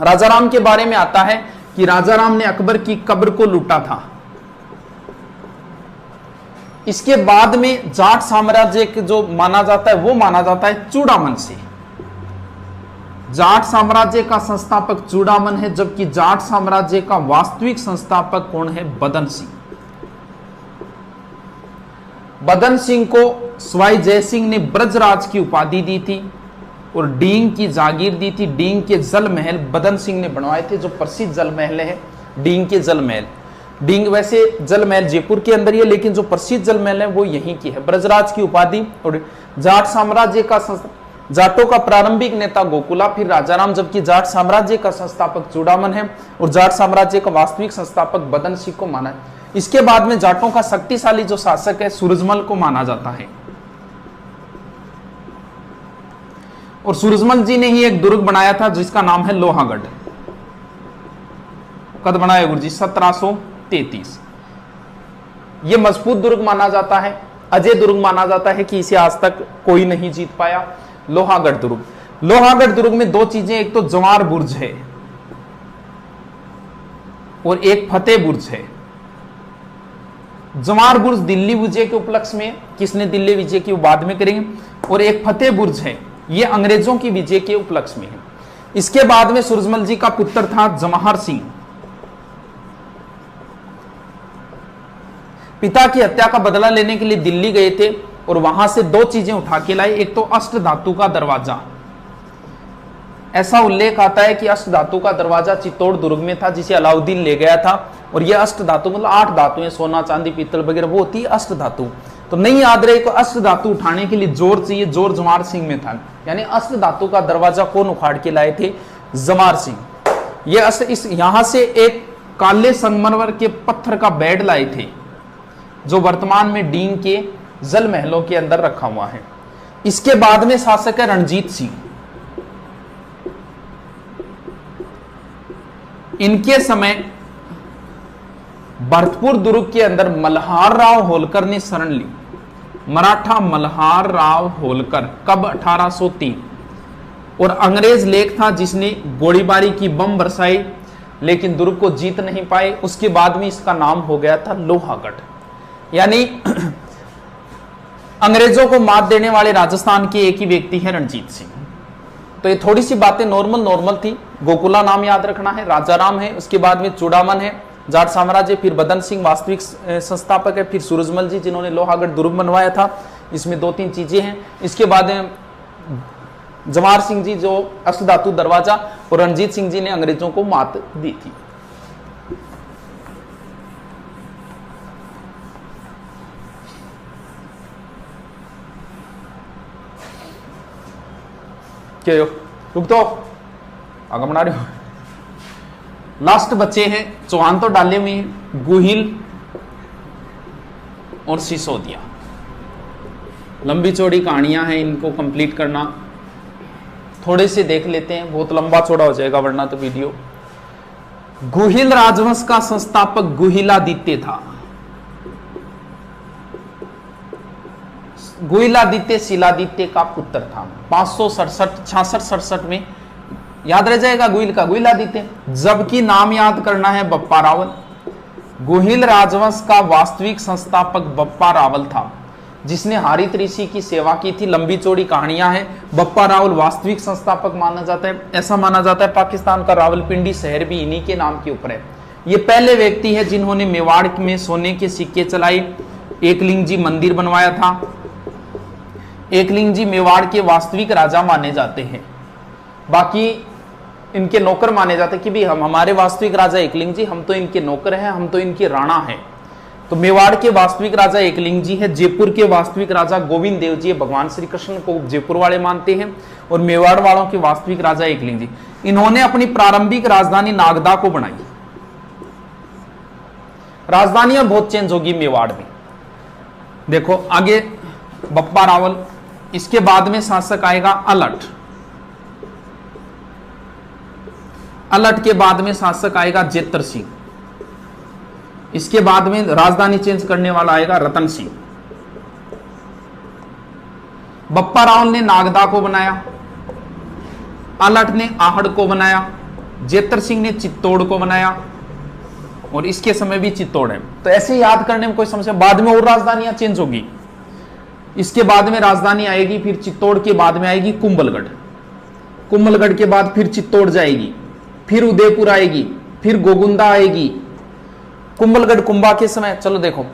राजाराम के बारे में आता है कि राजाराम ने अकबर की कब्र को लूटा था। इसके बाद में जाट साम्राज्य के जो माना जाता है वो माना जाता है चूड़ामन से। जाट साम्राज्य का संस्थापक चूड़ामन है, जबकि जाट साम्राज्य का वास्तविक संस्थापक कौन है? बदन सिंह। बदन सिंह को सवाई जयसिंह ने ब्रजराज की उपाधि दी थी, और डींग की जागीर दी थी। डींग के जल महल बदन सिंह ने बनवाए थे, जो प्रसिद्ध जल महल है डींग के जल महल। डींग वैसे जल महल जयपुर के अंदर ही है, लेकिन जो प्रसिद्ध जल महल है वो यहीं की है। ब्रजराज की उपाधि और जाट साम्राज्य का जाटों का प्रारंभिक नेता गोकुला, फिर राजाराम, जबकि जाट साम्राज्य का संस्थापक चूड़ामन है और जाट साम्राज्य का वास्तविक संस्थापक बदन सिंह को माना है। इसके बाद में जाटों का शक्तिशाली जो शासक है सूरजमल को माना जाता है। और सूरजमल जी ने ही एक दुर्ग बनाया था जिसका नाम है लोहागढ़। कद बनाया गुरु जी? 1733। यह मजबूत दुर्ग माना जाता है, अजय दुर्ग माना जाता है कि इसे आज तक कोई नहीं जीत पाया। लोहागढ़ दुर्ग, लोहागढ़ दुर्ग में दो चीजें, एक तो जवार बुर्ज है और एक फतेह बुर्ज है। जवार बुर्ज दिल्ली विजय के उपलक्ष्य में, किसने दिल्ली विजय की बाद में करेंगे, और एक फतेह बुर्ज है, ये अंग्रेजों की विजय के उपलक्ष्य में है। इसके बाद में सूरजमल जी का पुत्र था जवाहर सिंह, पिता की हत्या का बदला लेने के लिए दिल्ली गए थे और वहां से दो चीजें उठा के लाए। एक तो अष्ट धातु का दरवाजा, ऐसा उल्लेख आता है कि अष्ट धातु का दरवाजा चित्तौड़ दुर्ग में था जिसे अलाउद्दीन ले गया था। और यह अष्ट धातु मतलब 8 धातुएं, सोना चांदी पीतल वगैरह, वो होती है अष्ट धातु। तो नहीं याद रहे को अष्ट धातु उठाने के लिए जोर चाहिए, जोर जवाहर सिंह में था। यानी अष्ट धातु का दरवाजा कौन उखाड़ के लाए थे? जवाहर सिंह। ये इस यहां से एक काले संगमरमर के पत्थर का बेड लाए थे जो वर्तमान में डींग के जल महलों के अंदर रखा हुआ है। इसके बाद में शासक है रणजीत सिंह। इनके समय भरतपुर दुर्ग के अंदर मल्हार राव होलकर ने शरण ली। मराठा मल्हार राव होलकर, कब? 1803। और अंग्रेज लेख था जिसने गोलीबारी की, बम बरसाई, लेकिन दुर्ग को जीत नहीं पाए। उसके बाद में इसका नाम हो गया था लोहागढ़। यानी अंग्रेजों को मात देने वाले राजस्थान के एक ही व्यक्ति है रणजीत सिंह। तो ये थोड़ी सी बातें नॉर्मल थी। गोकुला नाम याद रखना है, राजाराम है, उसके बाद में चूड़ामन है जाट साम्राज्य, फिर बदन सिंह वास्तविक संस्थापक है, फिर सूरजमल जी जिन्होंने लोहागढ़ दुर्ग बनवाया था। इसमें 2-3 चीजें हैं। इसके बाद में जवाहर सिंह जी जो अष्टधातु दरवाजा, और रणजीत सिंह जी ने अंग्रेजों को मात दी थी। क्या हो? रुक तो आगे बना रहे हो। लास्ट बच्चे हैं, चौहान तो डाले हुए हैं, गुहिल और सिसोदिया। लंबी चौड़ी कहानियां हैं, इनको कंप्लीट करना। थोड़े से देख लेते हैं, बहुत लंबा चौड़ा हो जाएगा वरना तो वीडियो। गुहिल राजवंश का संस्थापक गुहिलादित्य था। गुहिलादित्य शिलादित्य का पुत्र था। 567 में याद रह जाएगा गुहिल का, गुहिलादित्य। जबकि नाम याद करना है बप्पा रावल। गुहिल राजवंश का वास्तविक संस्थापक बप्पा रावल था, जिसने हरित ऋषि की सेवा की थी। लंबी चौड़ी कहानियां हैं। बप्पा रावल वास्तविक संस्थापक माना जाता है। ऐसा माना जाता है पाकिस्तान का रावलपिंडी शहर भी इन्हीं के नाम के ऊपर है। ये पहले व्यक्ति है जिन्होंने मेवाड़ में सोने के सिक्के चलाए। एकलिंग जी मंदिर बनवाया था। एकलिंग जी मेवाड़ के वास्तविक राजा माने जाते हैं, बाकी इनके नौकर माने जाते हैं कि भी हम, हमारे वास्तविक राजा एकलिंग जी, हम तो इनके नौकर हैं, हम तो इनके राणा हैं। तो मेवाड़ के वास्तविक राजा एकलिंग जी है। जयपुर के वास्तविक राजा गोविंद देव जी, भगवान श्री कृष्ण को जयपुर वाले मानते हैं, और मेवाड़ वालों के वास्तविक राजा एकलिंग जी। इन्होंने अपनी प्रारंभिक राजधानी नागदा को बनाई। राजधानियां बहुत चेंज होगी मेवाड़ में। देखो आगे बप्पा रावल, इसके बाद में शासक आएगा अलट। अलट के बाद में शासक आएगा जेतर सिंह। इसके बाद में राजधानी चेंज करने वाला आएगा रतन सिंह। बप्पा रावल ने नागदा को बनाया, अलट ने आहड़ को बनाया, जेतर सिंह ने चित्तौड़ को बनाया, और इसके समय भी चित्तौड़ है। तो ऐसे याद करने में कोई समस्या, बाद में और राजधानियां चेंज होगी। इसके बाद में राजधानी आएगी, फिर चित्तौड़ के बाद में आएगी कुंभलगढ़। कुंभलगढ़ के बाद फिर चित्तौड़ जाएगी, फिर उदयपुर आएगी, फिर गोगुंदा आएगी। कुंभलगढ़ कुंभा के समय, चलो देखो,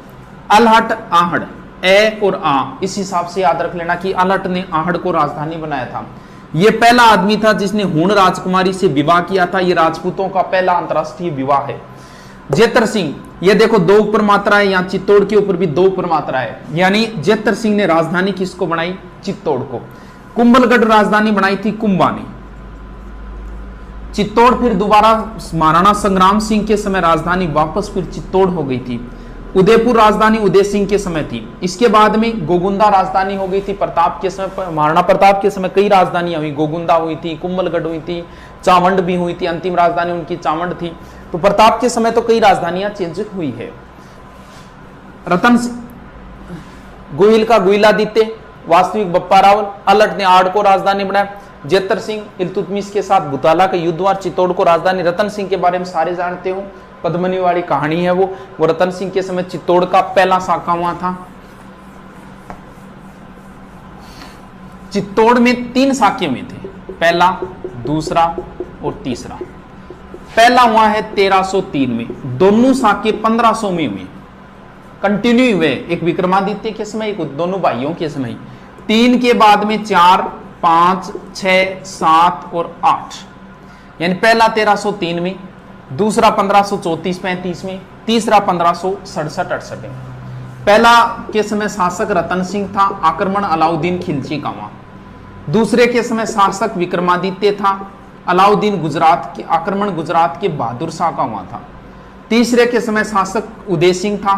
अलहट आहड़, ए और आ, इस हिसाब से याद रख लेना कि अलहट ने आहड़ को राजधानी बनाया था। ये पहला आदमी था जिसने हुण राजकुमारी से विवाह किया था। ये राजपूतों का पहला अंतरराष्ट्रीय विवाह है। जेतर सिंह, ये देखो दो ऊपर मात्रा है, यहाँ चित्तौड़ के ऊपर भी दो ऊपर मात्रा है, यानी जेतर सिंह ने राजधानी किसको बनाई? चित्तौड़ को। कुंभलगढ़ राजधानी बनाई थी कुंभा ने। चित्तौड़ फिर दोबारा महाराणा संग्राम सिंह के समय राजधानी वापस फिर चित्तौड़ हो गई थी। उदयपुर राजधानी उदय सिंह के समय थी। इसके बाद में गोगुंदा राजधानी हो गई थी प्रताप के समय। महाराणा प्रताप के समय कई राजधानियां हुई, गोगुंदा हुई थी, कुंभलगढ़ हुई थी, चावंड भी हुई थी, अंतिम राजधानी उनकी चावंड थी। तो प्रताप के समय तो कई राजधानियां चेंज हुई है। रतन गोहिल का गोहिलादित्य, वास्तविक बप्पा रावल, अलट ने आड़ को राजधानी बनाया। जेतर सिंह इल्तुतमिश के साथ बुताला का युद्ध हुआ, चित्तौड़ को राजधानी। रतन सिंह के बारे में सारे जानते हो, पद्मनी वाली कहानी है वो रतन सिंह के समय चित्तौड़ का पहला साका हुआ था। चित्तौड़ में 3 साके में थे, पहला, दूसरा और तीसरा। पहला हुआ है 1303 में, दोनों साके 1500 में हुए, कंटिन्यू हुए, एक विक्रमादित्य के समय, एक दोनों भाइयों के समय। 3 के बाद में 4, 5, 6, 7 और 8, यानी पहला 1303 में, दूसरा 1534-35 में, तीसरा 1567-68 में। पहला के समय शासक रतन सिंह था, आक्रमण अलाउद्दीन खिलजी का हुआ। दूसरे के समय शासक विक्रमादित्य था, अलाउद्दीन गुजरात के आक्रमण गुजरात के बहादुर शाह का हुआ था। तीसरे के समय शासक उदय सिंह था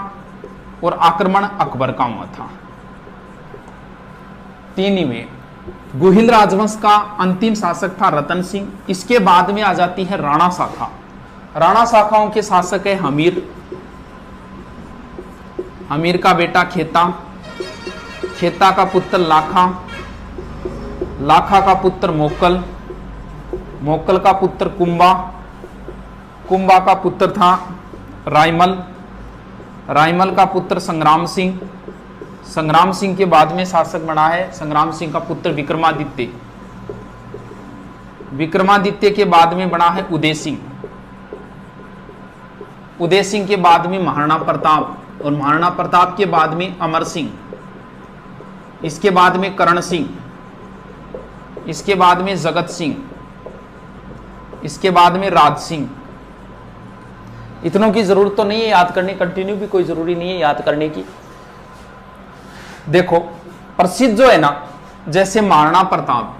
और आक्रमण अकबर का हुआ था। 3 में गोहिल राजवंश का अंतिम शासक था रतन सिंह। इसके बाद में आ जाती है राणा शाखा। राणा शाखाओं के शासक है हमीर, हमीर का बेटा खेता, खेता का पुत्र लाखा, लाखा का पुत्र मोक्कल, मोक्कल का पुत्र कुंभा, कुंभा का पुत्र था रायमल, रायमल का पुत्र संग्राम सिंह, संग्राम सिंह के बाद में शासक बना है संग्राम सिंह का पुत्र विक्रमादित्य, विक्रमादित्य के बाद में बना है उदय सिंह, उदय सिंह के बाद में महाराणा प्रताप, और महाराणा प्रताप के बाद में अमर सिंह, इसके बाद में करण सिंह, इसके बाद में जगत सिंह, इसके बाद में राज सिंह। इतनों की जरूरत तो नहीं है याद करने, कंटिन्यू भी कोई जरूरी नहीं है याद करने की। देखो प्रसिद्ध जो है ना, जैसे महाराणा प्रताप,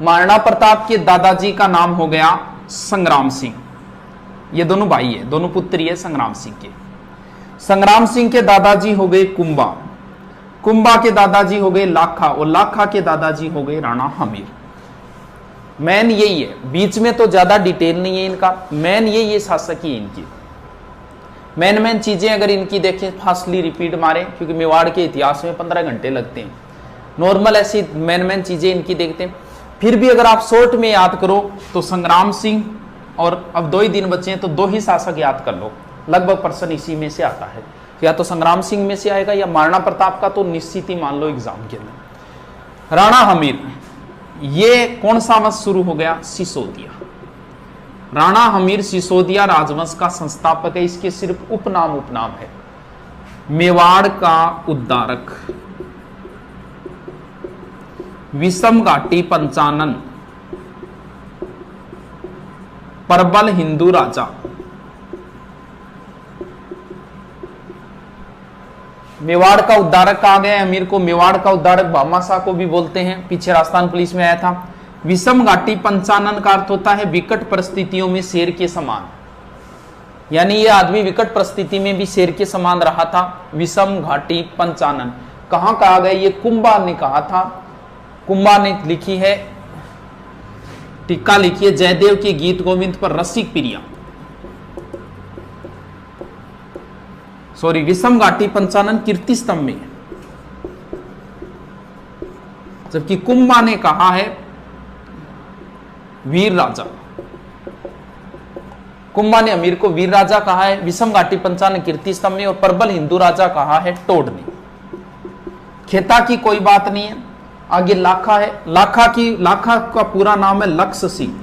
महाराणा प्रताप के दादाजी का नाम हो गया संग्राम सिंह। ये दोनों भाई है, दोनों पुत्र है संग्राम सिंह के। संग्राम सिंह के दादाजी हो गए कुंभा, कुंभा के दादाजी हो गए लाखा, और लाखा के दादाजी हो गए राणा हमीर। मैन यही है, बीच में तो ज्यादा डिटेल नहीं है इनका, मैन ये शासक ही है इनकी। मैन चीजें अगर इनकी देखें, फास्टली रिपीट मारे, क्योंकि मेवाड़ के इतिहास में 15 घंटे लगते हैं। नॉर्मल ऐसी मैन चीजें इनकी देखते हैं। फिर भी अगर आप शॉर्ट में याद करो तो संग्राम सिंह, और अब 2 ही दिन बचे हैं तो 2 ही शासक याद कर लो, लगभग पर्सन इसी में से आता है, या तो संग्राम सिंह में से आएगा या महाराणा प्रताप का तो निश्चित ही मान लो एग्जाम के अंदर। राणा हमीर, ये कौन सा वंश शुरू हो गया? सिसोदिया। राणा हमीर सिसोदिया राजवंश का संस्थापक है। इसके सिर्फ उपनाम है। मेवाड़ का उद्धारक, विषम घाटी पंचानन, प्रबल हिंदू राजा। मेवाड़ का उद्धारक कहा गया है अमीर को। मेवाड़ का उद्धारक भामाशाह को भी बोलते हैं, पीछे राजस्थान पुलिस में आया था। विषम घाटी पंचानन का अर्थ होता है विकट परिस्थितियों में शेर के समान, यानी ये आदमी विकट परिस्थिति में भी शेर के समान रहा था। विषम घाटी पंचानन कहां कहा गया? ये कुंभा ने कहा था। कुंभा ने लिखी है, टीका लिखी है जयदेव के गीत गोविंद पर रसिक प्रिया, सॉरी विषम घाटी पंचानन कीर्ति स्तंभ में, जबकि कुंभा ने कहा है वीर राजा। कुंभा ने अमीर को वीर राजा कहा है, विषम घाटी पंचानन कीर्ति स्तंभ में, और प्रबल हिंदू राजा कहा है टोड ने। खेता की कोई बात नहीं है। आगे लाखा है। लाखा का पूरा नाम है लक्ष सिंह।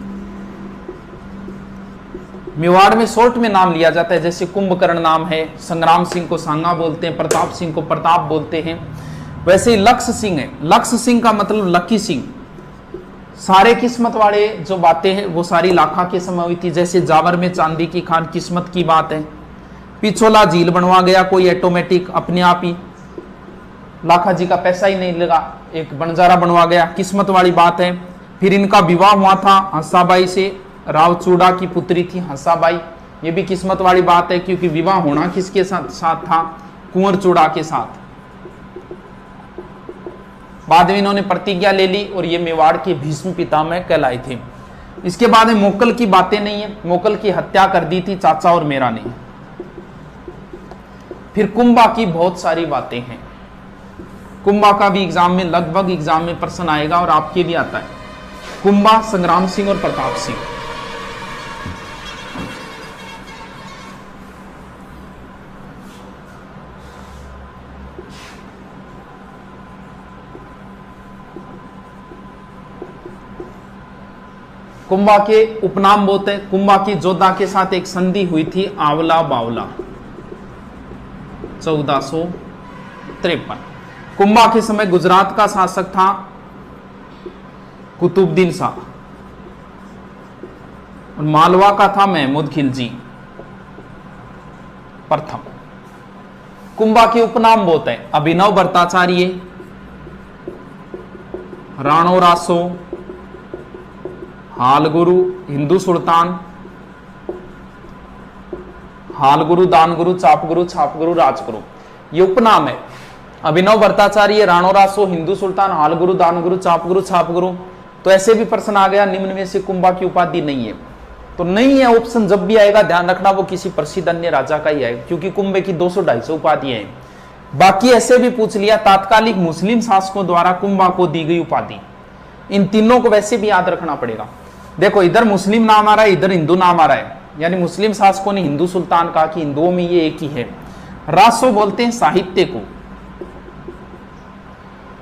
मेवाड़ में शॉर्ट में नाम लिया जाता है, जैसे कुंभकर्ण नाम है, संग्राम सिंह को सांगा बोलते हैं, प्रताप सिंह को प्रताप बोलते हैं। वैसे ही लक्ष्य सिंह है, लक्ष्य सिंह का मतलब लकी सिंह। सारे किस्मत वाले जो बातें हैं वो सारी लाखा के समय हुई थी। जैसे जावर में चांदी की खान, किस्मत की बात है। पिछोला झील बनवा गया कोई ऑटोमेटिक अपने आप ही, लाखा जी का पैसा ही नहीं लगा, एक बंजारा बनवा गया, किस्मत वाली बात है। फिर इनका विवाह हुआ था हंसाबाई से, रावचूड़ा की पुत्री थी हंसाबाई, ये भी किस्मत वाली बात है, क्योंकि विवाह होना किसके साथ था? कुंवर चूड़ा के साथ। बाद में इन्होंने प्रतिज्ञा ले ली और ये मेवाड़ के भीष्म पितामह कहलाए थे। इसके बाद में मोकल की बातें नहीं है, मोकल की हत्या कर दी थी चाचा और मेरा ने। फिर कुंभा की बहुत सारी बातें हैं। कुंभा का भी एग्जाम में, लगभग एग्जाम में प्रश्न आएगा और आपके भी आता है। कुंभा, संग्राम सिंह और प्रताप सिंह। कुंभा के उपनाम बहुत है। कुंभा की जोधा के साथ एक संधि हुई थी आंवला बावला 1453। कुंभा के समय गुजरात का शासक था कुतुबुद्दीन शाह और मालवा का था महमूद खिलजी प्रथम। कुंभा के उपनाम बहुत है। अभिनव भट्टाचार्य, राणो रासो, हालगुरु, हिंदू सुल्तान, हालगुरु, दानगुरु, चापगुरु, छापगुरु, राजगुरु, ये उपनाम है। अभिनव भट्टाचार्य, राणो रासो, हिंदू सुल्तान, हालगुरु, दानगुरु, चापगुरु, छापगुरु। तो ऐसे भी प्रश्न आ गया, निम्न में से कुंभा की उपाधि नहीं है। तो नहीं है ऑप्शन जब भी आएगा ध्यान रखना वो किसी प्रसिद्ध अन्य राजा का ही आएगा, क्योंकि कुंभे की 200-250 उपाधियां हैं। बाकी ऐसे भी पूछ लिया, तात्कालिक मुस्लिम शासकों द्वारा कुंभा को दी गई उपाधि। इन तीनों को वैसे भी याद रखना पड़ेगा। देखो इधर मुस्लिम नाम आ रहा है, इधर हिंदू नाम आ रहा है, यानी मुस्लिम शासकों ने हिंदू सुल्तान कहा कि हिंदुओं में ये एक ही है। रासो बोलते हैं साहित्य को,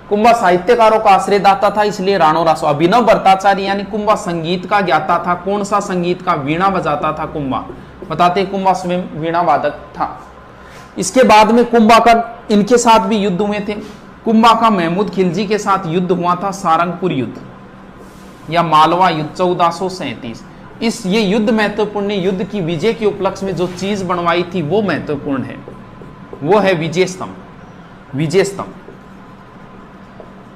कुंभा साहित्यकारों का आश्रयदाता था, इसलिए राणो रासो। अभिनव भट्टाचार्य यानी कुंभा संगीत का ज्ञाता था। कौन सा संगीत का? वीणा बजाता था कुंभा। बताते कुंभा स्वयं वीणा वादक था। इसके बाद में कुंभा का इनके साथ भी युद्ध हुए थे। कुंभा का महमूद खिलजी के साथ युद्ध हुआ था, सारंगपुर युद्ध या मालवा युद्ध 1437। ये युद्ध महत्वपूर्ण, युद्ध की विजय के उपलक्ष्य में जो चीज बनवाई थी वो महत्वपूर्ण है, वो है विजय स्तंभ। विजय स्तंभ,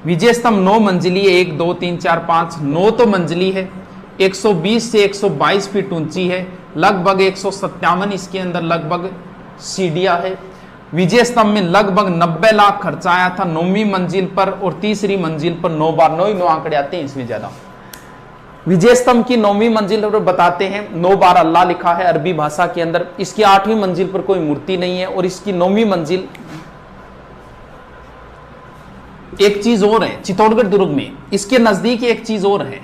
विजय स्तंभ 9 मंजिली है, 1 2 3 4 5, 9 तो मंजिली है, 120 से 122 फीट ऊंची है, लगभग 157 इसके अंदर लगभग सीढ़ियां है। विजय स्तंभ में लगभग 90 लाख खर्चा आया था 9वीं मंजिल पर, और तीसरी मंजिल पर 9 बार, 9 आंकड़े आते हैं इसमें ज्यादा। विजय स्तंभ की 9वीं मंजिल पर बताते हैं 9 बार अल्लाह लिखा है अरबी भाषा के अंदर। इसकी 8वीं मंजिल पर कोई मूर्ति नहीं है, और इसकी 9वीं मंजिल एक चीज और है, चित्तौड़गढ़ दुर्ग में इसके नजदीक एक चीज और है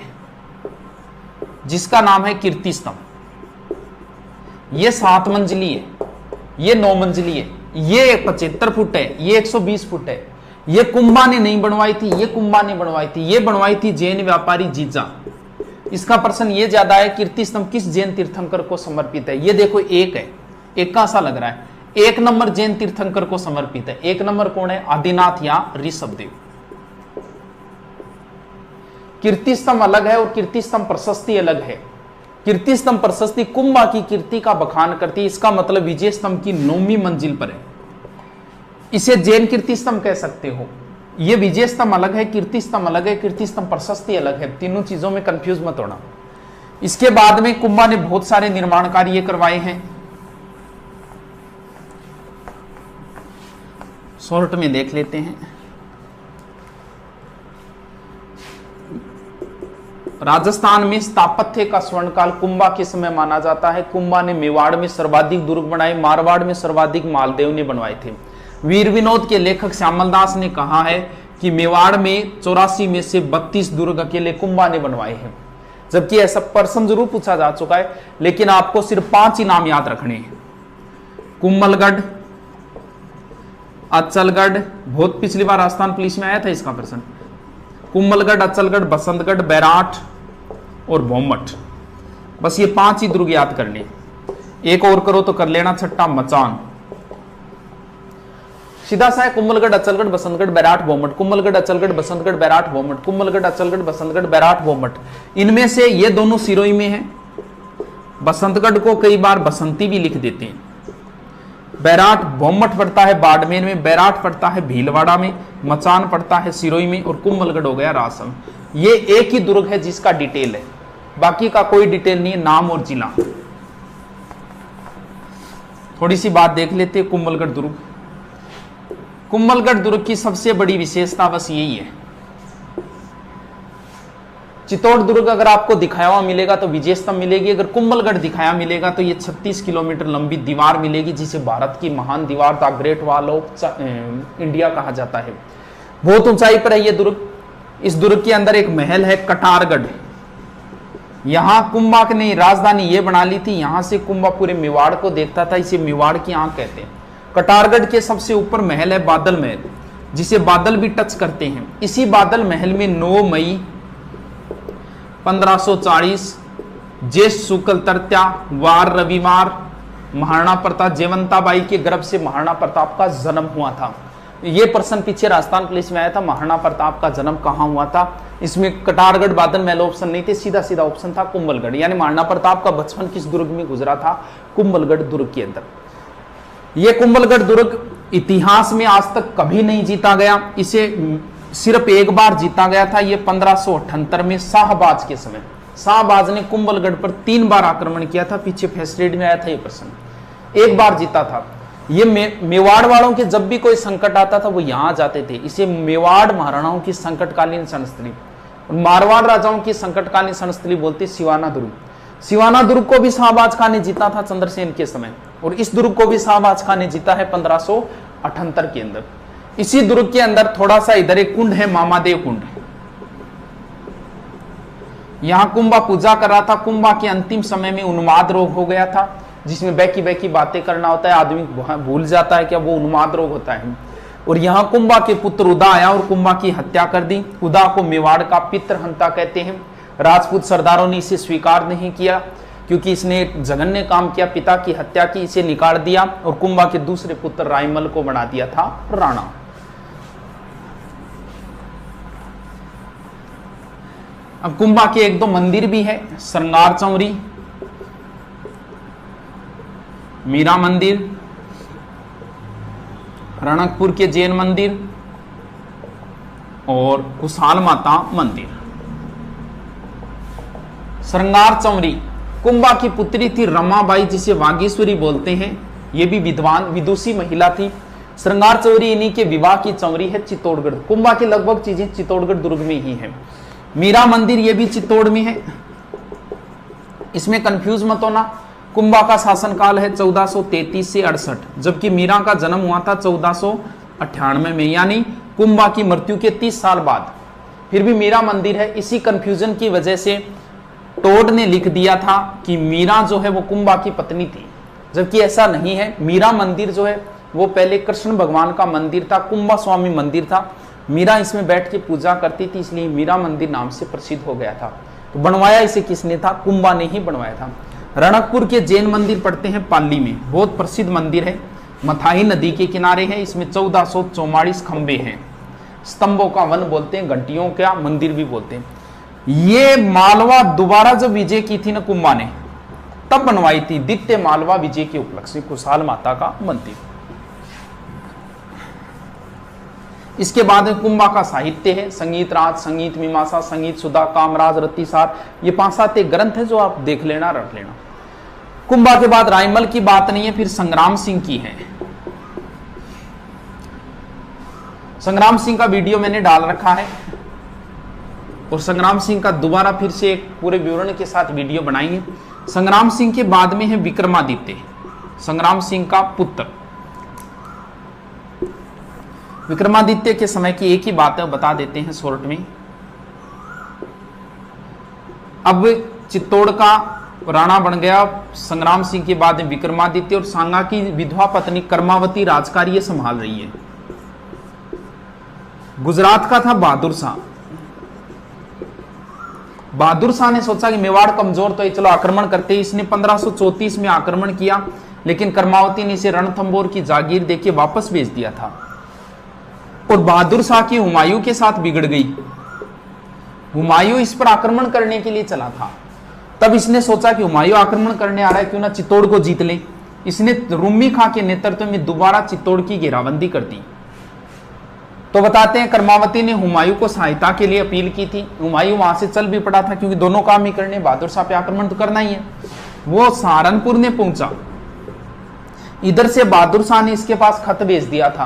जिसका नाम है कीर्ति स्तंभ। ये 7 मंजिली है, ये 9 मंजिली है, ये 75 फुट है, ये 120 फुट है। ये कुंभा ने नहीं बनवाई थी, ये कुंभा ने बनवाई थी, ये बनवाई थी जैन व्यापारी जीजा। इसका प्रश्न ये ज्यादा है, कीर्ति स्तंभ किस जैन तीर्थंकर को समर्पित है? ये देखो एक है, एक का सा लग रहा है। 1 नंबर जैन तीर्थंकर को समर्पित है। 1 नंबर कौन है? आदिनाथ या ऋषभदेव। कीर्ति स्तंभ अलग है और कीर्ति स्तंभ प्रशस्ति अलग है। कीर्ति स्तंभ प्रशस्ति कुंभा की कीर्ति का बखान करती है, इसका मतलब विजय स्तंभ की 9वीं मंजिल पर है। इसे जैन कीर्ति स्तंभ कह सकते हो। ये विजय स्तंभ अलग है, कीर्ति स्तंभ अलग है, कीर्ति स्तंभ प्रशस्ति अलग है। तीनों चीजों में कंफ्यूज मत होना। इसके बाद में कुंभा ने बहुत सारे निर्माण कार्य करवाए हैं। शॉर्ट में देख लेते हैं। राजस्थान में स्थापत्य का स्वर्णकाल कुंभा के समय माना जाता है। कुंभा ने मेवाड़ में सर्वाधिक दुर्ग बनाए, मारवाड़ में सर्वाधिक मालदेव ने बनवाए थे। वीर विनोद के लेखक श्यामल दास ने कहा है कि मेवाड़ में 84 में से 32 दुर्ग अकेले कुंभा ने बनवाए हैं। जबकि ऐसा प्रश्न जरूर पूछा जा चुका है, लेकिन आपको सिर्फ 5 ही नाम याद रखने हैं। कुंभलगढ़, अचलगढ़, बहुत पिछली बार राजस्थान पुलिस में आया था इसका प्रश्न। कुंभलगढ़, अचलगढ़, बसंतगढ़, बैराठ और भोमट, बस ये 5 ही दुर्ग याद करने। एक और करो तो कर लेना, छठा मचान। सीधा सा है कुंभलगढ़, अचलगढ़, बसंतगढ़, बैराट, भोमट, कुंभलगढ़, अचलगढ़, बसंतगढ़, बैराट, भोमट, कुंभलगढ़, अचलगढ़, बसंतगढ़, बैराट, भोमट। इनमें से ये दोनों सिरोही में है। बसंतगढ़ को कई बार बसंती भी लिख देते हैं। बैराट भोमट पड़ता है बाड़मेर में, बैराट पड़ता है भीलवाड़ा में, मचान पड़ता है सिरोही में, और कुंभलगढ़ हो गया रासम। ये एक ही दुर्ग है जिसका डिटेल है, बाकी का कोई डिटेल नहीं है, नाम और जिला। थोड़ी सी बात देख लेते हैं कुंभलगढ़ दुर्ग। कुंभलगढ़ दुर्ग की सबसे बड़ी विशेषता बस यही है। चित्तौड़ दुर्ग अगर आपको दिखाया हुआ मिलेगा तो विजय स्तंभ मिलेगी, अगर कुंभलगढ़ दिखाया मिलेगा तो ये 36 किलोमीटर लंबी दीवार मिलेगी, जिसे भारत की महान दीवार the great wall of India कहा जाता है। बहुत ऊंचाई पर है ये दुर्ग। इस दुर्ग के अंदर एक महल है कटारगढ़। यहां कुंभा ने राजधानी ये बना ली थी, यहां से कुंभा पूरे मेवाड़ को देखता था, इसे मेवाड़ की आंख कहते हैं। कटारगढ़ के सबसे ऊपर महल है बादल महल, जिसे बादल भी टच करते हैं। इसी बादल महल में 9 मई 1540 ज्येष्ठ शुक्ल तृतीया वार रविवार महाराणा प्रताप जयवंताबाई के गर्भ से महाराणा प्रताप का जन्म हुआ था। ये प्रश्न पीछे राजस्थान पुलिस में आया था, महाराणा प्रताप का जन्म कहां हुआ था। इसमें कटारगढ़ बादल महल ऑप्शन नहीं थे, सीधा सीधा ऑप्शन था कुंभलगढ़। यानी महाराणा प्रताप का बचपन किस दुर्ग में गुजरा था? कुंभलगढ़ दुर्ग के अंदर। यह कुंभलगढ़ दुर्ग इतिहास में आज तक कभी नहीं जीता गया, इसे सिर्फ एक बार जीता गया था। यह 1578 में शाहबाज के समय। शाहबाज ने कुंभलगढ़ पर 3 बार आक्रमण किया था। पीछे फैसलेट में आया था यह प्रश्न। एक बार जीता था। ये मेवाड़ वालों के जब भी कोई संकट आता था वो यहां जाते थे। इसे मेवाड़ महाराणाओं की संकटकालीन संस्थली, मारवाड़ राजाओं की संकटकालीन संस्थली बोलते सिवाना दुर्ग। सिवाना दुर्ग को भी शाहबाज खान ने जीता था चंद्रसेन के समय, और इस दुर्ग को भी शाहबाज खान ने जीता है 1578 के अंदर। इसी दुर्ग के अंदर थोड़ा सा इधर एक कुंड है, मामादेव कुंड। यहां कुंभा पूजा कर रहा था। कुंभा के अंतिम समय में उन्माद रोग हो गया था, जिसमें बैकी बैकी बातें करना होता है, आदमी भूल जाता है क्या वो उन्माद रोग होता है। और यहां कुंभा के पुत्र उदा आया और कुंभा की हत्या कर दी। उदा को मेवाड़ का पितृहंता कहते हैं। राजपूत सरदारों ने इसे स्वीकार नहीं किया क्योंकि इसने जघन्य काम किया, पिता की हत्या की, इसे निकाल दिया और कुंभा के दूसरे पुत्र रायमल को बना दिया था राणा। अब कुंभा के 1-2 मंदिर भी है, श्रृंगार चौरी, मीरा मंदिर, रणकपुर के जैन मंदिर और कुशाल माता मंदिर। श्रृंगार चौरी कुंभा की पुत्री थी रमाबाई, जिसे वागीश्वरी बोलते हैं। यह भी विद्वान विदुषी महिला थी। श्रृंगार चौरी इन्हीं के विवाह की चौरी है चित्तौड़गढ़। कुंभा की लगभग चीजें चित्तौड़गढ़ दुर्ग में ही है। मीरा मंदिर यह भी चित्तौड़ में है, इसमें कंफ्यूज मत होना। कुंभा का शासनकाल है 1433 से 68, जबकि मीरा का जन्म हुआ था 1498 में, यानी कुंभा की मृत्यु के 30 साल बाद। फिर भी मीरा मंदिर है। इसी कंफ्यूजन की वजह से टोड ने लिख दिया था कि मीरा जो है वो कुंभा की पत्नी थी, जबकि ऐसा नहीं है। मीरा मंदिर जो है वो पहले कृष्ण भगवान का मंदिर था, कुंभा स्वामी मंदिर था। मीरा इसमें बैठ के पूजा करती थी, इसलिए मीरा मंदिर नाम से प्रसिद्ध हो गया था। तो बनवाया इसे किसने था? कुंभा ने ही बनवाया था। रणकपुर के जैन मंदिर पड़ते हैं पाली में, बहुत प्रसिद्ध मंदिर है, मथाही नदी के किनारे है। इसमें 1444 खंबे हैं, स्तंभों का वन बोलते हैं, घंटियों का मंदिर भी बोलते हैं। ये मालवा दोबारा जब विजय की थी ना कुंभा ने, तब बनवाई थी द्वितीय मालवा विजय के उपलक्ष्य में कुशाल माता का मंदिर। इसके बाद कुंभा का साहित्य है, संगीत राज, संगीत मीमांसा, संगीत सुधा, कामराज, रतिसार, ये 5-7 ग्रंथ है जो आप देख लेना, रट लेना। कुंभा के बाद रायमल की बात नहीं है, फिर संग्राम सिंह की है। संग्राम सिंह का वीडियो मैंने डाल रखा है और संग्राम सिंह का दोबारा फिर से एक पूरे विवरण के साथ वीडियो बनाएंगे। संग्राम सिंह के बाद में है विक्रमादित्य, संग्राम सिंह का पुत्र। विक्रमादित्य के समय की एक ही बात है, बता देते हैं शॉर्ट में। अब चित्तौड़ का राणा बन गया संग्राम सिंह के बाद विक्रमादित्य, और सांगा की विधवा पत्नी कर्मावती राजकार्य संभाल रही है। गुजरात का था बहादुर शाह। बहादुर शाह ने सोचा कि मेवाड़ कमजोर तो है, चलो आक्रमण करते हैं। इसने 1534 में आक्रमण किया, लेकिन कर्मावती ने इसे रणथंबोर की जागीर देके वापस भेज दिया था। और बहादुर शाह की हुमायूं के साथ बिगड़ गई। हुमायूं इस पर आक्रमण करने के लिए चला था। तब इसने सोचा कि हुमायूं आक्रमण करने आ रहा है, क्यों ना चित्तौड़ को जीत ले। इसने रूमी खां के नेतृत्व में दोबारा चित्तौड़ की घेराबंदी कर दी। तो बताते हैं कर्मावती ने हुमायूं को सहायता के लिए अपील की थी। हुमायूं वहां से चल भी पड़ा था, क्योंकि दोनों काम ही करने, बहादुर शाह पे आक्रमण तो करना ही है। वो सहारनपुर ने पहुंचा। इधर से बहादुर शाह ने इसके पास खत भेज दिया था,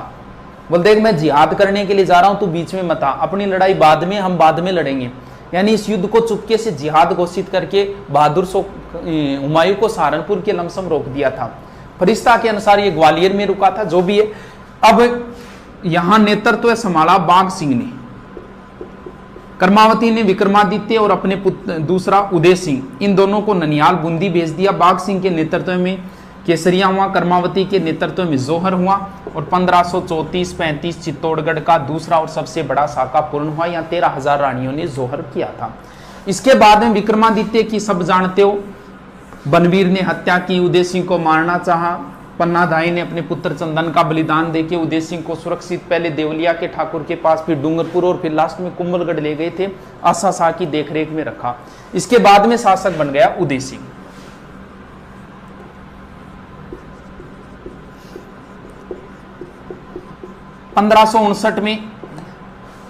बोल देख मैं जिहाद करने के लिए जा रहा हूं, तू बीच में मत आ, अपनी लड़ाई बाद में, हम बाद में लड़ेंगे। यानी इस युद्ध को चुपके से जिहाद घोषित करके हुमायूं को सहारनपुर के लमसम रोक दिया था। फरिश्ता के अनुसार ये ग्वालियर में रुका था, जो भी है। अब यहां नेतृत्व संभाला बाघ सिंह ने। कर्मावती ने विक्रमादित्य और अपने पुत्र दूसरा उदय सिंह, इन दोनों को ननियाल बूंदी भेज दिया। बाघ सिंह के नेतृत्व में केसरिया हुआ, कर्मावती के नेतृत्व में जोहर हुआ और 1534-35 चित्तौड़गढ़ का दूसरा और सबसे बड़ा साका पूर्ण हुआ। यहाँ 13,000 रानियों ने जोहर किया था। इसके बाद में विक्रमादित्य की सब जानते हो, बनवीर ने हत्या की, उदय सिंह को मारना चाहा। पन्नाधाई ने अपने पुत्र चंदन का बलिदान देके उदय सिंह को सुरक्षित पहले देवलिया के ठाकुर के पास, फिर डूंगरपुर और फिर लास्ट में कुंभलगढ़ ले गए थे। आशा शाह की देखरेख में रखा। इसके बाद में शासक बन गया उदय सिंह। 1559 में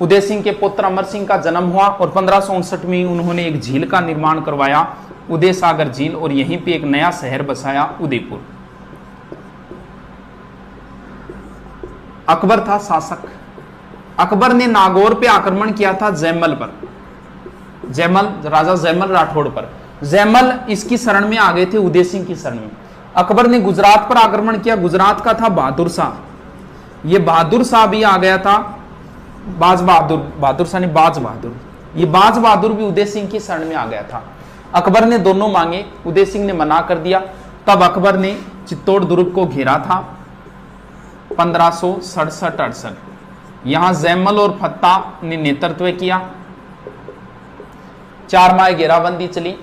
उदय सिंह के पुत्र अमर सिंह का जन्म हुआ और 1559 में उन्होंने एक झील का निर्माण करवाया, उदय सागर झील, और यहीं पे एक नया शहर बसाया, उदयपुर। अकबर था शासक। अकबर ने नागौर पे आक्रमण किया था जयमल पर, राजा जयमल राठौड़ पर। जयमल इसकी शरण में आ गए थे, उदय सिंह की शरण में। अकबर ने गुजरात पर आक्रमण किया। गुजरात का था बहादुर शाह। ये बहादुर शाह भी आ गया था, बहादुर शाह ने बाज बहादुर, ये बाज बहादुर भी उदय सिंह की शरण में आ गया था। अकबर ने दोनों मांगे, उदय सिंह ने मना कर दिया। तब अकबर ने चित्तौड़ दुर्ग को घेरा था 1567-68। यहां जैमल और फत्ता ने नेतृत्व किया। 4 माह घेराबंदी चली,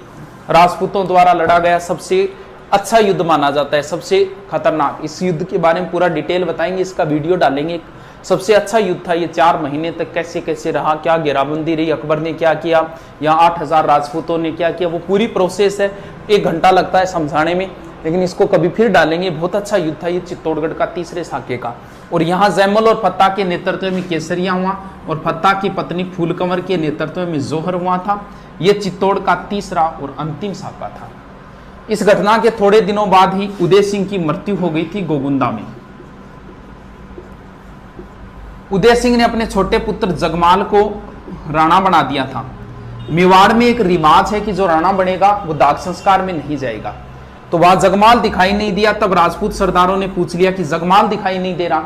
राजपूतों द्वारा लड़ा गया सबसे अच्छा युद्ध माना जाता है, सबसे खतरनाक। इस युद्ध के बारे में पूरा डिटेल बताएंगे, इसका वीडियो डालेंगे। सबसे अच्छा युद्ध था ये। 4 महीने तक कैसे कैसे रहा, क्या घेराबंदी रही, अकबर ने क्या किया, यहाँ 8000 राजपूतों ने क्या किया, वो पूरी प्रोसेस है। 1 घंटा लगता है समझाने में, लेकिन इसको कभी फिर डालेंगे। बहुत अच्छा युद्ध था ये चित्तौड़गढ़ का, तीसरे साके का। और यहाँ जैमल और फत्ता के नेतृत्व में केसरिया हुआ और फत्ता की पत्नी फूलकंवर के नेतृत्व में जोहर हुआ था। ये चित्तौड़ का तीसरा और अंतिम साका था। इस घटना के थोड़े दिनों बाद ही उदय सिंह की मृत्यु हो गई थी गोगुंदा में। उदय सिंह ने अपने छोटे पुत्र जगमाल को राणा बना दिया था। मेवाड़ में एक रिवाज है कि जो राणा बनेगा वो दाग संस्कार में नहीं जाएगा। तो वहां जगमाल दिखाई नहीं दिया। तब राजपूत सरदारों ने पूछ लिया कि जगमाल दिखाई नहीं दे रहा।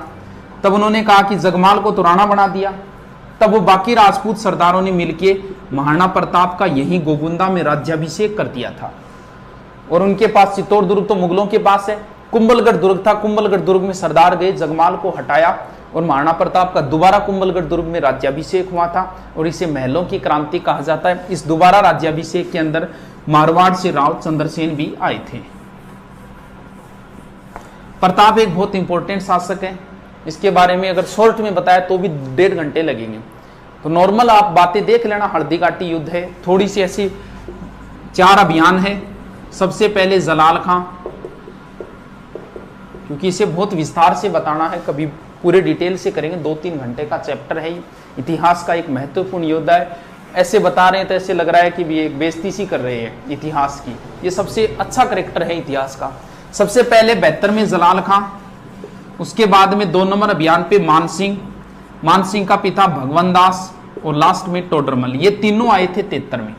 तब उन्होंने कहा कि जगमाल को तो राणा बना दिया। तब वो बाकी राजपूत सरदारों ने मिलकर महाराणा प्रताप का यही गोगुंदा में राज्याभिषेक कर दिया था। और उनके पास चित्तौड़ दुर्ग तो मुगलों के पास है, कुंभलगढ़ दुर्ग था। कुंभलगढ़ दुर्ग में सरदार गए, जगमाल को हटाया और महाराणा प्रताप का दोबारा कुंभलगढ़ दुर्ग में राज्याभिषेक हुआ था। और इसे महलों की क्रांति कहा जाता है। इस दोबारा राज्याभिषेक के अंदर मारवाड़ से राव चंद्रसेन भी आए थे। प्रताप एक बहुत इंपॉर्टेंट शासक है। इसके बारे में अगर शॉर्ट में बताया तो भी 1.5 घंटे लगेंगे। तो नॉर्मल आप बातें देख लेना। हल्दी घाटी युद्ध है, थोड़ी सी ऐसी 4 अभियान है। सबसे पहले जलाल खां, क्योंकि इसे बहुत विस्तार से बताना है, कभी पूरे डिटेल से करेंगे। 2-3 घंटे का चैप्टर है। इतिहास का एक महत्वपूर्ण योद्धा है। ऐसे बता रहे हैं तो ऐसे लग रहा है कि भी एक बेइज्जती सी कर रहे हैं इतिहास की। ये सबसे अच्छा करेक्टर है इतिहास का। सबसे पहले 72 में जलाल खां, उसके बाद में 2 नंबर अभियान पे मान सिंह का पिता भगवंत दास, और लास्ट में टोडरमल। ये तीनों आए थे 73 में।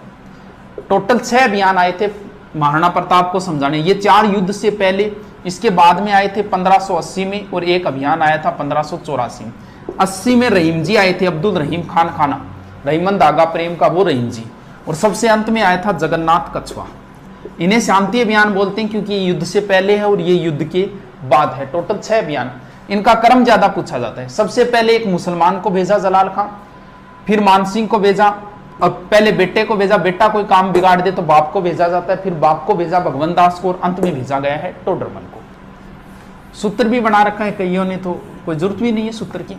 टोटल 6 अभियान आए थे महाराणा प्रताप को समझाने। ये 4 युद्ध से पहले, इसके बाद में आए थे 1580 में, और एक अभियान आया था 1584 में। 80 में रहीम जी आए थे, अब्दुल रहीम खान खाना, रहीमन दागा प्रेम का वो रहीम जी। और सबसे अंत में आया था जगन्नाथ कछवा। इन्हें शांति अभियान बोलते हैं क्योंकि ये युद्ध से पहले है और ये युद्ध के बाद है। टोटल 6 अभियान। इनका क्रम ज्यादा पूछा जाता है। सबसे पहले एक मुसलमान को भेजा जलाल खां, फिर मान सिंह को भेजा, और पहले बेटे को भेजा, बेटा कोई काम बिगाड़ दे तो बाप को भेजा जाता है, फिर बाप को भेजा भगवंत दास को, और अंत में भेजा गया है टोडरमल को। सूत्र भी बना रखा है कईयों ने, तो कोई जरूरत भी नहीं है सूत्र की।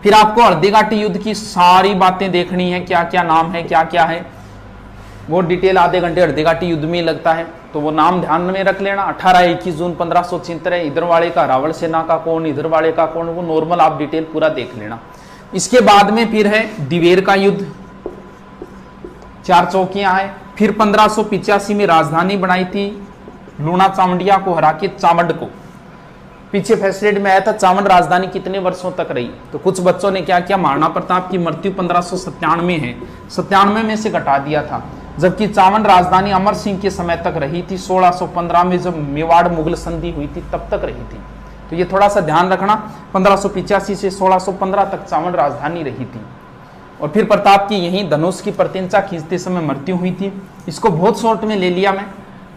फिर आपको हल्दीघाटी युद्ध की सारी बातें देखनी है, क्या क्या नाम है, क्या क्या है, वो डिटेल आधे घंटे हल्दीघाटी युद्ध में लगता है, तो वो नाम ध्यान में रख लेना। 18-21 जून 1576 है, इधर वाले का रावण सेना का कौन, इधर वाले का कौन, वो नॉर्मल आप डिटेल पूरा देख लेना। इसके बाद में फिर है दिवेर का युद्ध, 4 चौकियां हैं। फिर 1585 में राजधानी बनाई थी लूणा चावंडिया को हरा के चावंड को। पीछे फैसलेट में आया था चावंड राजधानी कितने वर्षों तक रही, तो कुछ बच्चों ने क्या किया, महाराणा प्रताप की मृत्यु 1597 है, 97 में से घटा दिया था, जबकि चावंड राजधानी अमर सिंह के समय तक रही थी। 1615 में जब मेवाड़ मुगल संधि हुई थी तब तक रही थी, तो ये थोड़ा सा ध्यान रखना। 1585 से 1615 तक चावंड राजधानी रही थी। और फिर प्रताप की यहीं धनुष की प्रत्यंचा खींचते समय मृत्यु हुई थी। इसको बहुत शॉर्ट में ले लिया मैं,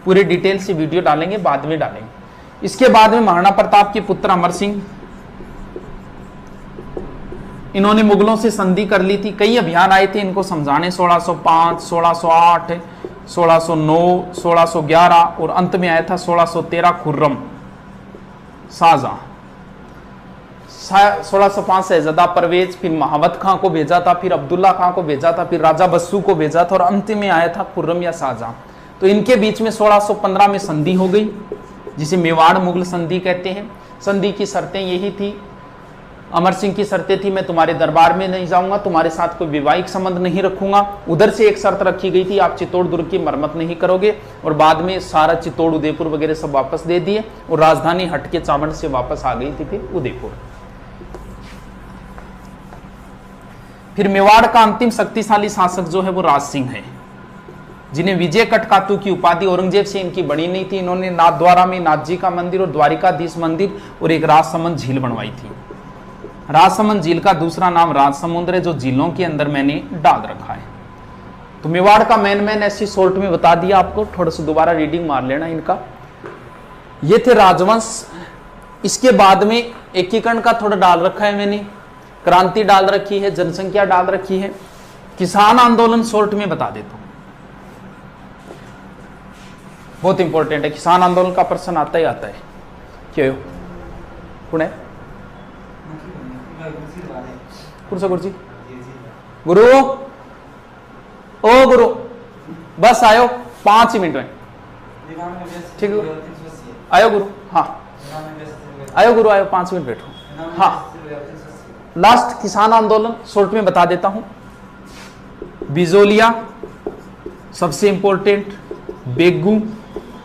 पूरे डिटेल से वीडियो डालेंगे, बाद में डालेंगे। इसके बाद में महाराणा प्रताप के पुत्र अमर सिंह, इन्होंने मुगलों से संधि कर ली थी। कई अभियान आए थे इनको समझाने, 1605, 1608, 1609, 1611 और अंत में आया था 1613 खुर्रम शाहजहां। 1605 शहजादा परवेज, फिर महावत खां को भेजा था, फिर अब्दुल्ला खां को भेजा था, फिर राजा बस्सू को भेजा था और अंत में आया था खुर्रम या शाहजहां। तो इनके बीच में 1615 में संधि हो गई, जिसे मेवाड़ मुगल संधि कहते हैं। संधि की शर्तें यही थी, अमर सिंह की शर्तें थी, मैं तुम्हारे दरबार में नहीं जाऊंगा, तुम्हारे साथ कोई वैवाहिक संबंध नहीं रखूंगा। उधर से एक शर्त रखी गई थी, आप चित्तौड़ दुर्ग की मरम्मत नहीं करोगे। और बाद में सारा चित्तौड़ उदयपुर वगैरह सब वापस दे दिए और राजधानी हट के चावंड से वापस आ गई थी फिर उदयपुर। फिर मेवाड़ का अंतिम शक्तिशाली शासक जो है वो राज सिंह है, जिन्हें विजय कटकातू की उपाधि औरंगजेब से इनकी बड़ी नहीं थी। इन्होंने नाथद्वारा में नाथ जी का मंदिर और द्वारिकाधीश मंदिर और एक राजसमंद झील बनवाई थी। राजसमंद झील का दूसरा नाम राजसमुद्र है, जो झीलों के अंदर मैंने डाल रखा है। तो मेवाड़ का मैन ऐसी शॉर्ट में बता दिया आपको, थोड़ा सा दोबारा रीडिंग मार लेना इनका। ये थे राजवंश। इसके बाद में एकीकरण का थोड़ा डाल रखा है मैंने, क्रांति डाल रखी है, जनसंख्या डाल रखी है, किसान आंदोलन शॉर्ट में बता देता हूं, बहुत इंपॉर्टेंट है। किसान आंदोलन का प्रश्न आता ही आता है। क्यों पुणे कुर्सी गुरु, ओ गुरु बस आयो 5 मिनट में, ठीक है आयो गुरु, हाँ आयो गुरु आयो, 5 मिनट बैठो। हाँ लास्ट किसान आंदोलन शॉर्ट में बता देता हूं। बिजोलिया सबसे इंपॉर्टेंट, बेगू,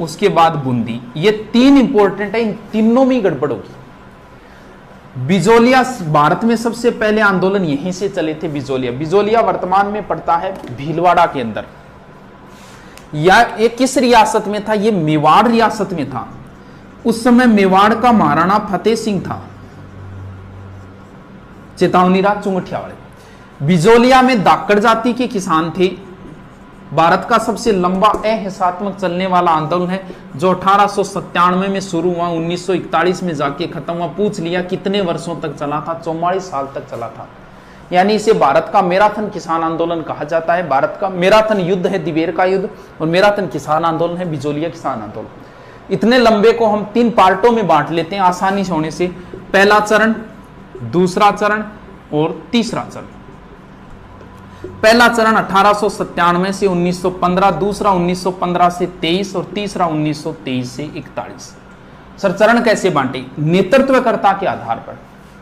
उसके बाद बूंदी, ये 3 इंपॉर्टेंट है। इन तीनों में गड़बड़ होगी। बिजोलिया भारत में सबसे पहले आंदोलन यहीं से चले थे। बिजोलिया वर्तमान में पड़ता है भीलवाड़ा के अंदर। या ये किस रियासत में था? ये मेवाड़ रियासत में था। उस समय मेवाड़ का महाराणा फतेह सिंह था, चेतावनी राज चुंगठिया वाले। बिजोलिया में दाकड़ जाति के किसान थे। भारत का सबसे लंबा अहिंसात्मक चलने वाला आंदोलन है, जो 1897 में शुरू हुआ, 1941 में जाके खत्म हुआ। पूछ लिया कितने वर्षों तक चला था? 44 साल तक चला था। यानी इसे भारत का मैराथन किसान आंदोलन कहा जाता है। भारत का मैराथन युद्ध है दिवेर का युद्ध, और मैराथन किसान आंदोलन है बिजोलिया किसान आंदोलन। इतने लंबे को हम 3 पार्टों में बांट लेते हैं आसानी से होने से। पहला चरण, दूसरा चरण और तीसरा चरण। पहला चरण 1897 से 1915, दूसरा 1915 से 23 और तीसरा 1923 से 41। सर चरण कैसे बांटे? नेतृत्वकर्ता के आधार पर।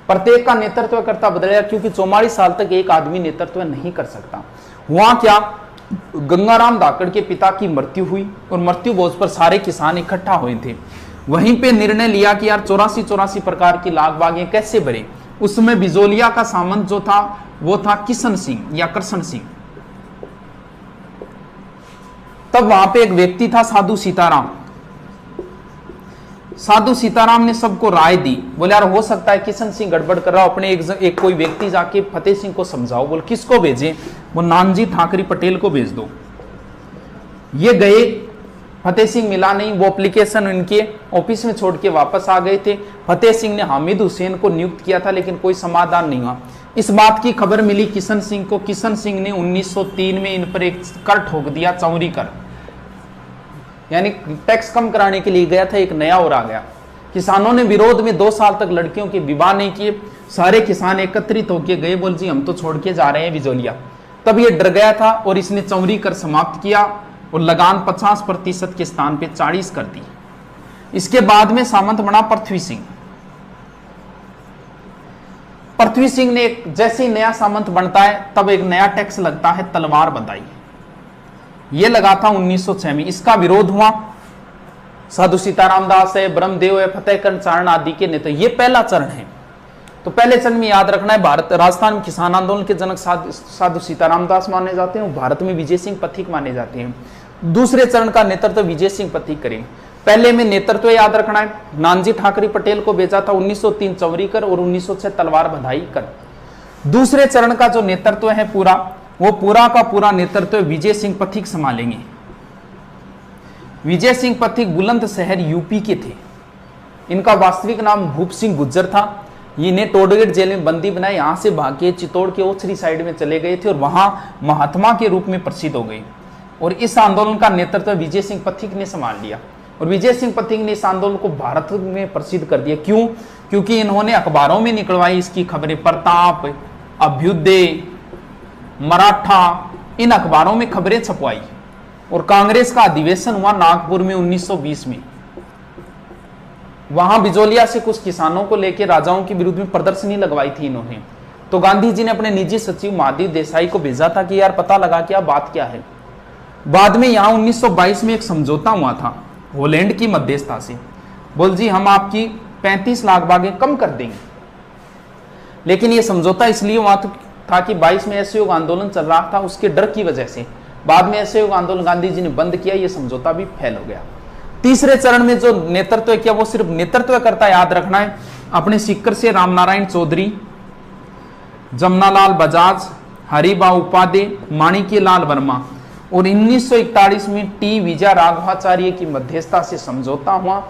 प्रत्येक का नेतृत्वकर्ता बदलेगा, क्योंकि 44 साल तक एक आदमी नेतृत्व नहीं कर सकता। हुआ क्या, गंगाराम धाकड़ के पिता की मृत्यु हुई और मृत्यु भोज पर सारे किसान इकट्ठा हुए थे। वहीं पे निर्णय लिया कि यार 84 प्रकार की लाग बागें कैसे भरे। उसमें बिजोलिया का सामंत जो था वो था किशन सिंह या कृष्ण सिंह। तब वहां पे एक व्यक्ति था साधु सीताराम। साधु सीताराम ने सबको राय दी, बोले यार हो सकता है किशन सिंह गड़बड़ कर रहा हो, अपने एक कोई व्यक्ति जाके फतेह सिंह को समझाओ। बोल किसको भेजें? वो नानजी ठाकरी पटेल को भेज दो। ये गए, फतेह सिंह मिला नहीं। वो एप्लीकेशन उनके ऑफिस में छोड़ के वापस आ गए थे। फतेह सिंह ने हामिद हुसैन को नियुक्त किया था, लेकिन कोई समाधान नहीं हुआ। इस बात की खबर मिली किशन सिंह को। किशन सिंह ने 1903 में इन पर एक कर ठोक दिया, चौरी कर, यानी टैक्स कम कराने के लिए गया था, एक नया और आ गया। किसानों ने विरोध में 2 साल तक लड़कियों के विवाह नहीं किए। सारे किसान एकत्रित होकर गए, बोल जी हम तो छोड़ के जा रहे हैं बिजोलिया। तब ये डर गया था और इसने चौरी कर समाप्त किया और लगान 50% के स्थान पे 40 कर दी। इसके बाद में सामंत बना पृथ्वी सिंह। पृथ्वी सिंह ने जैसे ही नया सामंत बनता है तब एक नया टैक्स लगता है तलवार बंधाई। यह लगा था 1906 में। इसका विरोध हुआ। साधु सीताराम दास है, ब्रह्मदेव है, फतेहकरण चारण आदि के नेता। ये पहला चरण है। तो पहले चरण में याद रखना है, भारत राजस्थान में किसान आंदोलन के जनक साधु सीताराम दास माने जाते हैं, भारत में विजय सिंह पथिक माने जाते हैं। दूसरे चरण का नेतृत्व विजय सिंह पथिक करेंगे। पहले में नेतृत्व याद रखना है, नानजी ठाकरे पटेल को भेजा था 1903 चौरी कर और 1906 तलवार बंधाई कर। दूसरे चरण का जो नेतृत्व है पूरा, वो पूरा का पूरा नेतृत्व विजय सिंह पथिक संभालेंगे। विजय सिंह पथिक बुलंदशहर यूपी के थे। इनका वास्तविक नाम भूप सिंह गुज्जर था। इन्हें टोडगेट जेल में बंदी बनाए, यहां से भागे चित्तौड़ के ओछरी साइड में चले गए थे और वहां महात्मा के रूप में प्रसिद्ध हो गए। और इस आंदोलन का नेतृत्व विजय सिंह पथिक ने संभाल लिया। और विजय सिंह पथिक ने इस आंदोलन को भारत में प्रसिद्ध कर दिया। क्यों? क्योंकि इन्होंने अखबारों में निकलवाई इसकी खबरें। प्रताप, अभ्युदय, मराठा, इन अखबारों में खबरें छपवाई। और कांग्रेस का अधिवेशन हुआ नागपुर में 1920 में। वहां बिजोलिया से कुछ किसानों को लेकर राजाओं के विरुद्ध में प्रदर्शनी लगवाई थी इन्होंने। तो गांधी जी ने अपने निजी सचिव महादेव देसाई को भेजा था कि यार पता लगा क्या बात क्या है। बाद में यहां 1922 में एक समझौता हुआ था हॉलैंड की मध्यस्थता से। बोल जी हम आपकी 35 लाख बागें कम कर देंगे। लेकिन यह समझौता इसलिए हुआ था कि 22 में असहयोग आंदोलन चल रहा था, उसके डर की वजह से। बाद में असहयोग आंदोलन गांधी जी ने बंद किया, यह समझौता भी फेल हो गया। तीसरे चरण में जो नेतृत्व किया वो सिर्फ नेतृत्व करता, याद रखना है। अपने सीकर से रामनारायण चौधरी, जमनालाल बजाज, हरिबा उपाध्याय, माणिक्य लाल वर्मा। और 1941 में टी विजय राघवाचार्य की मध्यस्थता से समझौता हुआ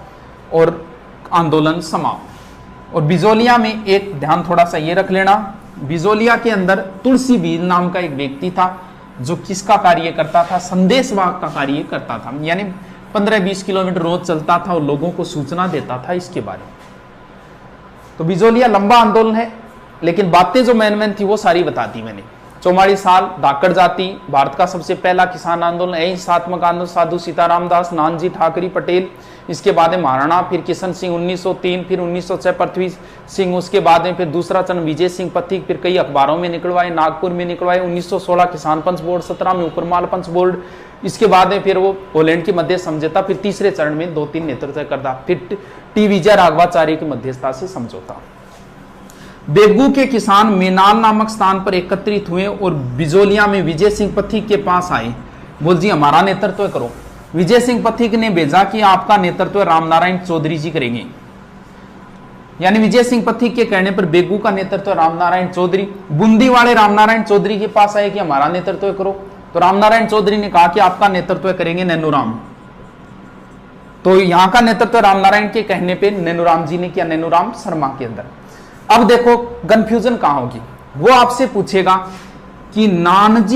और आंदोलन समाप्त। और बिजोलिया में एक ध्यान थोड़ा सा ये रख लेना, बिजोलिया के अंदर तुलसी बीज नाम का एक व्यक्ति था जो किसका कार्य करता था? संदेशवाहक का कार्य करता था। यानी 15-20 किलोमीटर रोज चलता था और लोगों को सूचना देता था इसके बारे में। तो बिजोलिया लंबा आंदोलन है, लेकिन बातें जो मेन थी वो सारी बता दी मैंने। 44 साल, धाकड़ जाति, भारत का सबसे पहला किसान आंदोलन, अहिंसात्मक आंदोलन, साधु सीताराम दास, नानजी ठाकरे पटेल, इसके बाद में महाराणा, फिर किशन सिंह 1903, फिर 1906 पृथ्वी सिंह, उसके बाद में फिर दूसरा चरण विजय सिंह पथिक, फिर कई अखबारों में निकलवाए, नागपुर में निकलवाए, 1916 किसान पंच बोर्ड, 17 में उपरमाल पंच बोर्ड, इसके बाद में फिर वो हॉलैंड की मध्य समझौता, फिर तीसरे चरण में 2-3 नेतृत्व करता, फिर टी विजय राघवाचार्य की मध्यस्थता से समझौता। बेगू के किसान मेनाल नामक स्थान पर एकत्रित हुए और बिजोलिया में विजय सिंह पथिक के पास आए। बोल जी हमारा नेतृत्व करो। विजय सिंह पथिक ने भेजा कि आपका नेतृत्व रामनारायण चौधरी जी करेंगे। यानी विजय सिंह पथिक के कहने पर बेगू का नेतृत्व रामनारायण चौधरी, बूंदी वाले रामनारायण चौधरी के पास आए कि हमारा नेतृत्व करो। तो रामनारायण चौधरी ने कहा कि आपका नेतृत्व करेंगे नैनूराम। तो यहां का नेतृत्व रामनारायण के कहने पर नैनूराम जी ने किया, नैनूराम शर्मा के अंदर। अब देखो कंफ्यूजन कहां होगी, वो आपसे पूछेगा कि नानक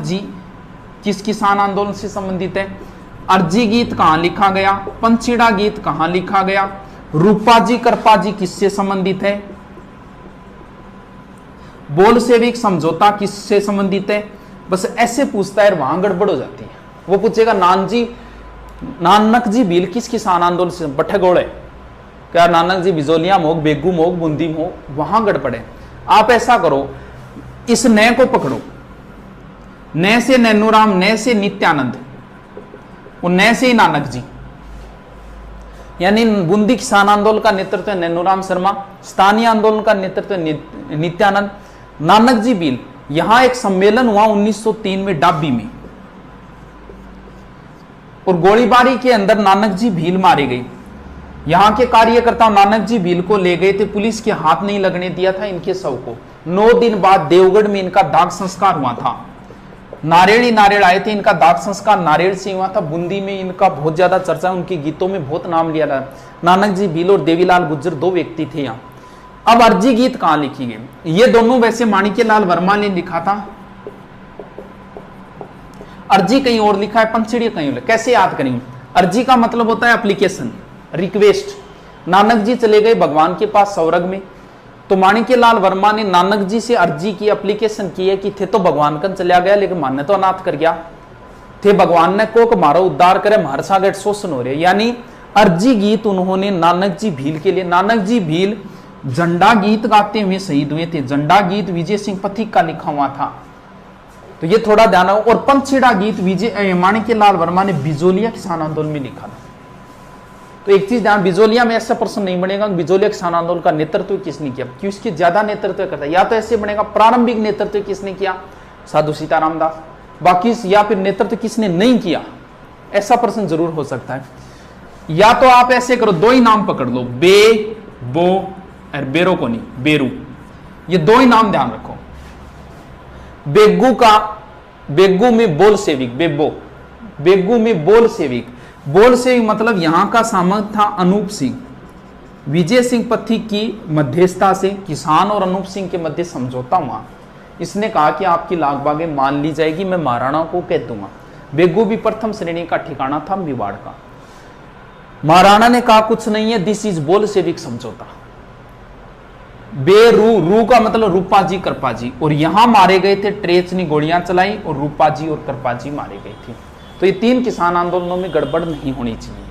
जी किस किसान आंदोलन से संबंधित है, अर्जी गीत कहां लिखा गया, पंचीड़ा गीत कहां लिखा गया, रूपा जी कृपा जी किससे संबंधित है, बोल सेविक समझौता किससे संबंधित है। बस ऐसे पूछता है, वहां गड़बड़ हो जाती है। वो पूछेगा नानक जी भील किस किसान आंदोलन से, बठगोड़ है क्या, नानक जी बिजोलिया मोग, बेगू मोग, बूंदी मोग, वहां गड़बड़े। आप ऐसा करो, इस नए को पकड़ो, नए से नैनूराम, नए से नित्यानंद और नए से ही नानक जी। यानी बूंदी किसान आंदोलन का नेतृत्व नैनूराम शर्मा, स्थानीय आंदोलन का नेतृत्व नित्यानंद, नानक जी भील। यहां एक सम्मेलन हुआ 1903 में डाबी में, और गोलीबारी के अंदर नानक जी भील मारे गए। यहां के कार्यकर्ता नानक जी भील को ले गए थे, पुलिस के हाथ नहीं लगने दिया था इनके शव को। 9 दिन बाद देवगढ़ में इनका दाग संस्कार हुआ था। नारेड़ आए थे, इनका दाग संस्कार नारेड़ से हुआ था। बूंदी में इनका बहुत ज्यादा चर्चा, उनके गीतों में बहुत नाम लिया गया। नानक जी भील और देवीलाल गुज्जर 2 व्यक्ति थे यहाँ। अब अर्जी गीत कहां लिखी गई, ये दोनों वैसे माणिक्य लाल वर्मा ने लिखा था, अर्जी कहीं और लिखा है, पंचड़ी कहीं और। कैसे याद करेंगे, अर्जी का मतलब होता है एप्लीकेशन, रिक्वेस्ट। नानक जी चले गए भगवान के पास स्वर्ग में, तो माणिक्यलाल वर्मा ने नानक जी से अर्जी की, एप्लीकेशन की है कि थे तो भगवान कन चला गया लेकिन माने तो अनाथ कर गया थे, भगवान ने को मारो उद्धार करे, मार सागट शोषण हो रहे। यानी अर्जी गीत उन्होंने नानक जी भील के लिए, नानक जी भील झंडा गीत गाते हुए शहीद हुए थे। झंडा गीत विजय सिंह पथिक का लिखा हुआ था, तो ये थोड़ा ध्यान रखो। और पंचछेड़ा गीत विजय माणिक्यलाल वर्मा ने बिजोलिया किसान आंदोलन में लिखा था। तो एक चीज ध्यान, बिजोलिया में ऐसा प्रश्न नहीं बनेगा बिजोलिया किसान आंदोलन का नेतृत्व किसने किया, क्यों इसके ज्यादा नेतृत्व करता है। या तो ऐसे बनेगा प्रारंभिक नेतृत्व किसने किया, साधु सीताराम दास, बाकी या फिर नेतृत्व किसने नहीं किया, ऐसा प्रश्न जरूर हो सकता है। या तो आप ऐसे करो, दो ही नाम पकड़ लो, बे बो और बेरो को नहीं, बेरू, ये दो ही नाम ध्यान रखो। बेगू का, बेगू में बोल सेविक, बेबो, बेगू में बोल सेविक, बोल सेविक मतलब यहां का सामंत था अनूप सिंह। विजय सिंह पथिक की मध्यस्थता से किसान और अनूप सिंह के मध्य समझौता हुआ। इसने कहा कि आपकी लागबागें मान ली जाएगी, मैं महाराणा को कह दूंगा। बेगू भी प्रथम श्रेणी का ठिकाना था मेवाड़ का। महाराणा ने कहा कुछ नहीं है, दिस इज बोल सेविक समझौता। बेरू, रू का मतलब रूपा जी कृपा जी, और यहां मारे गए थे, ट्रेच ने गोलियां चलाई और रूपा जी और कृपा जी मारे गए थे। तो ये तीन किसान आंदोलनों में गड़बड़ नहीं होनी चाहिए।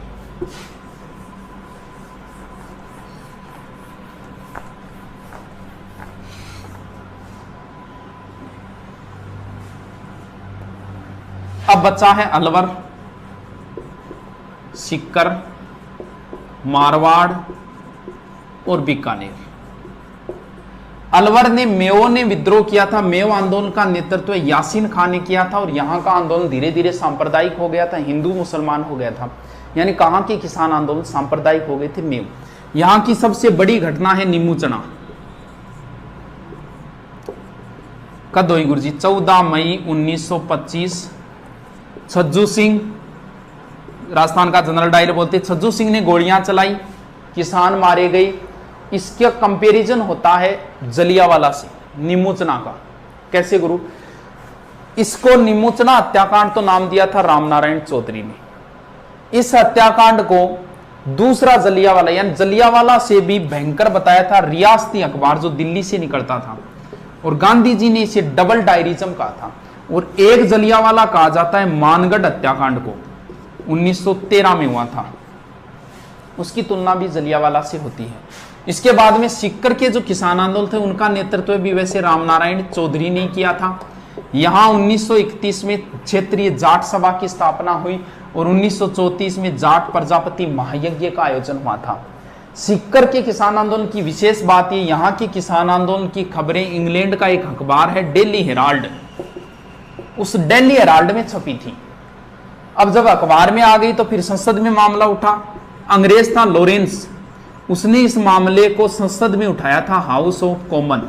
अब बचा है अलवर, सीकर, मारवाड़ और बीकानेर। अलवर ने मेओ ने विद्रोह किया था, मेओ आंदोलन का नेतृत्व यासीन खान ने किया था, और यहां का आंदोलन धीरे धीरे सांप्रदायिक हो गया था, हिंदू मुसलमान हो गया था। यानी कहां के किसान आंदोलन सांप्रदायिक हो गए थे, मेओ। यहां की सबसे बड़ी घटना है नीमूचना। कद हुई गुरुजी, 14 मई 1925। छज्जू सिंह, राजस्थान का जनरल डायर बोलते, छज्जू सिंह ने गोलियां चलाई, किसान मारे गए। इसका कंपैरिजन होता है जलियावाला से, नीमूचना का। कैसे गुरु, इसको नीमूचना हत्याकांड तो नाम दिया था रामनारायण चौधरी ने। इस हत्याकांड को दूसरा जलियावाला, यानी जलियावाला से भी भयंकर बताया था रियासती अखबार जो दिल्ली से निकलता था, और गांधी जी ने इसे डबल डायरिज्म कहा था। और एक जलियावाला कहा जाता है मानगढ़ हत्याकांड को, 1913 में हुआ था, उसकी तुलना भी जलियावाला से होती है। इसके बाद में सीकर के जो किसान आंदोलन थे उनका नेतृत्व भी वैसे रामनारायण चौधरी ने किया था। यहां 1931 में क्षेत्रीय जाट सभा की स्थापना हुई और 1934 में जाट प्रजापति महायज्ञ का आयोजन हुआ था। सीकर के किसान आंदोलन की विशेष बात ये, यहां के किसान आंदोलन की खबरें इंग्लैंड का एक अखबार है डेली हेराल्ड, उस डेली हेराल्ड में छपी थी। अब जब अखबार में आ गई तो फिर संसद में मामला उठा। अंग्रेज था लॉरेंस, उसने इस मामले को संसद में उठाया था, हाउस ऑफ कॉमन।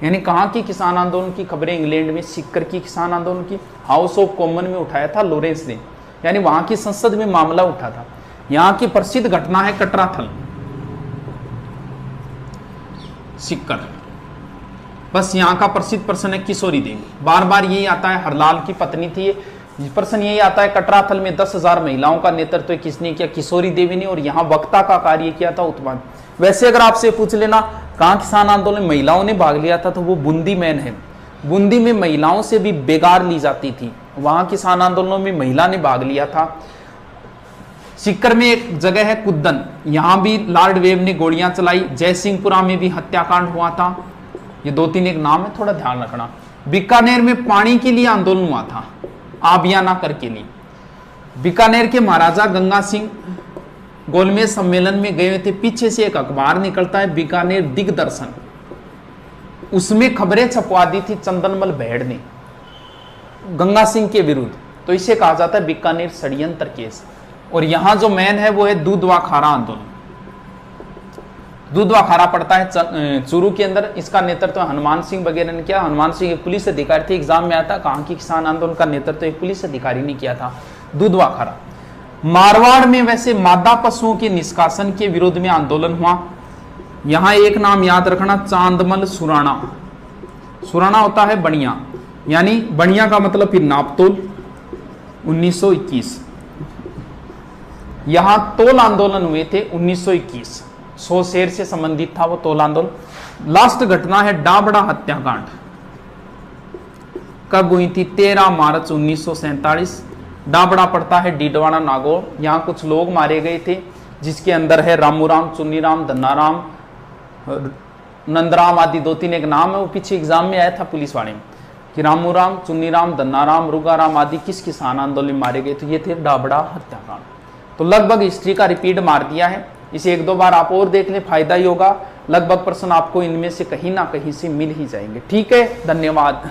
यानी कहां की किसान आंदोलन की खबरें, इंग्लैंड में सीकर की किसान आंदोलन की हाउस ऑफ कॉमन में उठाया था लॉरेंस ने, यानी वहां की संसद में मामला उठा था। यहां की प्रसिद्ध घटना है कटराथल, सीकर। बस यहाँ का प्रसिद्ध प्रश्न है किशोरी देवी, बार बार यही आता है, हरलाल की पत्नी थी। प्रश्न यही आता है कटराथल में 10,000 महिलाओं का नेतृत्व किसने किया, किशोरी देवी ने, और यहाँ वक्ता का कार्य किया था उत्तम। वैसे अगर आपसे पूछ लेना कहाँ किसान आंदोलन में महिलाओं ने भाग लिया था, तो वो बूंदी में है। बूंदी में महिलाओं से भी बेगार ली जाती थी, वहां किसान आंदोलनों में महिला ने भाग लिया था। सीकर में एक जगह है कुद्दन, यहां भी लॉर्ड वेव ने गोलियां चलाई। जयसिंहपुरा में भी हत्याकांड हुआ था। ये 2-3 एक नाम है, थोड़ा ध्यान रखना। बीकानेर में पानी के लिए आंदोलन हुआ था, आबियाना कर के लिए। बीकानेर के महाराजा गंगा सिंह गोलमेज सम्मेलन में गए थे। पीछे से एक अखबार निकलता है बीकानेर दिग्दर्शन, उसमें खबरें छपवा दी थी चंदनमल भेड़ ने गंगा सिंह के विरुद्ध, तो इसे कहा जाता है बीकानेर षड्यंत्र केस। और यहां जो मैन है वो है दूधवा खारा आंदोलन। दूधवा खारा पड़ता है चूरू के अंदर, इसका नेतृत्व हनुमान सिंह वगैरह ने किया। हनुमान सिंह एक पुलिस अधिकारी थे, एग्जाम में आया था कहां की किसान आंदोलन का नेतृत्व एक पुलिस अधिकारी ने किया था, दूधवा खारा। मारवाड़ में वैसे मादा पशुओं के निष्कासन के विरोध में आंदोलन हुआ। यहां एक नाम याद रखना, चांदमल सुराणा। सुराणा होता है बनिया, यानी बनिया का मतलब फिर नापतोल, 1921। यहां तोल आंदोलन हुए थे 1921, 100 शेर से संबंधित था वो तोल आंदोलन। लास्ट घटना है डाबड़ा हत्याकांड, कब हुई थी? 13 मार्च 1947। डाबड़ा पड़ता है डीडवाना नागौर। यहां कुछ लोग मारे गए थे, जिसके अंदर है रामूराम, चुन्नीराम, धन्नाराम, नंदराम आदि 2-3 एक नाम है, वो पीछे एग्जाम में आया था पुलिस वाले में कि रामूराम, चुन्नीराम, धन्नाराम, रुगाराम आदि किस किसान आंदोलन में मारे गए। तो ये थे डाबड़ा हत्याकांड। तो लगभग हिस्ट्री का रिपीट मार दिया है, इसे 1-2 बार आप और देख लें, फायदा ही होगा। लगभग प्रश्न आपको इनमें से कहीं ना कहीं से मिल ही जाएंगे। ठीक है, धन्यवाद।